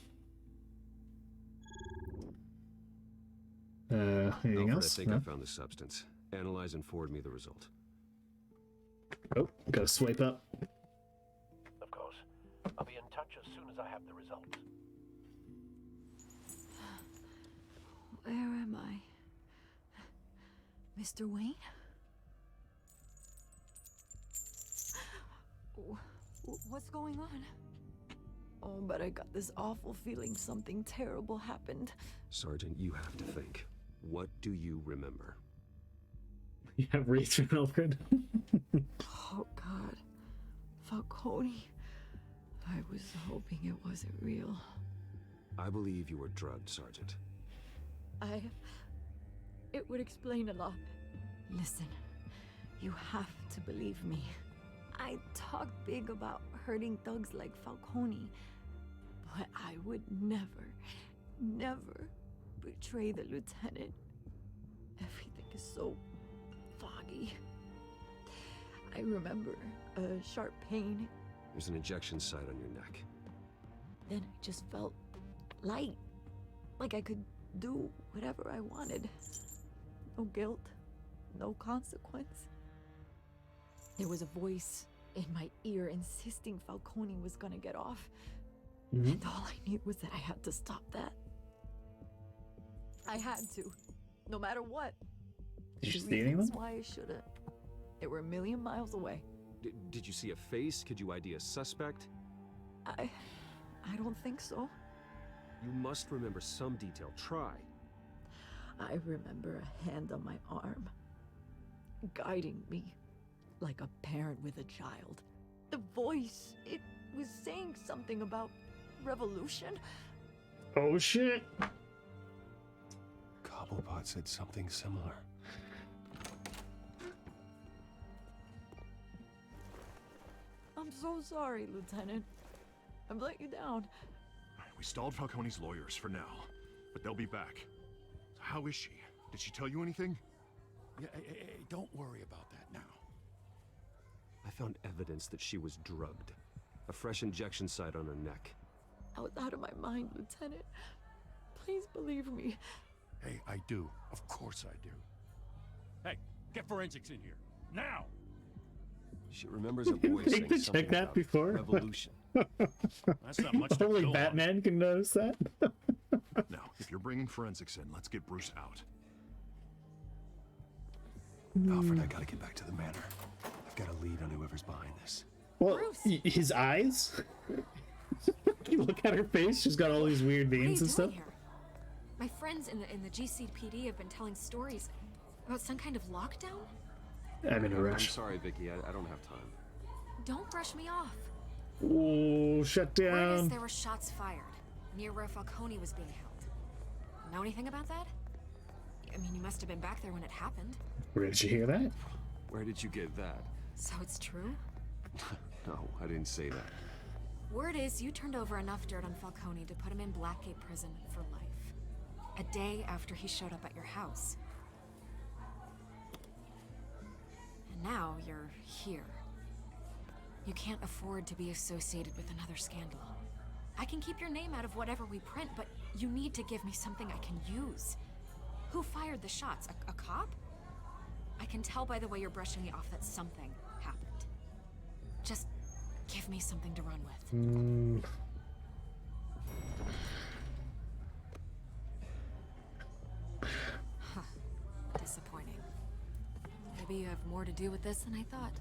Anything Alfred, else? I think No? I found the substance. Analyze and forward me the result. Oh, gotta swipe up. Of course. I'll be in touch as soon as I have the results. Where am I? Mr. Wayne? What's going on? Oh, but I got this awful feeling something terrible happened. Sergeant, you have to think. What do you remember? Yeah, read through Alfred. Oh, God. Falcone. I was hoping it wasn't real. I believe you were drugged, Sergeant. It would explain a lot. Listen, you have to believe me. I talk big about hurting thugs like Falcone, but I would never, never betray the lieutenant. Everything is so foggy. I remember a sharp pain. There's an injection site on your neck. Then I just felt light, like I could do whatever I wanted. No guilt, no consequence. There was a voice in my ear insisting Falcone was gonna get off. And all I knew was that I had to stop that. I had to, no matter what. Did you The see anyone? reasons why I shouldn't. They were a million miles away. Did you see a face? Could you ID a suspect? I don't think so. You must remember some detail. Try. I remember a hand on my arm, guiding me like a parent with a child. The voice, it was saying something about revolution. Oh shit! Cobblepot said something similar. I'm so sorry, Lieutenant. I've let you down. We stalled Falcone's lawyers for now, but they'll be back. How is she? Did she tell you anything? Yeah, hey, don't worry about that now. I found evidence that she was drugged. A fresh injection site on her neck. I was out of my mind, Lieutenant. Please believe me. Hey, I do. Of course I do. Hey, get forensics in here. Now! She remembers a voice saying to something check that about before? revolution. That's not much to Only go on. Batman can notice that. Now, if you're bringing forensics in, let's get Bruce out. Alfred, I gotta get back to the manor. I've got a lead on whoever's behind this. Well, his eyes? You look at her face, she's got all these weird veins and stuff. Here? My friends in the GCPD have been telling stories about some kind of lockdown. I'm in a rush. I'm sorry, Vicky. I don't have time. Don't brush me off. Oh, shut Word is down. there were shots fired near where Falcone was being held. Know anything about that? I mean, you must have been back there when it happened. Where did you hear that? Where did you get that? So it's true? No, I didn't say that. Word is you turned over enough dirt on Falcone to put him in Blackgate Prison for life. A day after he showed up at your house. And now you're here. You can't afford to be associated with another scandal. I can keep your name out of whatever we print, but you need to give me something I can use. Who fired the shots? A cop? I can tell by the way you're brushing me off that something happened. Just give me something to run with. Huh. Disappointing. Maybe you have more to do with this than I thought.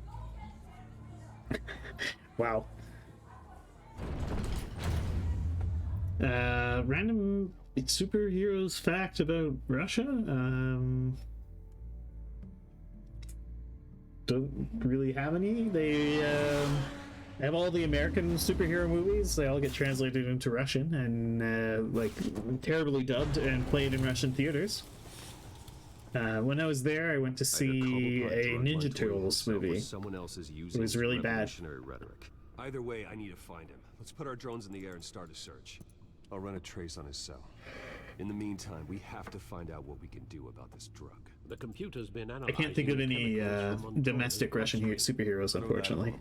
Wow. Random superheroes fact about Russia. Don't really have any. They have all the American superhero movies. They all get translated into Russian and like terribly dubbed and played in Russian theaters. When I was there, I went to see a Ninja Turtles movie. Someone else is It using was really bad. revolutionary rhetoric. Either way, I need to find him. Let's put our drones in the air and start a search. I'll run a trace on his cell. In the meantime, we have to find out what we can do about this drug. The computer's been I analyzing can't think of the any chemicals from domestic Russian superheroes, unfortunately.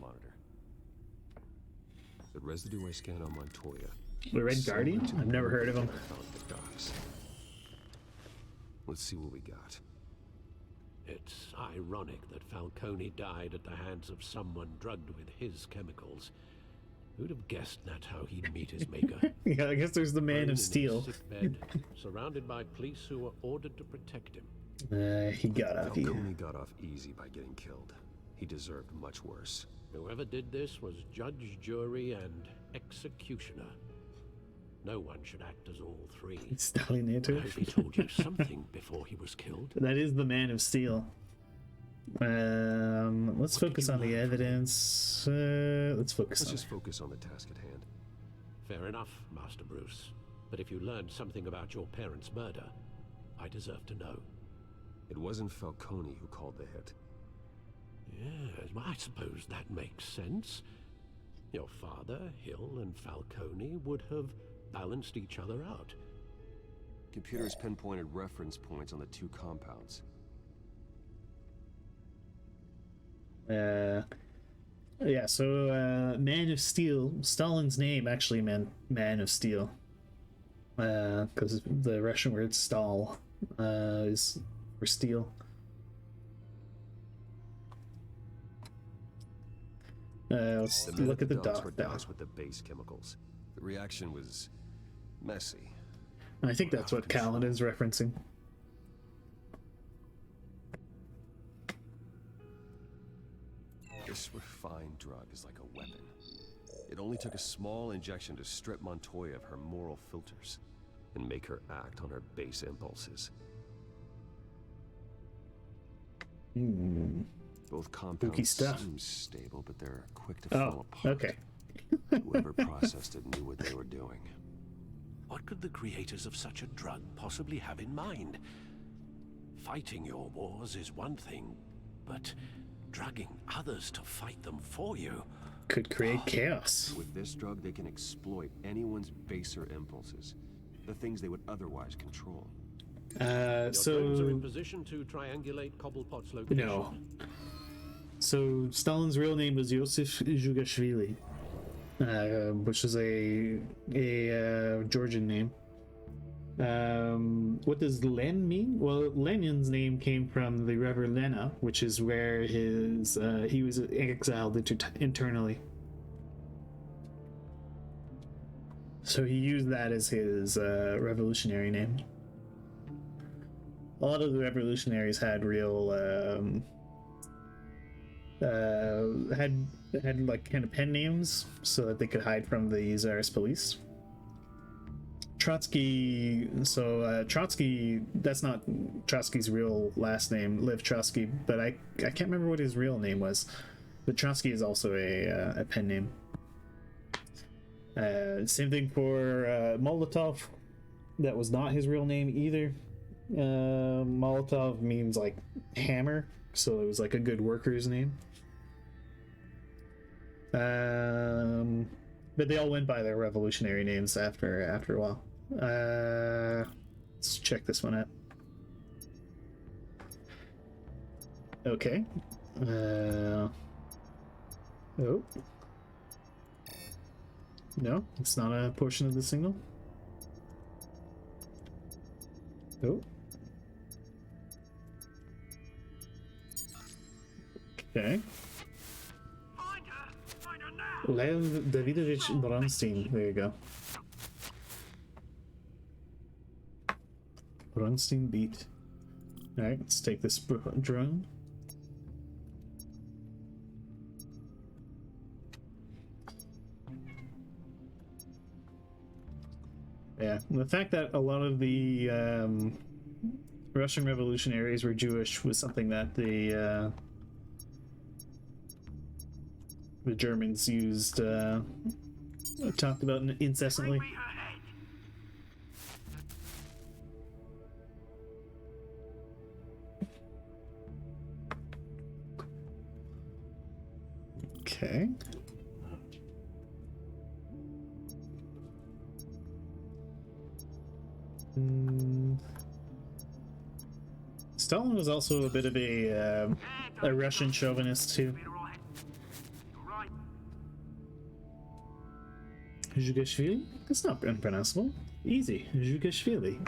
The residue I scanned on Montoya. The Red Guardian? I've never heard of him. Let's see what we got. It's ironic that Falcone died at the hands of someone drugged with his chemicals. Who'd have guessed that's how he'd meet his maker? Yeah, I guess there's the Man Lying of in his Steel. sick bed, surrounded by police who were ordered to protect him. He got off easy. Falcone got off easy by getting killed. He deserved much worse. Whoever did this was judge, jury, and executioner. No one should act as all three. Stalinator. I hope he told you something before he was killed. That is the Man of Steel. Let's focus on the evidence. Let's focus Let's on just focus on the task at hand. Fair enough, Master Bruce. But if you learned something about your parents' murder, I deserve to know. It wasn't Falcone who called the hit. Yes, well, I suppose that makes sense. Your father, Hill, and Falcone would have balanced each other out. Computers pinpointed reference points on the two compounds. Yeah, so Man of Steel, Stalin's name actually meant Man of Steel. Because the Russian word Stal is for steel. Let's look at the dogs were doc. doused with the base chemicals. The reaction was messy. I think that's what Callan is referencing. This refined drug is like a weapon. It only took a small injection to strip Montoya of her moral filters and make her act on her base impulses. Both compounds seem stable, but they're quick to fall apart. Okay. Whoever processed it knew what they were doing. What could the creators of such a drug possibly have in mind? Fighting your wars is one thing, but drugging others to fight them for you could create chaos. With this drug, they can exploit anyone's baser impulses, the things they would otherwise control. Your drones are So in position to triangulate Cobblepot's location. no. So Stalin's real name was Yosif Zhugashvili, which is a Georgian name. What does Len mean? Well, Lenin's name came from the river Lena, which is where his he was exiled internally. So he used that as his revolutionary name. A lot of the revolutionaries had real had like kind of pen names so that they could hide from the Tsarist police. Trotsky, so Trotsky, that's not Trotsky's real last name, Lev Trotsky, but I can't remember what his real name was. But Trotsky is also a pen name. Same thing for Molotov. That was not his real name either. Molotov means like hammer, so it was like a good worker's name. But they all went by their revolutionary names after a while. Let's check this one out. Okay. Oh. No, it's not a portion of the signal. Oh. Okay. Lev Davidovich Bronstein. There you go. Bronstein beat. Alright, let's take this drone. Yeah, the fact that a lot of the Russian revolutionaries were Jewish was something that the Germans used, talked about incessantly. Okay. Stalin was also a bit of a Russian chauvinist too. Zhugashvili? That's not unpronounceable. Easy. Zhugashvili.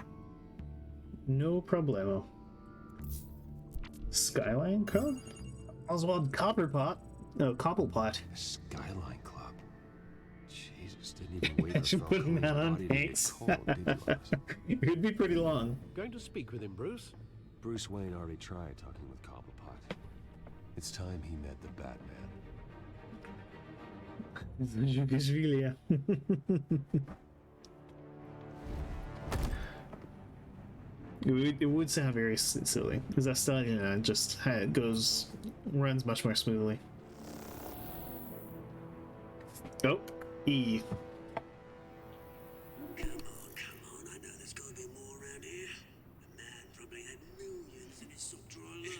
No problemo. Skyline Club? Oswald Copperpot. No, Cobblepot. Skyline Club. Jesus, didn't even wait for Imagine putting that on Hanks. It would be pretty long. Going to speak with him, Bruce? Bruce Wayne already tried talking with Cobblepot. It's time he met the Batman. Zhugashvili. It would sound very silly, because that stallion just runs much more smoothly. Oh, E. Come on, I know there's gonna be more around here. The man probably had millions in his sock drawer alone.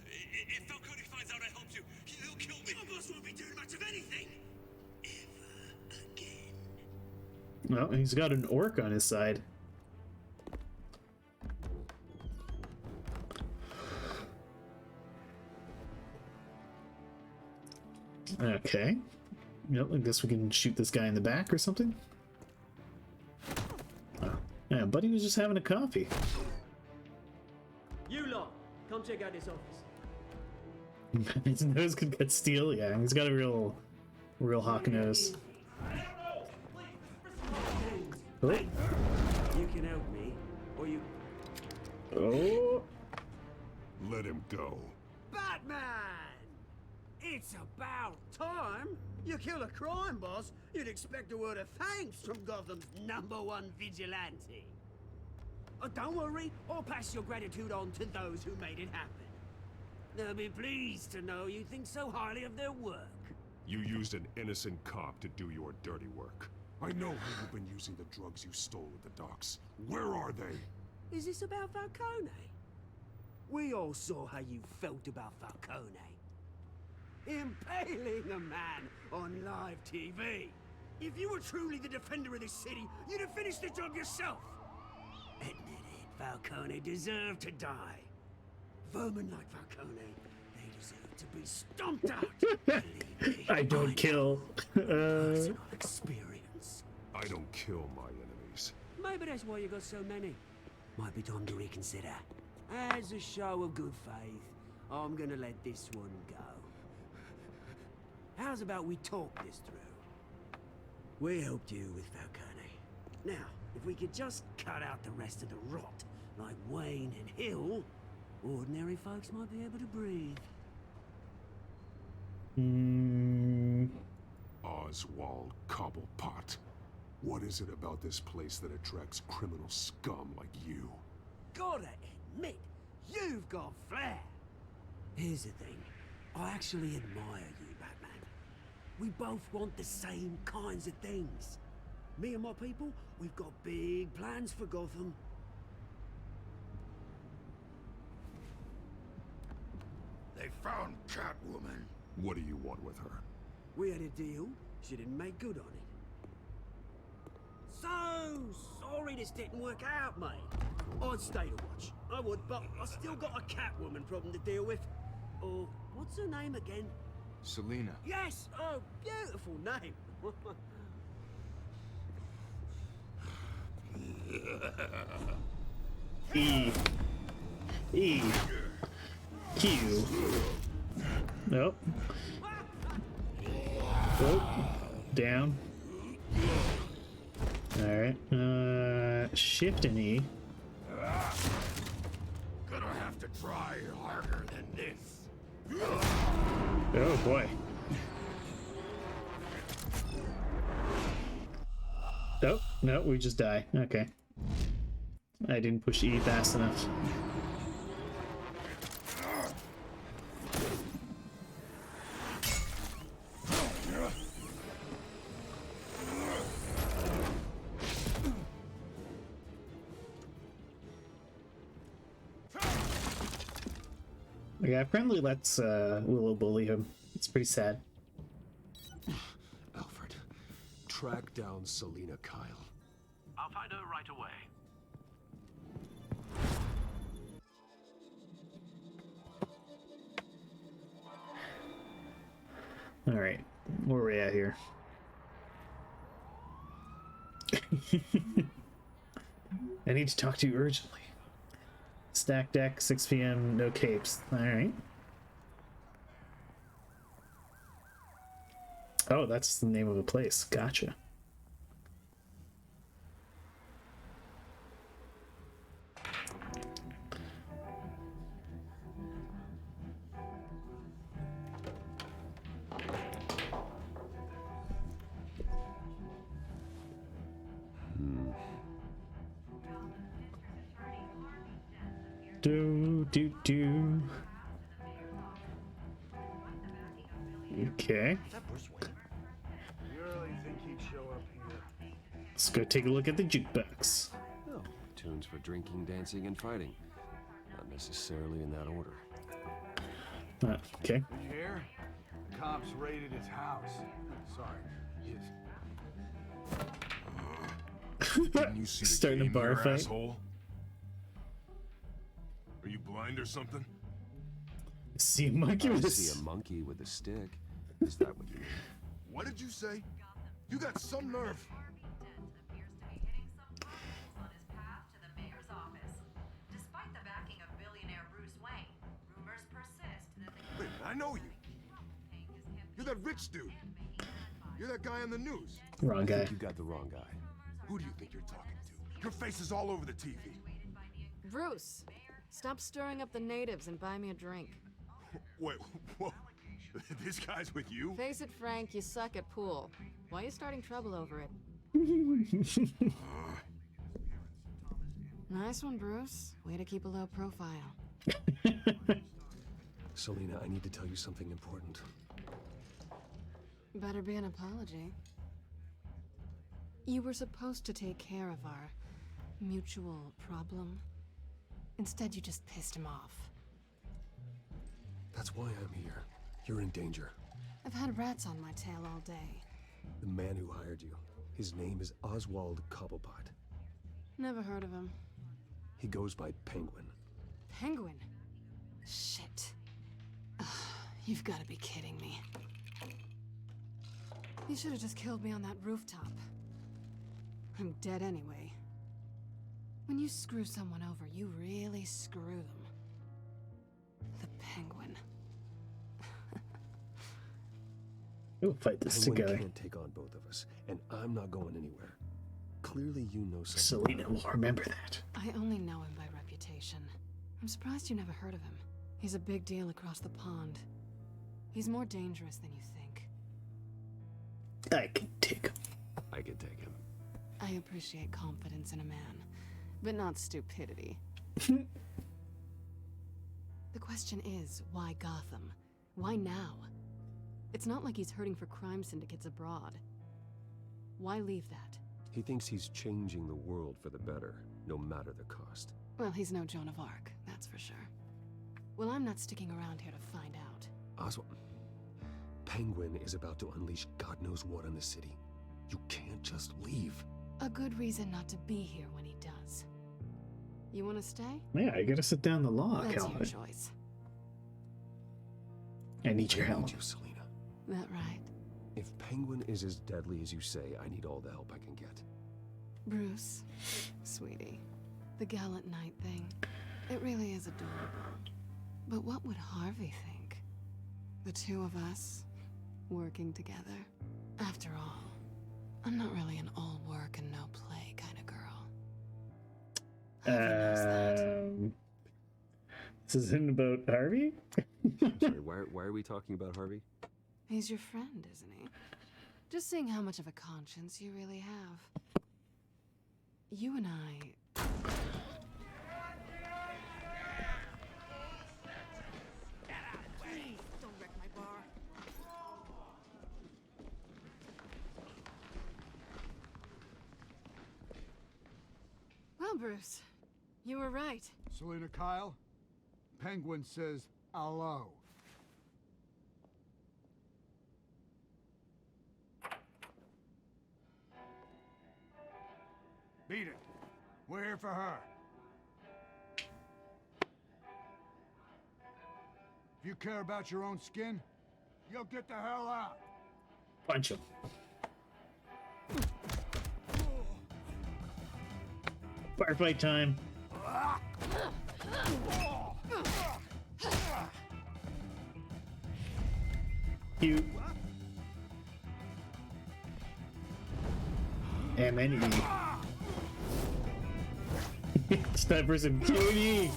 If Falcone finds out I helped you, he'll kill me. My boss won't be doing much of anything. Ever again. Well, he's got an orc on his side. Okay. Yep, I guess we can shoot this guy in the back or something. Oh. Yeah, Buddy was just having a coffee. You lot, come check out this office. His nose could cut steel. Yeah, he's got a real hawk nose. Oh. You can help me, or you... Oh. Let him go. Batman! It's about time. You kill a crime boss, you'd expect a word of thanks from Gotham's #1 vigilante. Oh, don't worry, I'll pass your gratitude on to those who made it happen. They'll be pleased to know you think so highly of their work. You used an innocent cop to do your dirty work. I know how you've been using the drugs you stole at the docks. Where are they? Is this about Falcone? We all saw how you felt about Falcone. Impaling a man on live TV. If you were truly the defender of this city, you'd have finished the job yourself. Admit it, Falcone deserved to die. Vermin like Falcone, they deserve to be stomped out. I don't kill. Personal experience. I don't kill my enemies. Maybe that's why you got so many. Might be time to reconsider. As a show of good faith, I'm gonna let this one go. How's about we talk this through? We helped you with Falcone. Now, if we could just cut out the rest of the rot, like Wayne and Hill, ordinary folks might be able to breathe. Oswald Cobblepot. What is it about this place that attracts criminal scum like you? Gotta admit, you've got flair. Here's the thing. I actually admire you, Batman. We both want the same kinds of things. Me and my people, we've got big plans for Gotham. They found Catwoman. What do you want with her? We had a deal. She didn't make good on it. So sorry this didn't work out, mate. I'd stay to watch. I would, but I still got a Catwoman problem to deal with. Oh, what's her name again? Selena. Yes! Oh, beautiful name. E. E. Q. Nope. Oh. Down. Alright. Shift and E. Gonna have to try harder than this. Oh boy. Oh, no, we just die. Okay. I didn't push E fast enough. Yeah, friendly lets Willow bully him. It's pretty sad. Alfred, track down Selina Kyle. I'll find her right away. Alright, where are we at here? I need to talk to you urgently. Stack deck, 6 p.m., no capes. Alright. Oh, that's the name of a place. Gotcha. Do. Okay. You really think he'd show up here? Let's go take a look at the jukebox. Oh, tunes for drinking, dancing, and fighting. Not necessarily in that order. Okay. Did you hear? The cops raided his house. Sorry, his. Didn't you see the Starting a game bar there, fight. asshole? Are you blind or something? See a monkey with I a see a monkey with a stick. Is that what you mean? What did you say? You got some nerve. Despite the backing of billionaire Bruce Wayne, rumors persist that the Wait, I know you. You're that rich dude. You're that guy on the news. Wrong I guy. think you got the wrong guy. Who do you think you're talking to? Your face is all over the TV. Bruce, stop stirring up the natives and buy me a drink. Wait, whoa. This guy's with you? Face it, Frank, you suck at pool. Why are you starting trouble over it? Nice one, Bruce. Way to keep a low profile. Selina, I need to tell you something important. Better be an apology. You were supposed to take care of our mutual problem. Instead, you just pissed him off. That's why I'm here. You're in danger. I've had rats on my tail all day. The man who hired you, his name is Oswald Cobblepot. Never heard of him. He goes by Penguin. Penguin? Shit. Ugh, you've got to be kidding me. You should have just killed me on that rooftop. I'm dead anyway. When you screw someone over, you really screw them. The Penguin. We'll fight this Penguin together. can't take on both of us, and I'm not going anywhere. Clearly you know something. Selina will remember that. I only know him by reputation. I'm surprised you never heard of him. He's a big deal across the pond. He's more dangerous than you think. I can take him. I can take him. I appreciate confidence in a man, but not stupidity. The question is, why Gotham? Why now? It's not like he's hurting for crime syndicates abroad. Why leave that? He thinks he's changing the world for the better, no matter the cost. Well, he's no Joan of Arc, that's for sure. Well, I'm not sticking around here to find out. Oswald, Penguin is about to unleash God knows what on the city. You can't just leave. A good reason not to be here when he does. You want to stay? Yeah, I gotta sit down the log, That's your helmet. choice. I need your I need helmet. you, Selina. That right? If Penguin is as deadly as you say, I need all the help I can get. Bruce, sweetie, the gallant knight thing, it really is adorable. But what would Harvey think? The two of us, working together? After all, I'm not really an all work and no play kind of girl. Harvey knows that. This isn't about Harvey? Sorry, why are we talking about Harvey? He's your friend, isn't he? Just seeing how much of a conscience you really have. you and I... Don't wreck my bar. Well, Bruce, you were right. Selena Kyle, Penguin says hello. Beat it. We're here for her. If you care about your own skin, you'll get the hell out. Punch him. Firefight time. Cute. And then it's time for some cutie.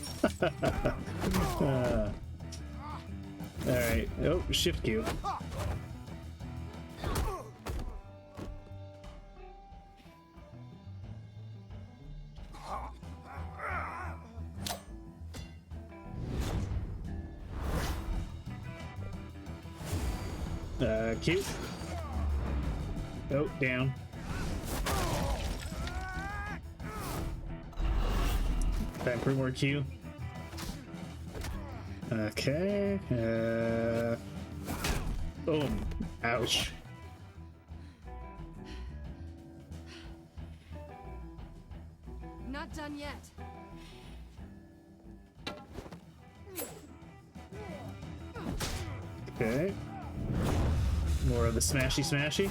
Alright. Oh, shift Q. Q. Oh, down. Time for more Q. Okay. Boom. Ouch. Not done yet. Okay. More of the smashy smashy.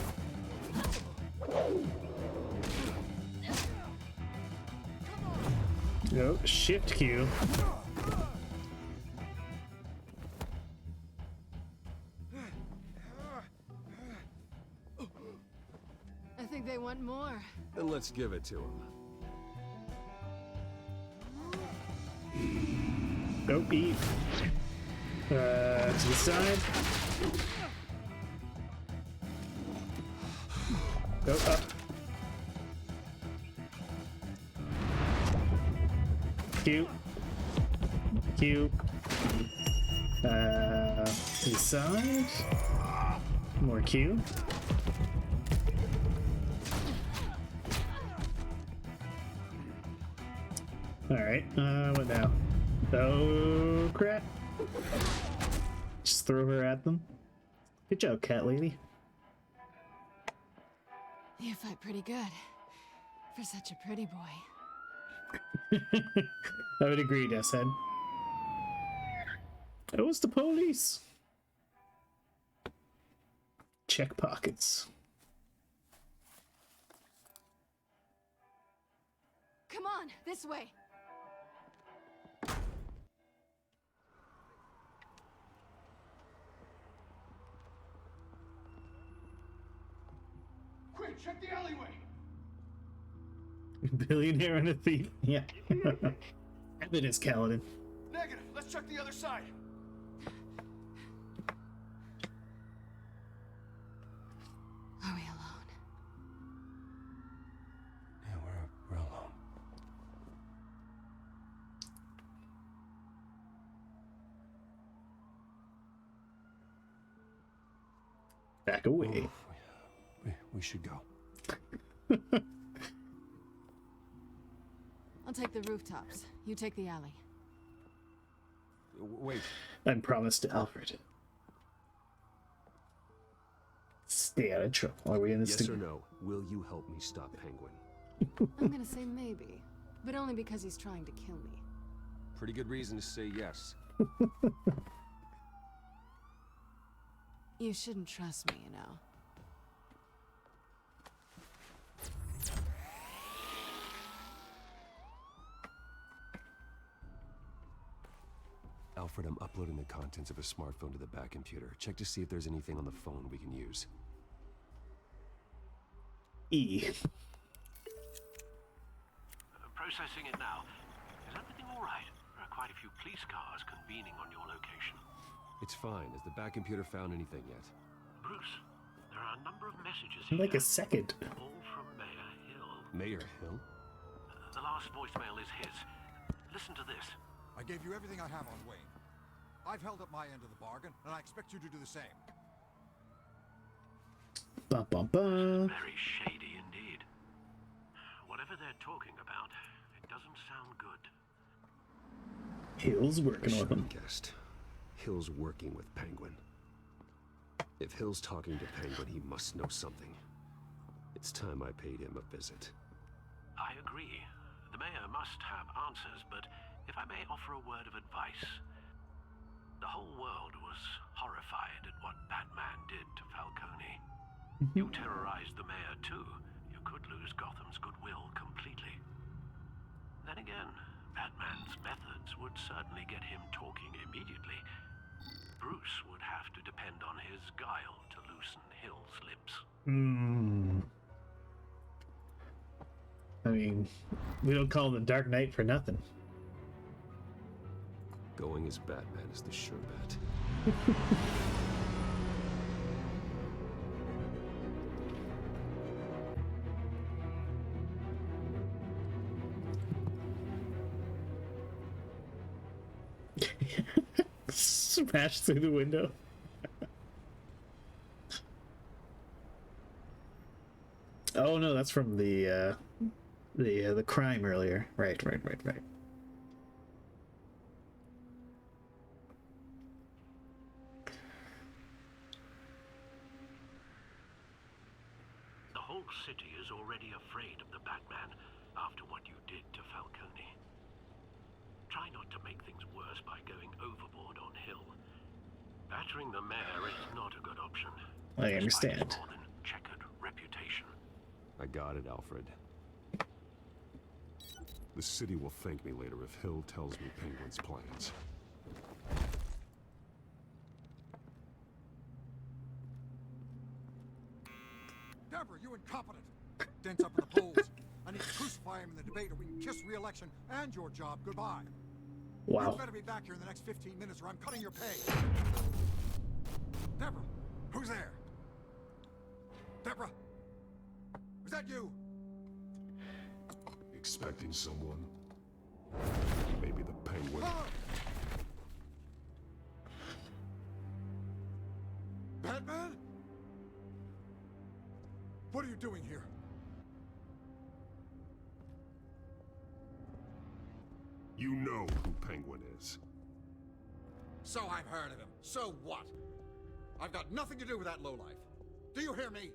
Oh, shift Q. I think they want more. Then let's give it to him. Go eat. To the side. Go up. Q. Q. To the side. More Q. Alright, what now? Oh, crap. Just throw her at them. Good job, cat lady. You fight pretty good. For such a pretty boy. I would agree, Deathhead. It was the police. Check pockets. Come on, this way. Quick, check the alleyway. Billionaire and a thief. Yeah. Evidence, Kaladin. Negative. Let's check the other side. Are we alone? Yeah, we're alone. Back away. We should go. I'll take the rooftops. You take the alley. Wait. And promise to Alfred. Stay out of trouble. Are we in this Yes or no? Will you help me stop Penguin? I'm gonna say maybe, but only because he's trying to kill me. Pretty good reason to say yes. You shouldn't trust me, you know. Alfred, I'm uploading the contents of a smartphone to the back computer. Check to see if there's anything on the phone we can use. E. Processing it now. Is everything all right? There are quite a few police cars convening on your location. It's fine. Has the back computer found anything yet? Bruce, there are a number of messages In here. like a second. All from Mayor Hill. Mayor Hill? The last voicemail is his. Listen to this. I gave you everything I have on Wayne. I've held up my end of the bargain, and I expect you to do the same. Ba ba ba. Very shady indeed. Whatever they're talking about, it doesn't sound good. Hill's working with him. Guessed. Hill's working with Penguin. If Hill's talking to Penguin, he must know something. It's time I paid him a visit. I agree. The mayor must have answers, but if I may offer a word of advice. The whole world was horrified at what Batman did to Falcone. You terrorized the mayor too. You could lose Gotham's goodwill completely. Then again, Batman's methods would certainly get him talking immediately. Bruce would have to depend on his guile to loosen Hill's lips. I mean, we don't call him the Dark Knight for nothing. Going as Batman is the sure bet. Smash through the window. Oh no, that's from the crime earlier. Right. The whole city is already afraid of the Batman after what you did to Falcone. Try not to make things worse by going overboard on Hill. Battering the mayor is not a good option. I understand. More than checkered reputation. I got it, Alfred. The city will thank me later if Hill tells me Penguin's plans. Deborah, you incompetent! Dents up in the polls. I need to crucify him in the debate, or we can kiss re-election and your job goodbye. Wow. You better be back here in the next 15 minutes, or I'm cutting your pay. Deborah, who's there? Deborah, is that you? Expecting someone? Maybe the Penguin. Batman? What are you doing here? You know who Penguin is. So I've heard of him. So what? I've got nothing to do with that lowlife. Do you hear me?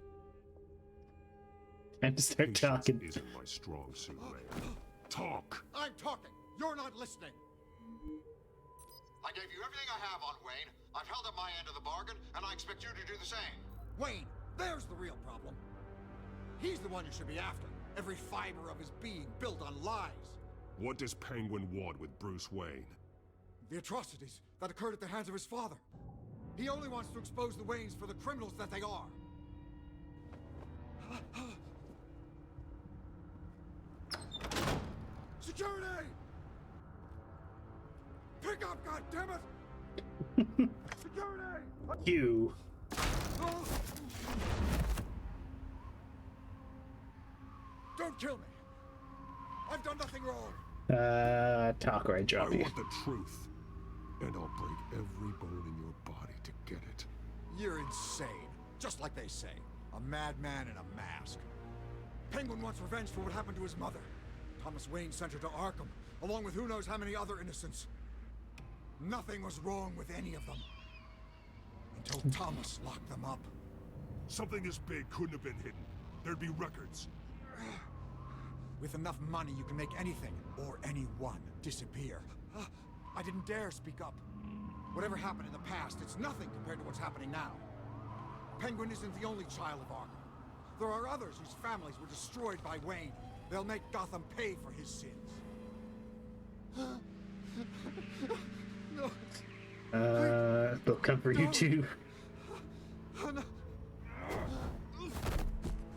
And to start talking. Isn't my strong suit, Mayor. Talk! I'm talking. You're not listening. I gave you everything I have on Wayne. I've held up my end of the bargain, and I expect you to do the same. Wayne, there's the real problem. He's the one you should be after. Every fiber of his being built on lies. What does Penguin want with Bruce Wayne? The atrocities that occurred at the hands of his father. He only wants to expose the Waynes for the criminals that they are. Security! Pick up, goddammit! Security! You. Don't kill me! I've done nothing wrong! Talk or I drop I you. want the truth. And I'll break every bone in your body to get it. You're insane. Just like they say. A madman in a mask. Penguin wants revenge for what happened to his mother. Thomas Wayne sent her to Arkham, along with who knows how many other innocents. Nothing was wrong with any of them. Until Thomas locked them up. Something this big couldn't have been hidden. There'd be records. With enough money, you can make anything, or anyone, disappear. I didn't dare speak up. Whatever happened in the past, it's nothing compared to what's happening now. Penguin isn't the only child of Arkham. There are others whose families were destroyed by Wayne. They'll make Gotham pay for his sins. No. They'll come for you too. No.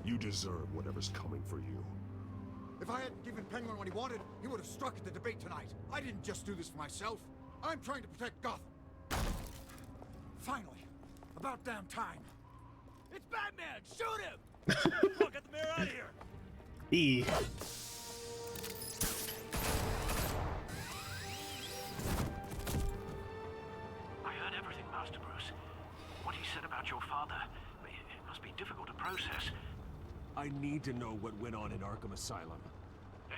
You deserve whatever's coming for you. If I hadn't given Penguin what he wanted, he would have struck at the debate tonight. I didn't just do this for myself. I'm trying to protect Gotham. Finally. About damn time. It's Batman! Shoot him! Come on, get the mayor out of here! about your father. It must be difficult to process. I need to know what went on in Arkham Asylum.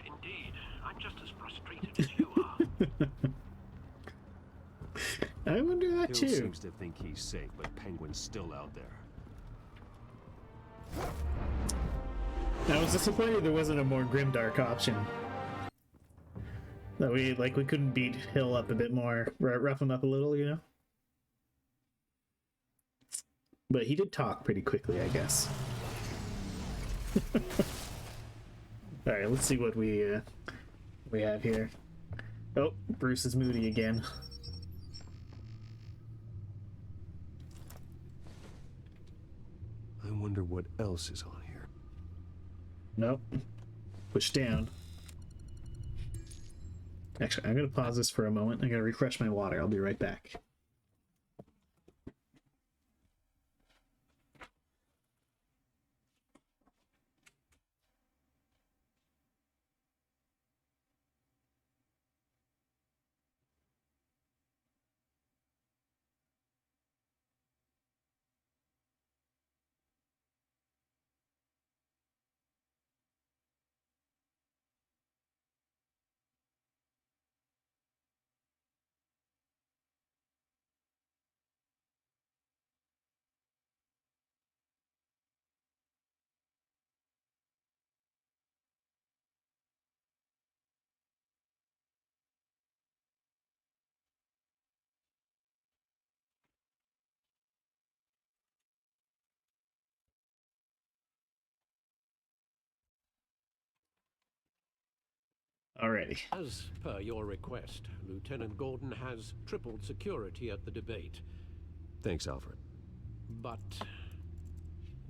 Indeed. I'm just as frustrated as you are. I wonder that Hill too. seems to think he's safe, but Penguin's still out there. I was disappointed there wasn't a more grimdark option. That we couldn't beat Hill up a bit more, rough him up a little, you know. But he did talk pretty quickly, I guess. All right, let's see what we have here. Oh, Bruce is moody again. I wonder what else is on here. Nope. Push down. Actually, I'm gonna pause this for a moment. I'm gonna refresh my water. I'll be right back. Alrighty. As per your request, Lieutenant Gordon has tripled security at the debate. Thanks, Alfred. But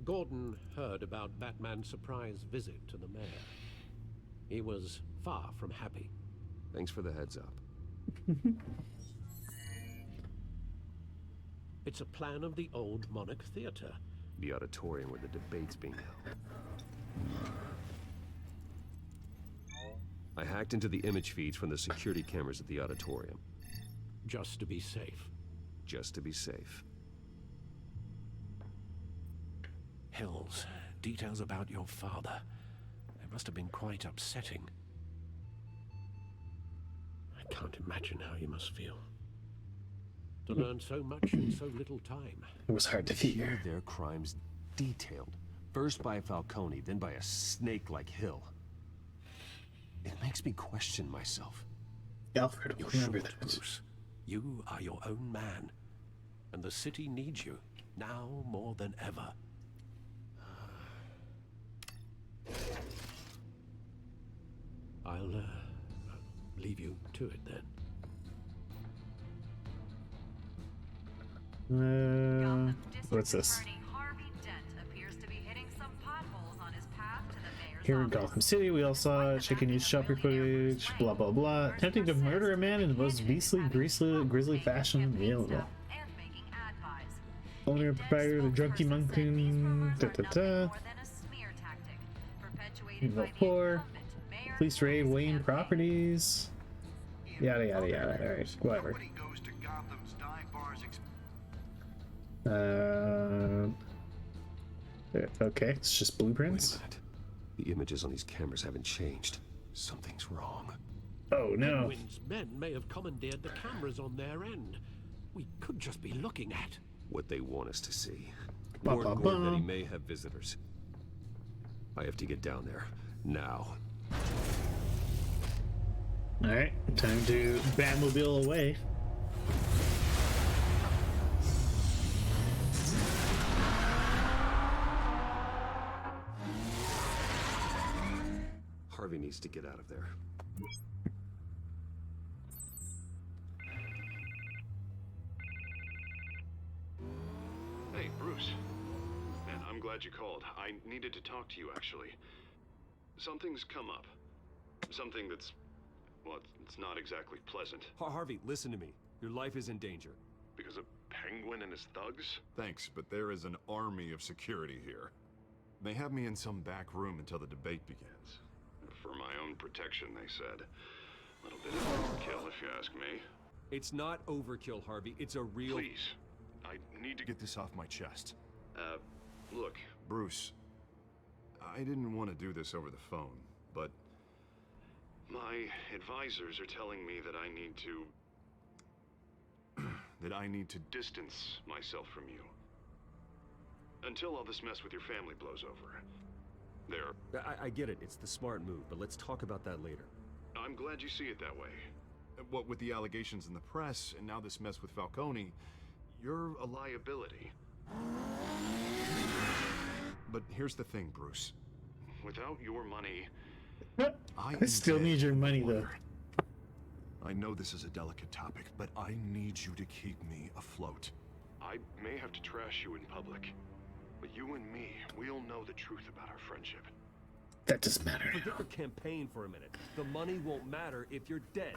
Gordon heard about Batman's surprise visit to the mayor. He was far from happy. Thanks for the heads up. It's a plan of the old Monarch Theater. The auditorium where the debate's being held. I hacked into the image feeds from the security cameras at the auditorium. Just to be safe. Just to be safe. Hills, details about your father. They must have been quite upsetting. I can't imagine how you must feel. To learn so much in so little time. It was hard to hear their crimes detailed. First by Falcone, then by a snake like Hill. It makes me question myself. Alfred, You're remember short, that. Bruce. You are your own man. And the city needs you, now more than ever. I'll leave you to it then. What's this? Harvey Dent appears to be hitting some potholes on his path to the mayor's Here in Gotham City, we all saw chicken news shopper footage, blah blah blah. Attempting to murder a man in the most beastly, grisly fashion available. Owner and proprietor of the Drunky Monkey, Evil 4. Police raid Wayne Properties. Yada yada yada. Alright, whatever. Okay, it's just blueprints. Wait a minute. The images on these cameras haven't changed. Something's wrong. Oh no. Penguin's men may have commandeered the cameras on their end. We could just be looking at What they want us to see. Ba, Warn ba, Gordon ba. that he may have visitors. I have to get down there. Now. Alright, time to Batmobile away. Harvey needs to get out of there. Hey, Bruce. Man, I'm glad you called. I needed to talk to you, actually. Something's come up. Something that's... well, it's not exactly pleasant. Harvey, listen to me. Your life is in danger. Because of Penguin and his thugs? Thanks, but there is an army of security here. They have me in some back room until the debate begins. For my own protection, they said. A little bit of overkill, if you ask me. It's not overkill, Harvey. It's a real... Please. I need to get this off my chest. Look, Bruce, I didn't want to do this over the phone, but my advisors are telling me that I need to distance myself from you. Until all this mess with your family blows over. I get it. It's the smart move, but let's talk about that later. I'm glad you see it that way. What with the allegations in the press, and now this mess with Falcone, you're a liability. But here's the thing, Bruce. Without your money, I still need your money, though. I know this is a delicate topic, but I need you to keep me afloat. I may have to trash you in public, but you and me, we'll know the truth about our friendship. That doesn't matter. Forget your campaign for a minute. The money won't matter if you're dead.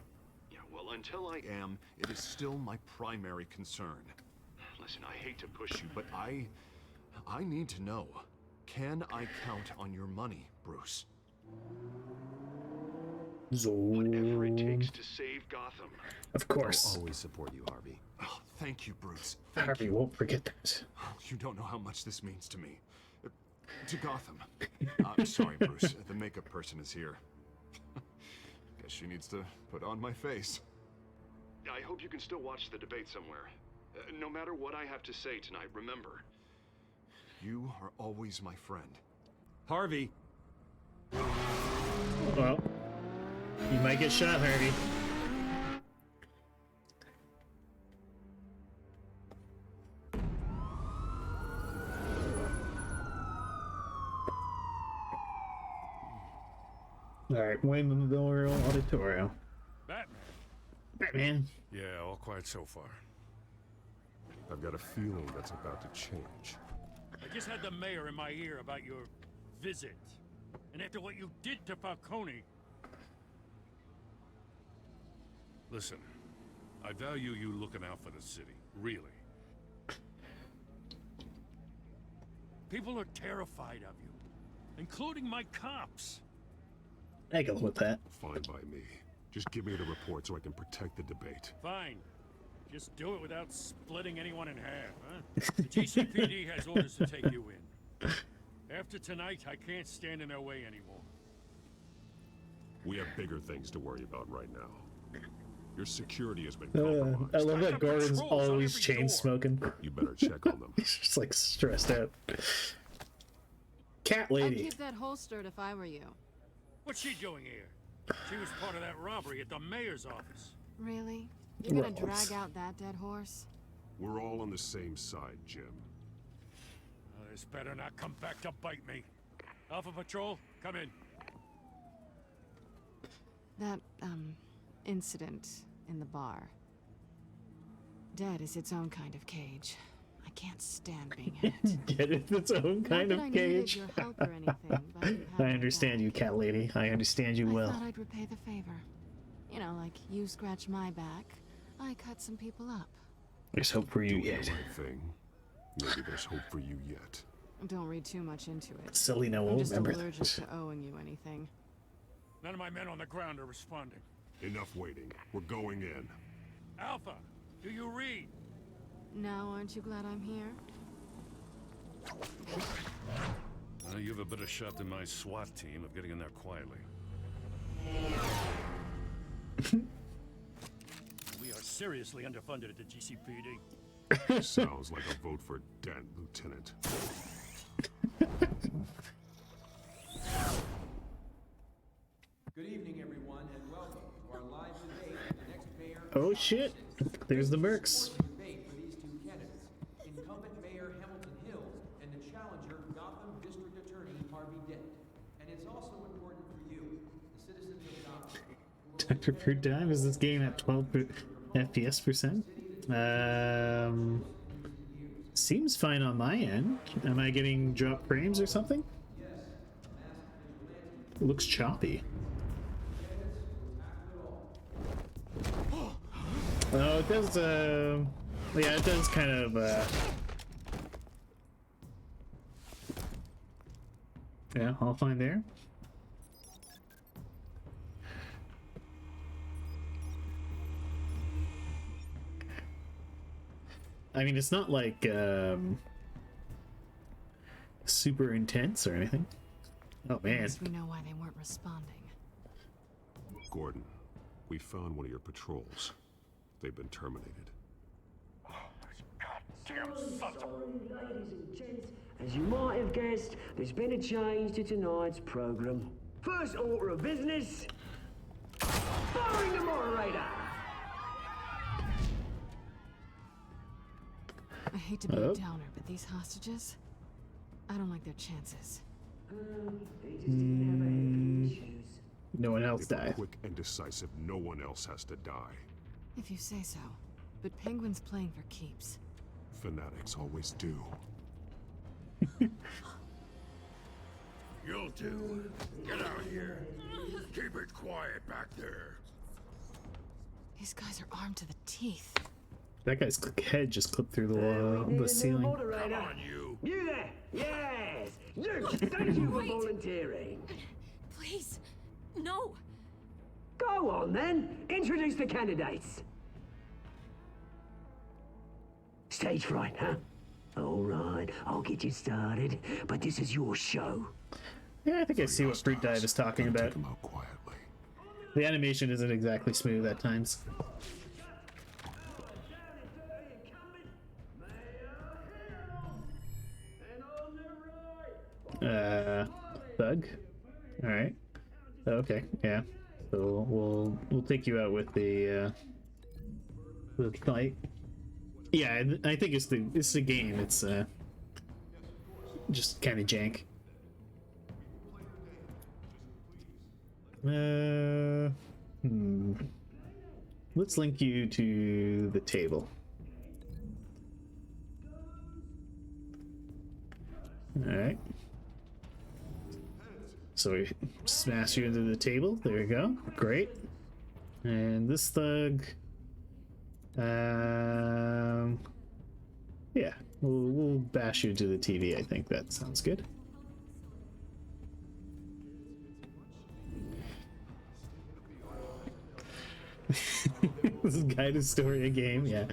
Yeah, well, until I am, it is still my primary concern. Listen, I hate to push you, but I need to know. Can I count on your money, Bruce? Whatever it takes to save Gotham. Of course. I'll always support you, Harvey. Oh, thank you, Bruce. Harvey won't forget that. You don't know how much this means to me. To Gotham. I'm sorry, Bruce. The makeup person is here. Guess she needs to put on my face. I hope you can still watch the debate somewhere. No matter what I have to say tonight, remember, you are always my friend. Harvey! Well, you might get shot, Harvey. Alright, Wayne Memorial Auditorium. Batman. Yeah, all quiet so far. I've got a feeling that's about to change. I just had the mayor in my ear about your visit. And after what you did to Falcone... Listen, I value you looking out for the city, really. People are terrified of you, including my cops. I go with that. Fine by me. Just give me the report so I can protect the debate. Fine. Just do it without splitting anyone in half, huh? The GCPD has orders to take you in. After tonight, I can't stand in their way anymore. We have bigger things to worry about right now. Your security has been compromised. I love that Gordon's always chain smoking. You better check on them. He's just like stressed out. Cat I'd lady. keep that holstered if I were you. What's she doing here? She was part of that robbery at the mayor's office. Really? You're gonna Gross. drag out that dead horse? We're all on the same side, Jim. This better not come back to bite me. Alpha Patrol, come in. That, incident in the bar. Dead is its own kind of cage. I can't stand being hit. Get it? Its own kind Not of that I needed cage. your help or anything, but you I had understand you, cat lady. I understand you I well. thought I'd repay the favor. You know, like you scratch my back, I cut some people up. There's hope for you Doing yet. the right thing. Maybe there's hope for you yet. Don't read too much into it. Selena I'm will just remember allergic that. to owing you anything. None of my men on the ground are responding. Enough waiting. We're going in. Alpha, do you read? Now, aren't you glad I'm here? You have a better shot than my SWAT team of getting in there quietly. We are seriously underfunded at the GCPD. Sounds like a vote for Dent, Lieutenant. Good evening, everyone, and welcome to our live debate for the next mayor. Oh shit! There's the Mercs. Debate for these two candidates, incumbent Mayor Hamilton Hills and the challenger Gotham District Attorney Harvey Dent. And it's also important for you, the citizens of Gotham. Dr. Per dime, is this game at 12 FPS percent? Seems fine on my end. Am I getting drop frames or something? It looks choppy. Oh, it does, yeah, it does kind of, yeah, all fine there. I mean, it's not like super intense or anything. Oh At man. least we know why they weren't responding. Gordon, we found one of your patrols. They've been terminated. Goddamn sons of... Ladies and gents, as you might have guessed, there's been a change to tonight's program. First order of business, firing the moderator. I hate to be a downer, but these hostages, I don't like their chances. No one else If we're died. quick and decisive, no one else has to die. If you say so. But Penguin's playing for keeps. Fanatics always do. You'll do. Get out here. Keep it quiet back there. These guys are armed to the teeth. That guy's head just clipped through the wall, the ceiling. Come on, you. You there? Yes. You. Thank you for volunteering. Please, no. Go on then. Introduce the candidates. Stage fright, huh? All right, I'll get you started, but this is your show. Yeah, I think I see what Fruit Dive is talking about. Take 'em out quietly. The animation isn't exactly smooth at times. Thug. All right. Okay. Yeah. So we'll take you out with the fight. Yeah, I think it's the game. It's just kind of jank. Let's link you to the table. All right. So we smash you into the table. There you go. Great. And this thug. Yeah, we'll bash you to the TV. I think that sounds good. This is Guided Story, a game, yeah.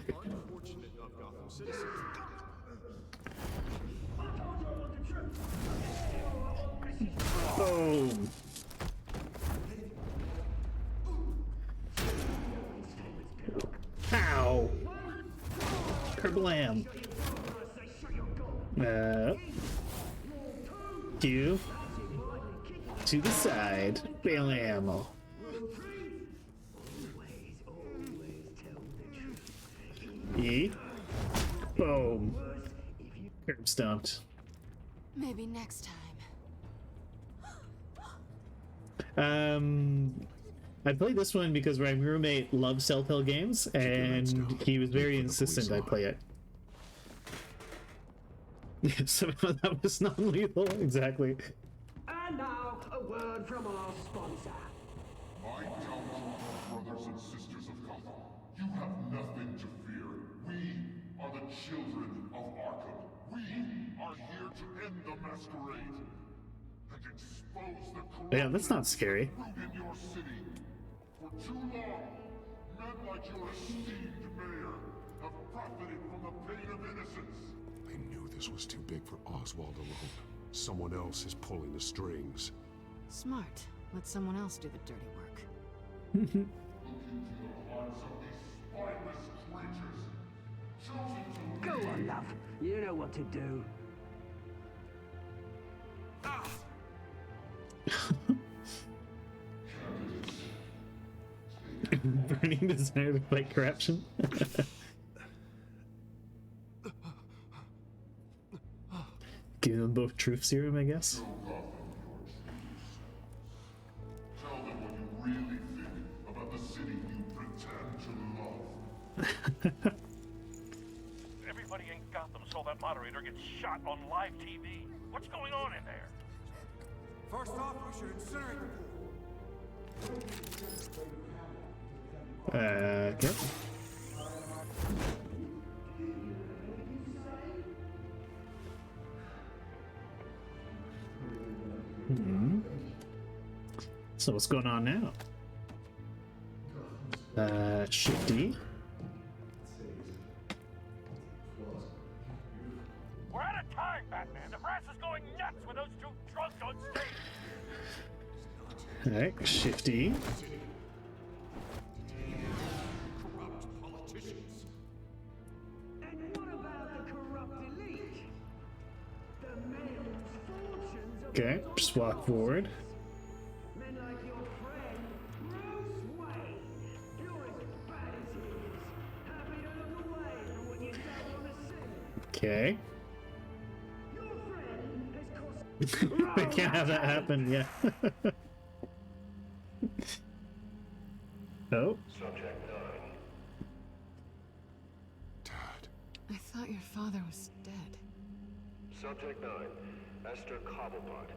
Boom. Ow. Kerblam. You to the side. Bail ammo. E. Boom. Curb stomped. Maybe next time. I played this one because my roommate loves Telltale games, and he was very insistent I play it. Somehow that was non-lethal, exactly. And now, a word from our sponsor. My townspeople, brothers and sisters of Gotham, you have nothing to fear. We are the children of Arkham. We are here to end the masquerade and expose the corruption Yeah, that's not scary. in your city. For too long, men like your esteemed mayor have profited from the pain of innocence. I knew this was too big for Oswald alone. Someone else is pulling the strings. Smart. Let someone else do the dirty work. Look into the hearts of these spineless creatures. Chosen to Go on, love. You know what to do. Burning desire to fight corruption. Give them both truth serum, I guess. Tell them what you really think about the city you pretend to love. Everybody in Gotham saw that moderator get shot on live TV. What's going on in there? First off, we should incinerate the pool. Okay. So what's going on now? Shift D. Batman. The press is going nuts with those two drunks on stage. Alright, shifty. Corrupt politicians. And what about the corrupt elite? The men whose fortunes are Okay, just walk forward. men like your friend Bruce Wayne. You're as bad as he is. Happy to look away from what you don't want to see. Okay. Your friend has cost I can't have that happen, yeah. Oh. Subject 9. I thought your father was dead. Subject 9. Esther Cobblepot.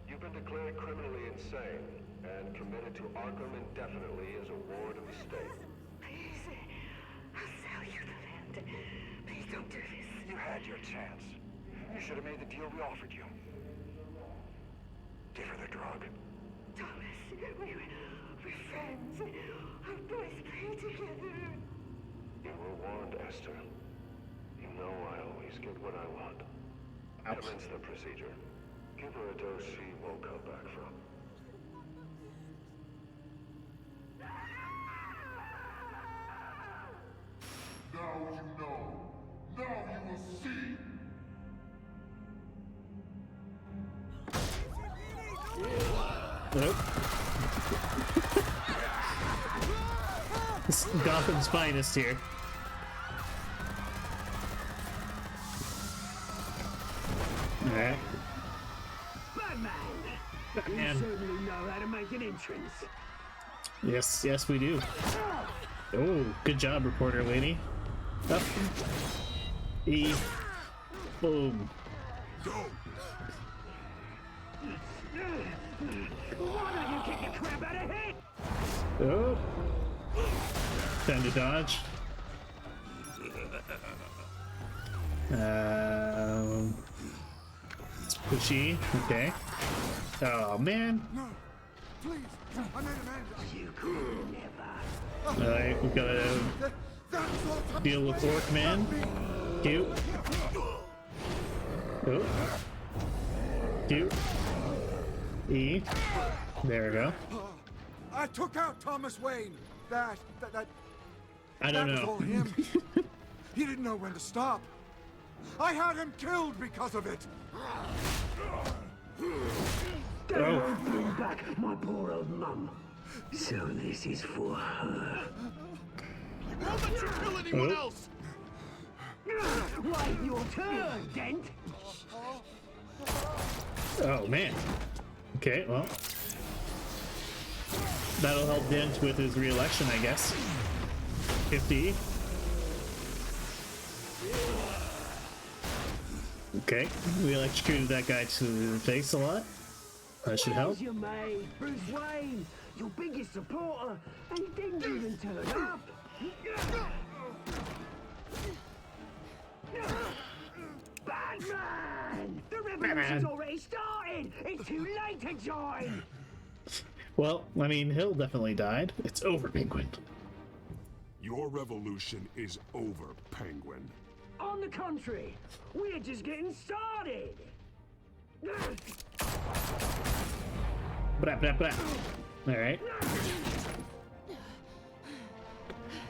You've been declared criminally insane and committed to Arkham indefinitely as a ward of the state. Please, I'll sell you the land. Please don't do this. You had your chance. You should have made the deal we offered you. Give her the drug. Thomas, we're friends. Our boys play together. You were warned, Esther. You know I always get what I want. Commence the procedure. Give her a dose she won't come back from. Now you know. Now you will see. Nope. This is Gotham's finest here. Alright. Batman! Batman. You certainly know how to make an entrance. Yes, yes we do. Oh, good job, reporter lady. Up. E. Boom. Go. Why don't you kick the crap out of him? Oh. Time to dodge. Pushy. Okay. Oh man. No, please. I made an end. You could never. Alright, we gotta deal with Orc-Man. Cute. Oh. Cute. E. There we go. I took out Thomas Wayne. That I don't that know. was all him. He didn't know when to stop. I had him killed because of it. Don't bring back my poor old mum. So this is for her. I won't let you kill anyone else. Wait your turn, Dent. Oh man. Okay, well. That'll help Dent with his re-election, I guess. 50. Okay, we electrocuted that guy to the face a lot. That should help. Where's your mate, Bruce Wayne, your biggest supporter, and he didn't even turn up. Batman! The revolution's already started! It's too late to join! Well, I mean, Hill definitely died. It's over, Penguin. Your revolution is over, Penguin. On the contrary, we're just getting started! Blah, blah, blah. Alright.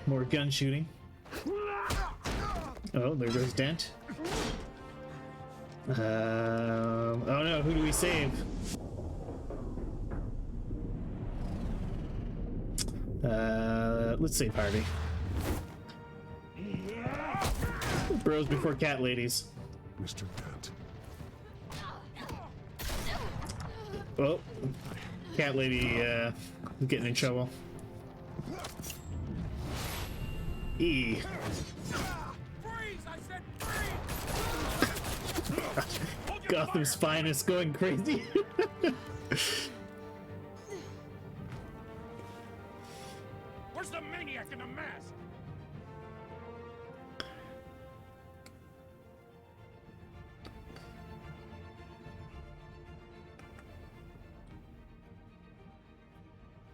More gun shooting. Oh, there goes Dent. Oh no, who do we save? Let's save Harvey. Bros before cat ladies. Mr. Dent. Oh, cat lady getting in trouble. E. Gotham's finest going crazy. Where's the maniac in the mask?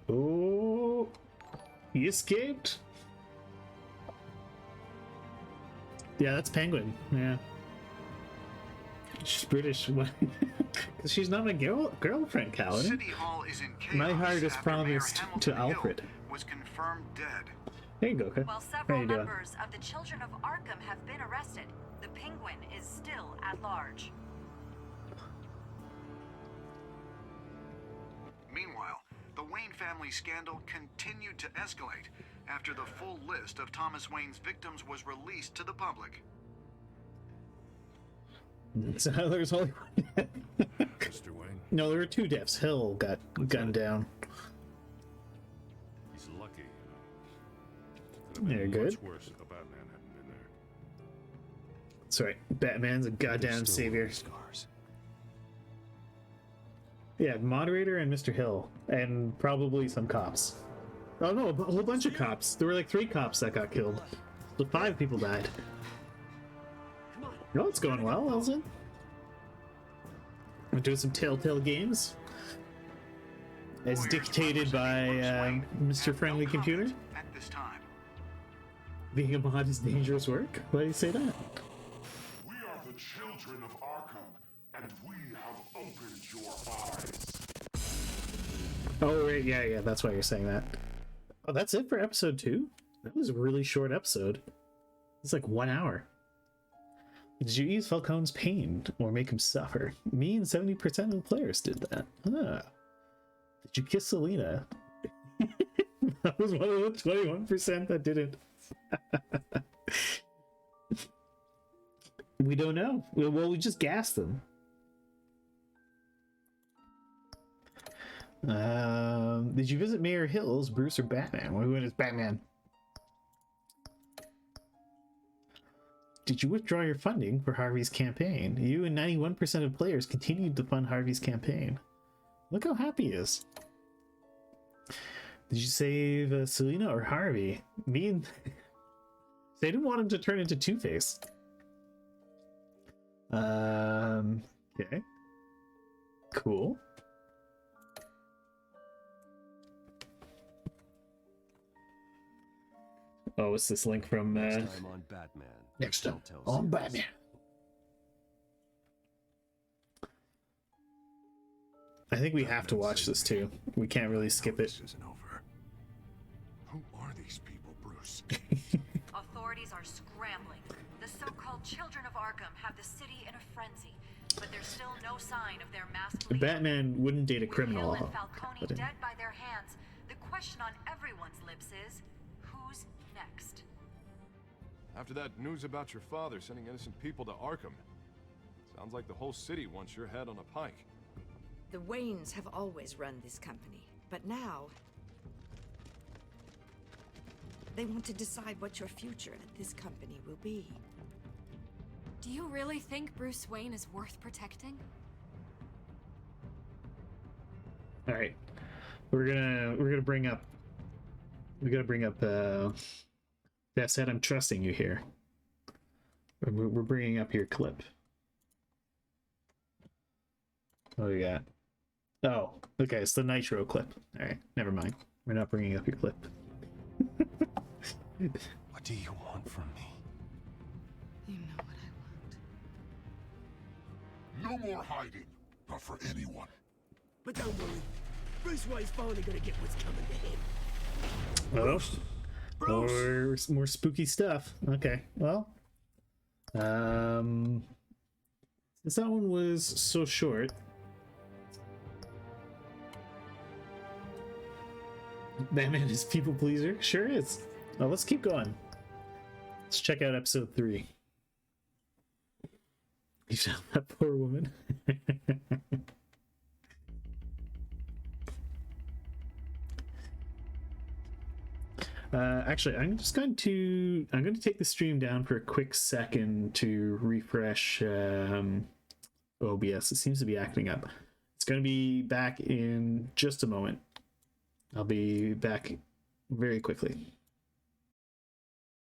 Oh, he escaped. Yeah, that's Penguin. Yeah. She's British. Because she's not my girlfriend, Kaladin. City Hall is in chaos My heart is after Mayor promised Hamilton to Hill Alfred. was confirmed dead. There you go, Kurt. While How several you doing? members of the Children of Arkham have been arrested, the Penguin is still at large. Meanwhile, the Wayne family scandal continued to escalate after the full list of Thomas Wayne's victims was released to the public. So there's only one death. Mr. Wayne, No, there were 2 deaths. Hill got gunned down. he's lucky. Could have They're been good. much worse if the Batman hadn't been there. That's right. Batman's a goddamn savior. Yeah, moderator and Mr. Hill, and probably some cops. Oh no, a whole bunch of cops. There were like 3 cops that got killed. So 5 people died. No, it's going well, Elton. We're doing some Telltale games. As dictated by Mr. Friendly Computer. At this time, Being a mod is dangerous work? Why do you say that? We are the children of Arkham, and we have opened your eyes. Oh, right, yeah, that's why you're saying that. Oh, that's it for episode 2? That was a really short episode. It's like 1 hour. Did you ease Falcone's pain or make him suffer? Me and 70% of the players did that. Ah. Did you kiss Selena? That was one of the 21% that didn't. We don't know. Well, we just gassed them. Did you visit Mayor Hills, Bruce, or Batman? We went as Batman. Did you withdraw your funding for Harvey's campaign? You and 91% of players continued to fund Harvey's campaign. Look how happy he is. Did you save Selena or Harvey? Me and... They didn't want him to turn into Two-Face. Okay. Cool. Oh, what's this link from? Next time on Batman. Next time Telltale on series. Batman. I think we have to watch this too. We can't really skip it. Isn't over. Who are these people, Bruce? Authorities are scrambling. The so-called Children of Arkham have the city in a frenzy, but there's still no sign of their masked leader. Batman wouldn't date a With criminal. Hill and Falcone but- dead by their hands, the question on everyone's lips is, who's next? After that news about your father sending innocent people to Arkham, sounds like the whole city wants your head on a pike. The Waynes have always run this company, but now they want to decide what your future at this company will be. Do you really think Bruce Wayne is worth protecting? All right, we're gonna bring up. We gotta bring up. That said, I'm trusting you here. We're bringing up your clip. What do we got? Oh, okay, it's the Nitro clip. All right, never mind. We're not bringing up your clip. What do you want from me? You know what I want. No more hiding, not for anyone. But don't worry, Bruce Wayne's finally gonna get what's coming to him. Oh, more spooky stuff. Okay, well, since that one was so short, Batman is people pleaser. Sure is. Well, let's keep going. Let's check out episode 3. You found that poor woman. Actually, I'm going to take the stream down for a quick second to refresh OBS. It seems to be acting up. It's going to be back in just a moment. I'll be back very quickly.